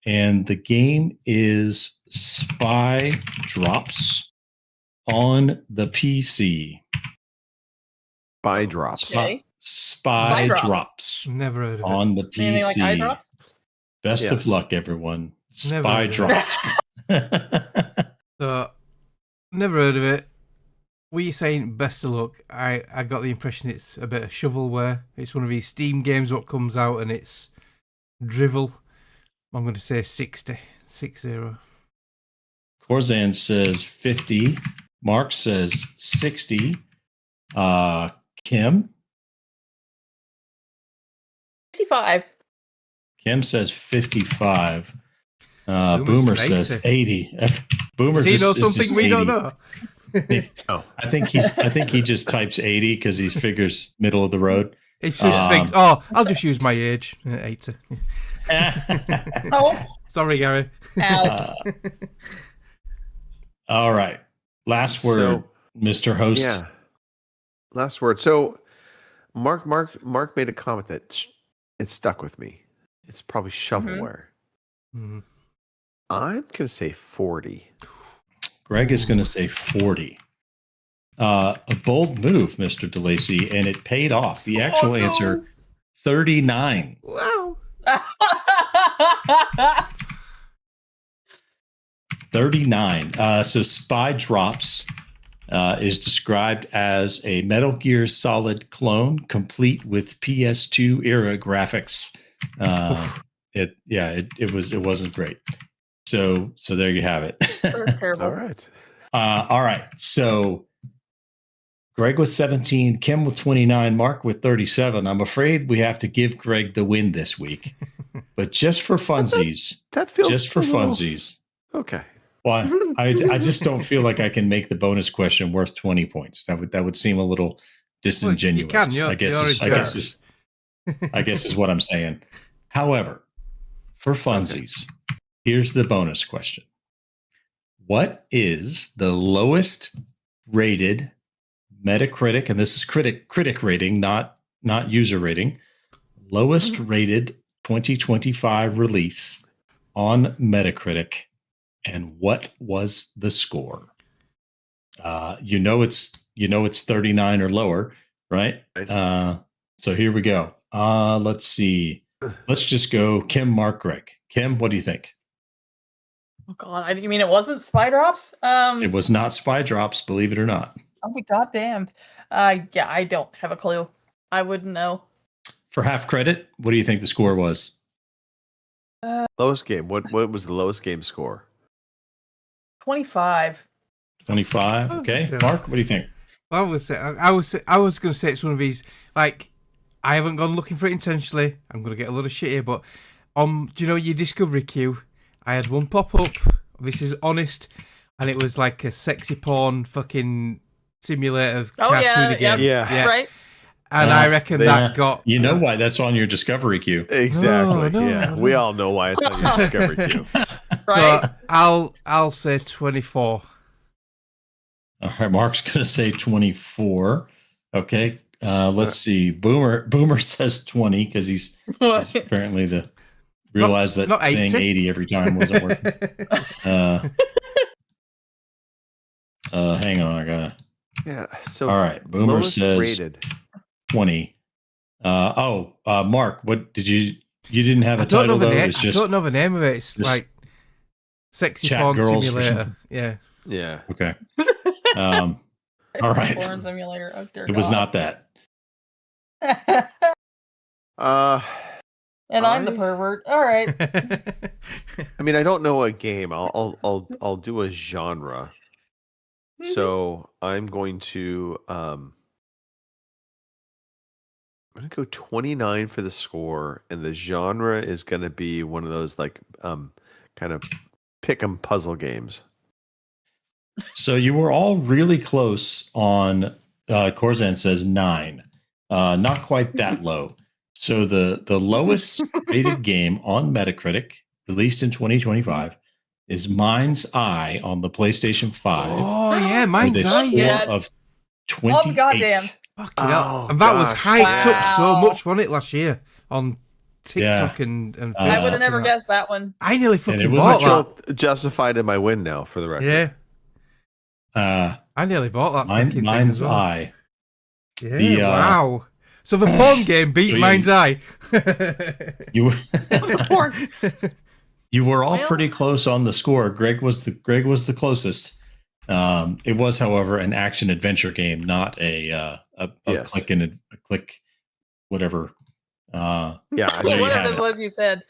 Speaker 2: and the game is Spy Drops. on the PC.
Speaker 1: Spy drops.
Speaker 3: Okay.
Speaker 2: Spy
Speaker 3: Drop.
Speaker 2: drops
Speaker 5: Never heard of it.
Speaker 2: on the PC.
Speaker 3: Anything like eye drops?
Speaker 2: Best
Speaker 1: Yes.
Speaker 2: of luck, everyone.
Speaker 5: Never
Speaker 2: Spy
Speaker 5: heard of
Speaker 2: drops.
Speaker 5: So, never heard of it. Were you saying best of luck? I got the impression it's a bit of shovelware. It's one of these Steam games what comes out and it's drivel. I'm going to say 60. 60.
Speaker 2: Corzan says 50. Mark says 60. Kim?
Speaker 3: 55.
Speaker 2: Kim says 55.
Speaker 5: Boomer
Speaker 2: Boomer
Speaker 5: says
Speaker 2: says 80. Boomer
Speaker 5: Does he know
Speaker 2: just, is
Speaker 5: something
Speaker 2: just
Speaker 5: we
Speaker 2: 80.
Speaker 5: don't know?
Speaker 1: Oh.
Speaker 2: I think he just types 80 because he figures middle of the road.
Speaker 5: He just thinks, oh, I'll just use my age. 80.
Speaker 3: Oh,
Speaker 5: Sorry, Gary.
Speaker 3: ow.
Speaker 2: All right. Last word, Mr. Host.
Speaker 1: Yeah. Last word. So, Mark made a comment that it stuck with me. It's probably shovelware.
Speaker 5: Mhm.
Speaker 1: I'm gonna say 40.
Speaker 2: Greg is going to say 40. A bold move, Mr. DeLacy, and it paid off. The actual answer, 39.
Speaker 1: Wow.
Speaker 2: 39. So Spy Drops is described as a Metal Gear Solid clone, complete with PS2 era graphics. It wasn't great. So there you have it.
Speaker 3: That was terrible.
Speaker 1: All right.
Speaker 2: All right. So Greg with 17, Kim with 29, Mark with 37. I'm afraid we have to give Greg the win this week, but just for funsies.
Speaker 1: That feels
Speaker 2: just for
Speaker 1: a little-
Speaker 2: funsies.
Speaker 1: Okay.
Speaker 2: Why? I just don't feel like I can make the bonus question worth 20 points. That would seem a little disingenuous.
Speaker 5: Well, you can.
Speaker 2: I guess is what I'm saying. However, for funsies, here's the bonus question. What is the lowest rated Metacritic, and this is critic rating, not user rating, lowest rated 2025 release on Metacritic, and what was the score? It's 39 or lower, right? So here we go. Let's see. Let's just go Kim, Mark, Greg. Kim, what do you think?
Speaker 3: Oh God, you mean it wasn't Spy Drops?
Speaker 2: It was not Spy Drops, believe it or not.
Speaker 3: Oh my goddamn. Yeah, I don't have a clue. I wouldn't know.
Speaker 2: For half credit, what do you think the score was?
Speaker 1: Lowest game. What was the lowest game score?
Speaker 3: 25.
Speaker 2: 25. Okay,
Speaker 5: So-
Speaker 2: Mark, what do you think?
Speaker 5: I was going to say it's one of these, like, I haven't gone looking for it intentionally. I'm going to get a lot of shit here, but do you know your Discovery queue? I had one pop up. This is honest, and it was like a sexy porn fucking simulator cartoon again.
Speaker 1: Yeah.
Speaker 3: Right?
Speaker 5: And I reckon that got.
Speaker 2: You know why that's on your Discovery queue?
Speaker 1: Exactly.
Speaker 5: No,
Speaker 1: yeah. We all know why it's on your Discovery queue.
Speaker 3: Right?
Speaker 5: So I'll say 24.
Speaker 2: All right, Mark's going to say 24. Okay, let's see. Boomer says 20 because he's apparently realized that
Speaker 5: not
Speaker 2: saying
Speaker 5: 80.
Speaker 2: 80 every time wasn't working. Hang on, I gotta.
Speaker 1: Yeah. So
Speaker 2: All right, Boomer
Speaker 1: lowest
Speaker 2: says
Speaker 1: rated.
Speaker 2: 20. Mark, what did you didn't have a
Speaker 5: I don't
Speaker 2: title
Speaker 5: know the
Speaker 2: though?
Speaker 5: name.
Speaker 2: It's
Speaker 5: I
Speaker 2: just
Speaker 5: don't know the name of it. It's
Speaker 2: just
Speaker 5: like sexy
Speaker 2: Chat
Speaker 5: porn
Speaker 2: Girls or
Speaker 5: simulator.
Speaker 2: something.
Speaker 5: Yeah.
Speaker 1: Yeah.
Speaker 2: okay. All right.
Speaker 3: Porn simulator. Oh, dear
Speaker 2: It was
Speaker 3: God.
Speaker 2: not that.
Speaker 3: And I'm the
Speaker 1: I-
Speaker 3: pervert. All right.
Speaker 1: I mean, I don't know a game. I'll do a genre. So I'm going to I'm gonna go 29 for the score, and the genre is gonna be one of those like kind of pick 'em puzzle games.
Speaker 2: So you were all really close on Corzan says 9. Not quite that low. So the lowest rated game on Metacritic, released in 2025, is Mind's Eye on the PlayStation 5.
Speaker 5: Oh yeah,
Speaker 2: with
Speaker 5: Mind's
Speaker 2: a
Speaker 5: Eye.
Speaker 2: score
Speaker 5: Yeah.
Speaker 2: of 28.
Speaker 3: Oh, goddamn.
Speaker 5: Fucking hell.
Speaker 1: Oh,
Speaker 5: And that was
Speaker 1: gosh.
Speaker 5: hyped up so
Speaker 3: Wow.
Speaker 5: much, wasn't it, last year on TikTok and Facebook?
Speaker 3: I would have
Speaker 5: and
Speaker 3: never
Speaker 5: that.
Speaker 3: guessed that one.
Speaker 5: I nearly
Speaker 2: And
Speaker 5: fucking
Speaker 2: it was
Speaker 5: bought
Speaker 1: I
Speaker 5: that.
Speaker 1: feel justified in my win now, for the record.
Speaker 5: Yeah. I nearly bought that fucking thing
Speaker 2: Mind's
Speaker 5: as well.
Speaker 2: Eye.
Speaker 5: Yeah, wow. So the porn game beat Mind's Eye.
Speaker 2: You
Speaker 3: Porn.
Speaker 2: you were all
Speaker 3: Well-
Speaker 2: pretty close on the score. Greg was the closest. It was, however, an action adventure game, not a
Speaker 1: Yes.
Speaker 2: click whatever.
Speaker 1: Yeah,
Speaker 2: There you
Speaker 3: Whatever
Speaker 2: have
Speaker 3: it
Speaker 2: it.
Speaker 3: was you said.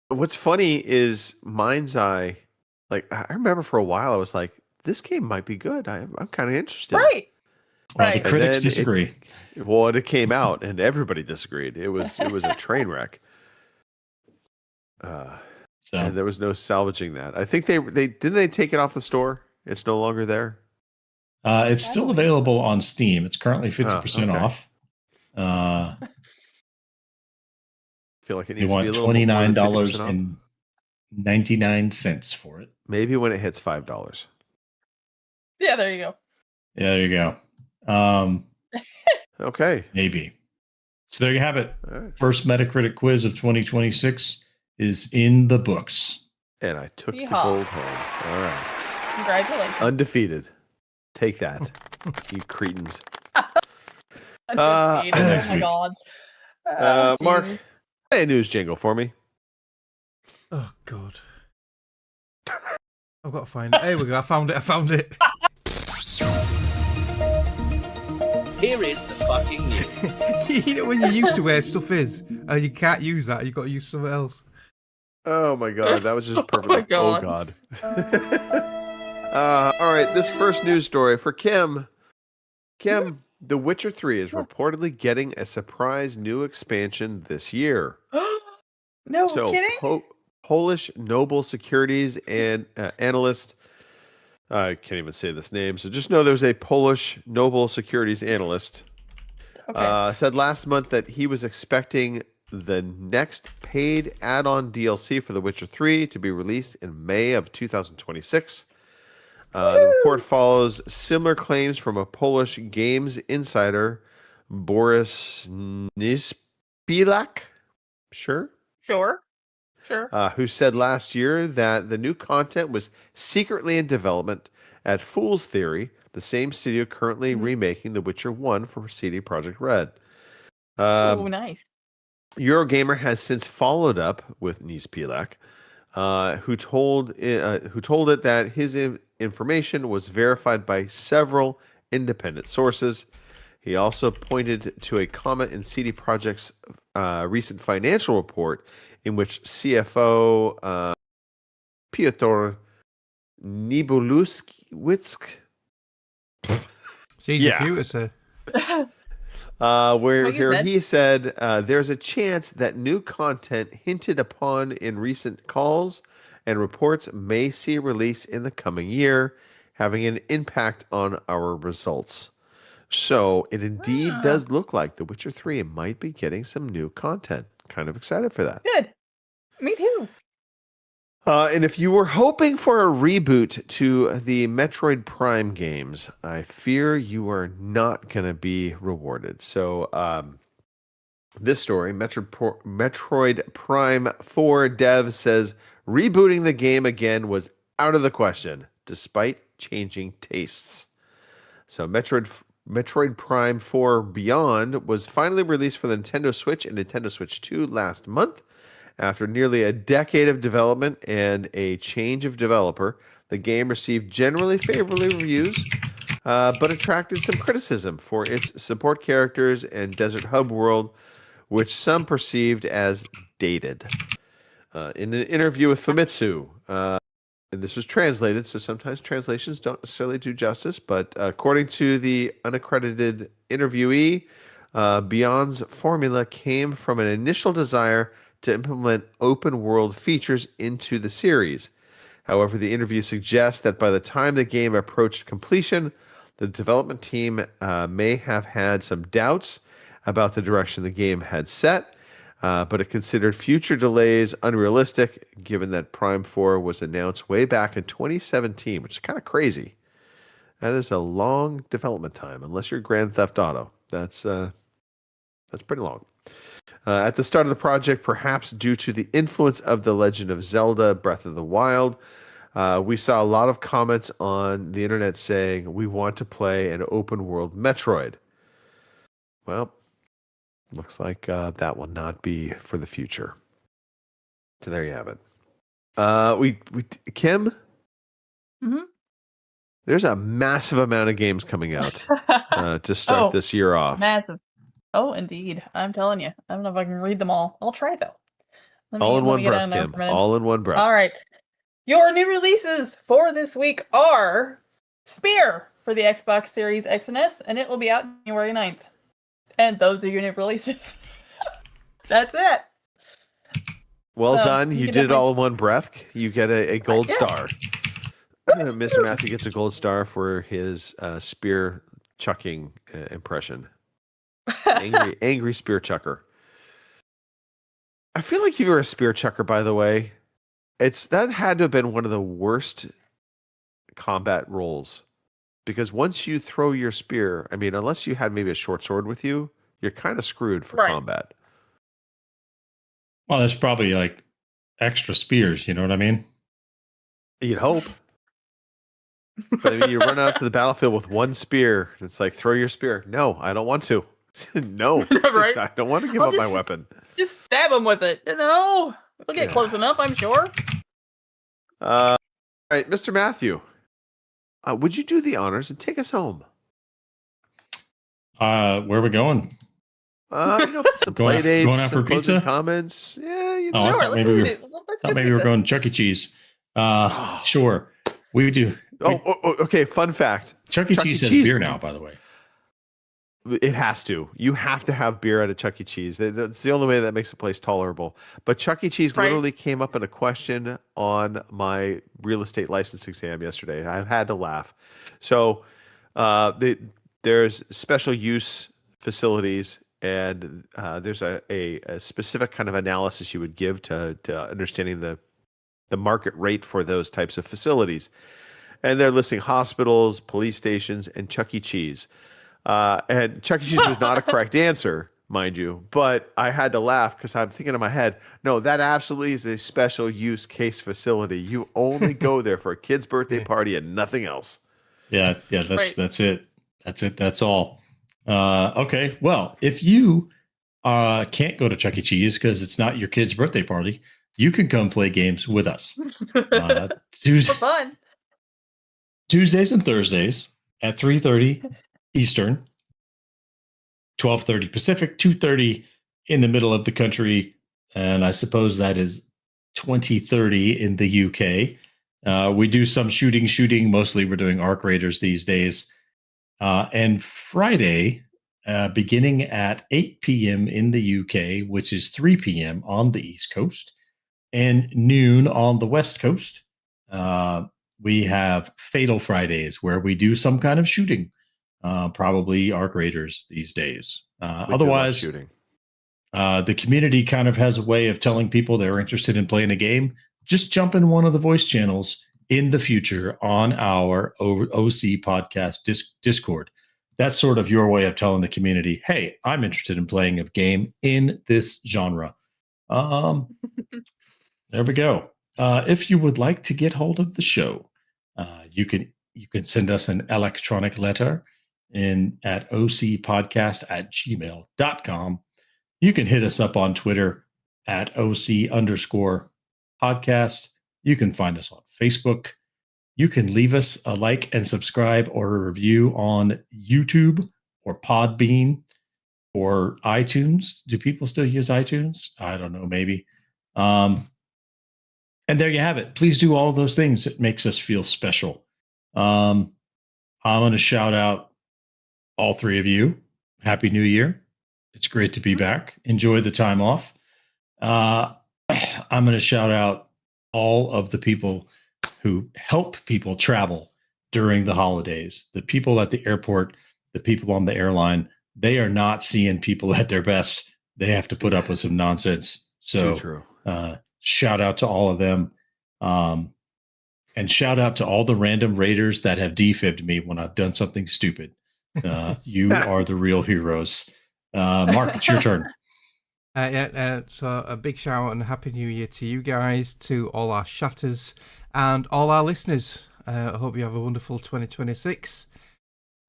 Speaker 1: what's funny is Mind's Eye. Like I remember for a while, I was like, "This game might be good. I'm kind of interested."
Speaker 3: Right.
Speaker 2: Well, the
Speaker 3: Right.
Speaker 2: critics
Speaker 1: And then
Speaker 2: disagree.
Speaker 1: It came out, and everybody disagreed. It was a train wreck.
Speaker 2: So
Speaker 1: And there was no salvaging that. I think they take it off the store. It's no longer there.
Speaker 2: it's still available on Steam. It's currently 50%
Speaker 1: okay.
Speaker 2: off.
Speaker 1: I feel like it
Speaker 2: They
Speaker 1: needs to be
Speaker 2: want
Speaker 1: a little more than 50%
Speaker 2: $29
Speaker 1: off.
Speaker 2: and 99 cents for it.
Speaker 1: Maybe when it hits $5.
Speaker 3: Yeah, there you go.
Speaker 2: Yeah, there you go.
Speaker 1: Okay.
Speaker 2: Maybe. So there you have it.
Speaker 1: All right.
Speaker 2: First Metacritic quiz of 2026 is in the books.
Speaker 1: And I took the
Speaker 3: Yeehaw.
Speaker 1: gold home. All right.
Speaker 3: Congratulations.
Speaker 1: Undefeated. Take that, you cretins.
Speaker 3: Undefeated. Oh
Speaker 2: next
Speaker 3: my
Speaker 2: week.
Speaker 3: god.
Speaker 1: Mark,
Speaker 3: Jesus.
Speaker 1: play a news jingle for me.
Speaker 5: Oh, God. I've got to find it. Here we go. I found it.
Speaker 12: Here is the fucking news.
Speaker 5: You know when you're used to where stuff is, and you can't use that, you've got to use something else.
Speaker 1: Oh my god, that was just perfect.
Speaker 3: my
Speaker 1: Oh
Speaker 3: God.
Speaker 1: god. All right, this first news story for Kim. Kim, The Witcher 3 is reportedly getting a surprise new expansion this year.
Speaker 3: No
Speaker 1: So,
Speaker 3: kidding?
Speaker 1: Polish Noble Securities and analyst, I can't even say this name, so just know there's a Polish Noble Securities analyst
Speaker 3: Okay.
Speaker 1: said last month that he was expecting the next paid add-on DLC for The Witcher 3 to be released in May of 2026. The report follows similar claims from a Polish games insider, Boris Nispilak,
Speaker 3: Sure.
Speaker 1: who said last year that the new content was secretly in development at Fool's Theory, the same studio currently remaking The Witcher 1 for CD Projekt Red.
Speaker 3: Oh, nice.
Speaker 1: Eurogamer has since followed up with Nispilak, who told it that his information was verified by several independent sources. He also pointed to a comment in CD Projekt's recent financial report in which CFO Piotr Nibuluskiewicz
Speaker 5: It's easy for you to say.
Speaker 1: where
Speaker 3: Like you
Speaker 1: here
Speaker 3: said.
Speaker 1: he said there's a chance that new content hinted upon in recent calls and reports may see release in the coming year, having an impact on our results. So it indeed does look like The Witcher 3 might be getting some new content. Kind of excited for that.
Speaker 3: Good. Me too.
Speaker 1: And if you were hoping for a reboot to the Metroid Prime games, I fear you are not going to be rewarded. So, this story, Metroid Prime 4 dev says rebooting the game again was out of the question, despite changing tastes. So, Metroid Prime 4 Beyond was finally released for the Nintendo Switch and Nintendo Switch 2 last month. After nearly a decade of development and a change of developer, the game received generally favorable reviews, but attracted some criticism for its support characters and Desert Hub world, which some perceived as dated. In an interview with Famitsu, and this was translated, so sometimes translations don't necessarily do justice, but according to the unaccredited interviewee, Beyond's formula came from an initial desire to implement open world features into the series. However, the interview suggests that by the time the game approached completion, the development team may have had some doubts about the direction the game had set, but it considered future delays unrealistic, given that Prime 4 was announced way back in 2017, which is kind of crazy. That is a long development time, unless you're Grand Theft Auto. That's pretty long. At the start of the project, perhaps due to the influence of The Legend of Zelda Breath of the Wild, We saw a lot of comments on the internet saying we want to play an open world Metroid. Well, looks like that will not be for the future. So there you have it. Kim.
Speaker 3: Mm-hmm.
Speaker 1: There's a massive amount of games coming out to start this year off.
Speaker 3: Massive. Oh, indeed. I'm telling you. I don't know if I can read them all. I'll try though.
Speaker 1: All in one breath, Kim. All in one breath.
Speaker 3: All right. Your new releases for this week are Spear for the Xbox Series X and S, and it will be out January 9th. And those are your new releases. That's it.
Speaker 1: Well done. You did it all in one breath. You get a gold star. Mr. Matthew gets a gold star for his spear chucking impression. Angry spear chucker. I feel like you were a spear chucker, by the way. That had to have been one of the worst combat roles. Because once you throw your spear, I mean, unless you had maybe a short sword with you, you're kind of screwed for combat.
Speaker 2: Well, there's probably like extra spears, you know what I mean?
Speaker 1: You'd hope. But I mean, you run out to the battlefield with one spear, and it's like, throw your spear. No, I don't want to. No,
Speaker 3: right?
Speaker 1: I don't want to give up my weapon.
Speaker 3: Just stab him with it. No, we'll get close enough, I'm sure.
Speaker 1: All right, Mr. Matthew, would you do the honors and take us home?
Speaker 2: Where are we going?
Speaker 1: Some play dates,
Speaker 2: going out for
Speaker 1: some closing
Speaker 2: pizza?
Speaker 1: Comments. Yeah, you
Speaker 2: know.
Speaker 3: Sure,
Speaker 2: I thought maybe we were going Chuck E. Cheese. Sure, we do.
Speaker 1: Okay. Fun fact:
Speaker 2: Chuck E. Cheese has beer now, by the way.
Speaker 1: It has to. You have to have beer at a Chuck E. Cheese. That's the only way that makes a place tolerable. But Chuck E. Cheese literally came up in a question on my real estate license exam yesterday. I had to laugh. So there's special use facilities, and there's a specific kind of analysis you would give to understanding the market rate for those types of facilities. And they're listing hospitals, police stations, and Chuck E. Cheese. And Chuck E. Cheese was not a correct answer, mind you, but I had to laugh because I'm thinking in my head, no, that absolutely is a special use case facility. You only go there for a kid's birthday party and nothing else.
Speaker 2: Yeah, that's it. That's all. Okay, well, if you can't go to Chuck E. Cheese because it's not your kid's birthday party, you can come play games with us.
Speaker 3: For fun.
Speaker 2: Tuesdays and Thursdays at 3:30 Eastern, 12:30 Pacific, 2:30 in the middle of the country, and I suppose that is 20:30 in the UK. We do some shooting. Mostly we're doing Arc Raiders these days. And Friday, beginning at 8 p.m. in the UK, which is 3 p.m. on the East Coast, and noon on the West Coast, we have Fatal Fridays, where we do some kind of shooting. Probably Arc Raiders these days. Otherwise,
Speaker 1: shooting.
Speaker 2: The community kind of has a way of telling people they're interested in playing a game. Just jump in one of the voice channels in the future on our OC podcast Discord. That's sort of your way of telling the community, hey, I'm interested in playing a game in this genre. There we go. If you would like to get hold of the show, you can send us an electronic letter at ocpodcast@gmail.com. You can hit us up on Twitter at OC_podcast. You can find us on Facebook. You can leave us a like and subscribe or a review on YouTube or Podbean or iTunes. Do people still use iTunes? I don't know, maybe. And there you have it. Please do all those things. It makes us feel special. I'm going to shout out all three of you. Happy New Year. It's great to be back. Enjoy the time off. I'm going to shout out all of the people who help people travel during the holidays. The people at the airport, the people on the airline, they are not seeing people at their best. They have to put up with some nonsense. So shout out to all of them. And shout out to all the random raiders that have defibbed me when I've done something stupid. You are the real heroes. Mark, it's your turn.
Speaker 5: So a big shout out and Happy New Year to you guys, to all our chatters, and all our listeners. I hope you have a wonderful 2026.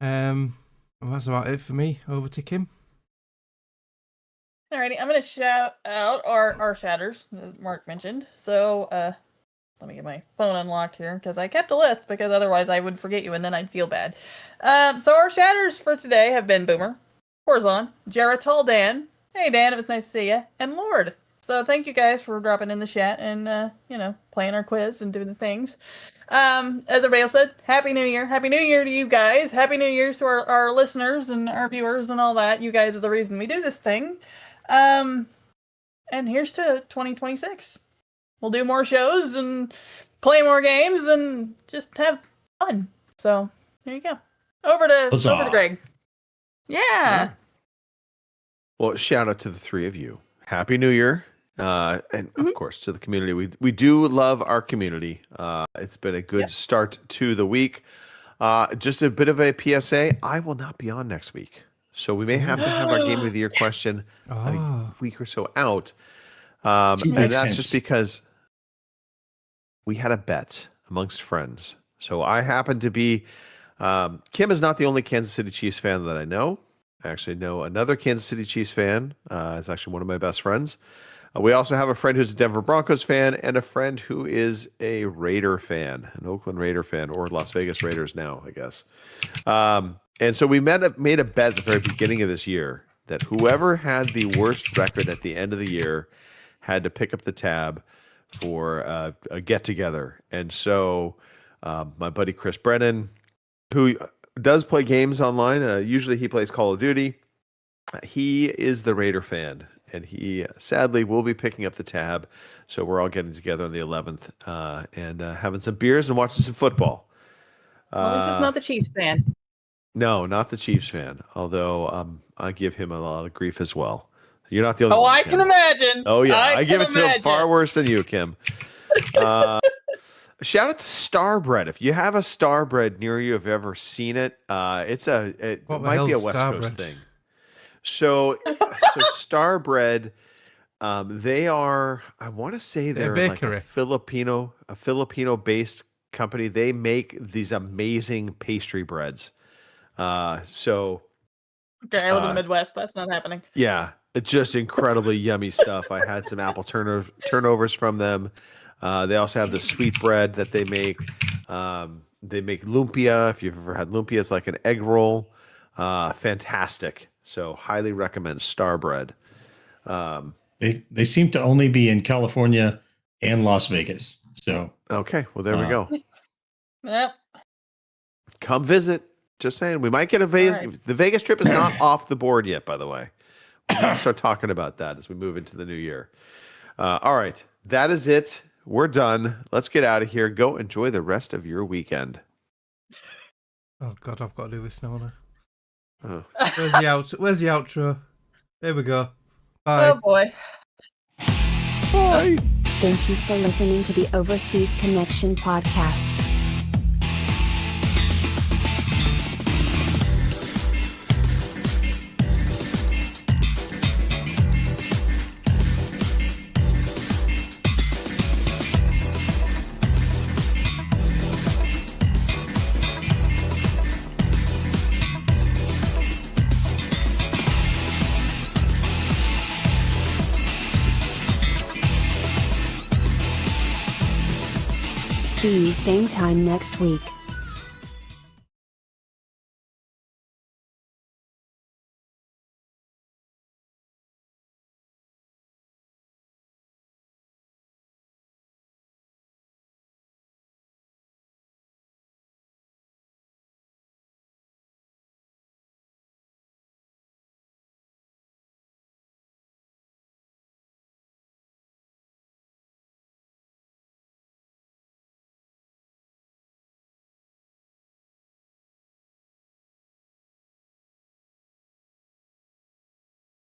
Speaker 5: And that's about it for me. Over to Kim.
Speaker 3: Alrighty, I'm going to shout out our shatters that Mark mentioned. So, let me get my phone unlocked here, because I kept a list, because otherwise I would forget you and then I'd feel bad. So our shatters for today have been Boomer, Horzon, Geritol Dan, hey Dan, it was nice to see you, and Lord. So thank you guys for dropping in the chat and, playing our quiz and doing the things. As everybody else said, Happy New Year. Happy New Year to you guys. Happy New Year's to our listeners and our viewers and all that. You guys are the reason we do this thing. And here's to 2026. We'll do more shows and play more games and just have fun. So there you go. Over to Greg. Yeah.
Speaker 1: Well, shout out to the three of you. Happy New Year. And of course to the community. We do love our community. It's been a good start to the week. Just a bit of a PSA. I will not be on next week. So we may have to have our Game of the Year question a week or so out. And that's just because we had a bet amongst friends. So I happen to be, Kim is not the only Kansas City Chiefs fan that I know. I actually know another Kansas City Chiefs fan. It's actually one of my best friends. We also have a friend who's a Denver Broncos fan and a friend who is a Raider fan, an Oakland Raider fan, or Las Vegas Raiders now, I guess. And so we made a bet at the very beginning of this year that whoever had the worst record at the end of the year had to pick up the tab for a get-together. And so my buddy Chris Brennan, who does play games online, usually he plays Call of Duty, he is the Raider fan. And he sadly will be picking up the tab. So we're all getting together on the 11th and having some beers and watching some football.
Speaker 3: Well, this is not the Chiefs fan.
Speaker 1: No, not the Chiefs fan. Although I give him a lot of grief as well. You're not the only one.
Speaker 3: Oh, I can imagine.
Speaker 1: Oh, yeah. I give it to him far worse than you, Kim. Shout out to Starbread. If you have a Starbread near you, if you've ever seen it, it might be a West Coast thing. So Starbread, they are, I want to say they're like a Filipino-based company. They make these amazing pastry breads. Okay, I
Speaker 3: live in the Midwest. That's not happening.
Speaker 1: Yeah, it's just incredibly yummy stuff. I had some apple turnovers from them. They also have the sweet bread that they make. They make lumpia. If you've ever had lumpia, it's like an egg roll. Fantastic. So highly recommend Starbread.
Speaker 2: They seem to only be in California and Las Vegas. So
Speaker 1: okay, well there we go.
Speaker 3: Yep.
Speaker 1: Come visit. Just saying, we might get a The Vegas trip is not off the board yet. By the way, we're going to start talking about that as we move into the new year. All right, that is it. We're done. Let's get out of here. Go enjoy the rest of your weekend.
Speaker 5: Oh God, I've got to do this now.
Speaker 1: Oh.
Speaker 5: Where's the outro? There we go. Bye.
Speaker 3: Oh boy.
Speaker 1: Bye.
Speaker 13: Thank you for listening to the Overseas Connection podcast. See you same time next week.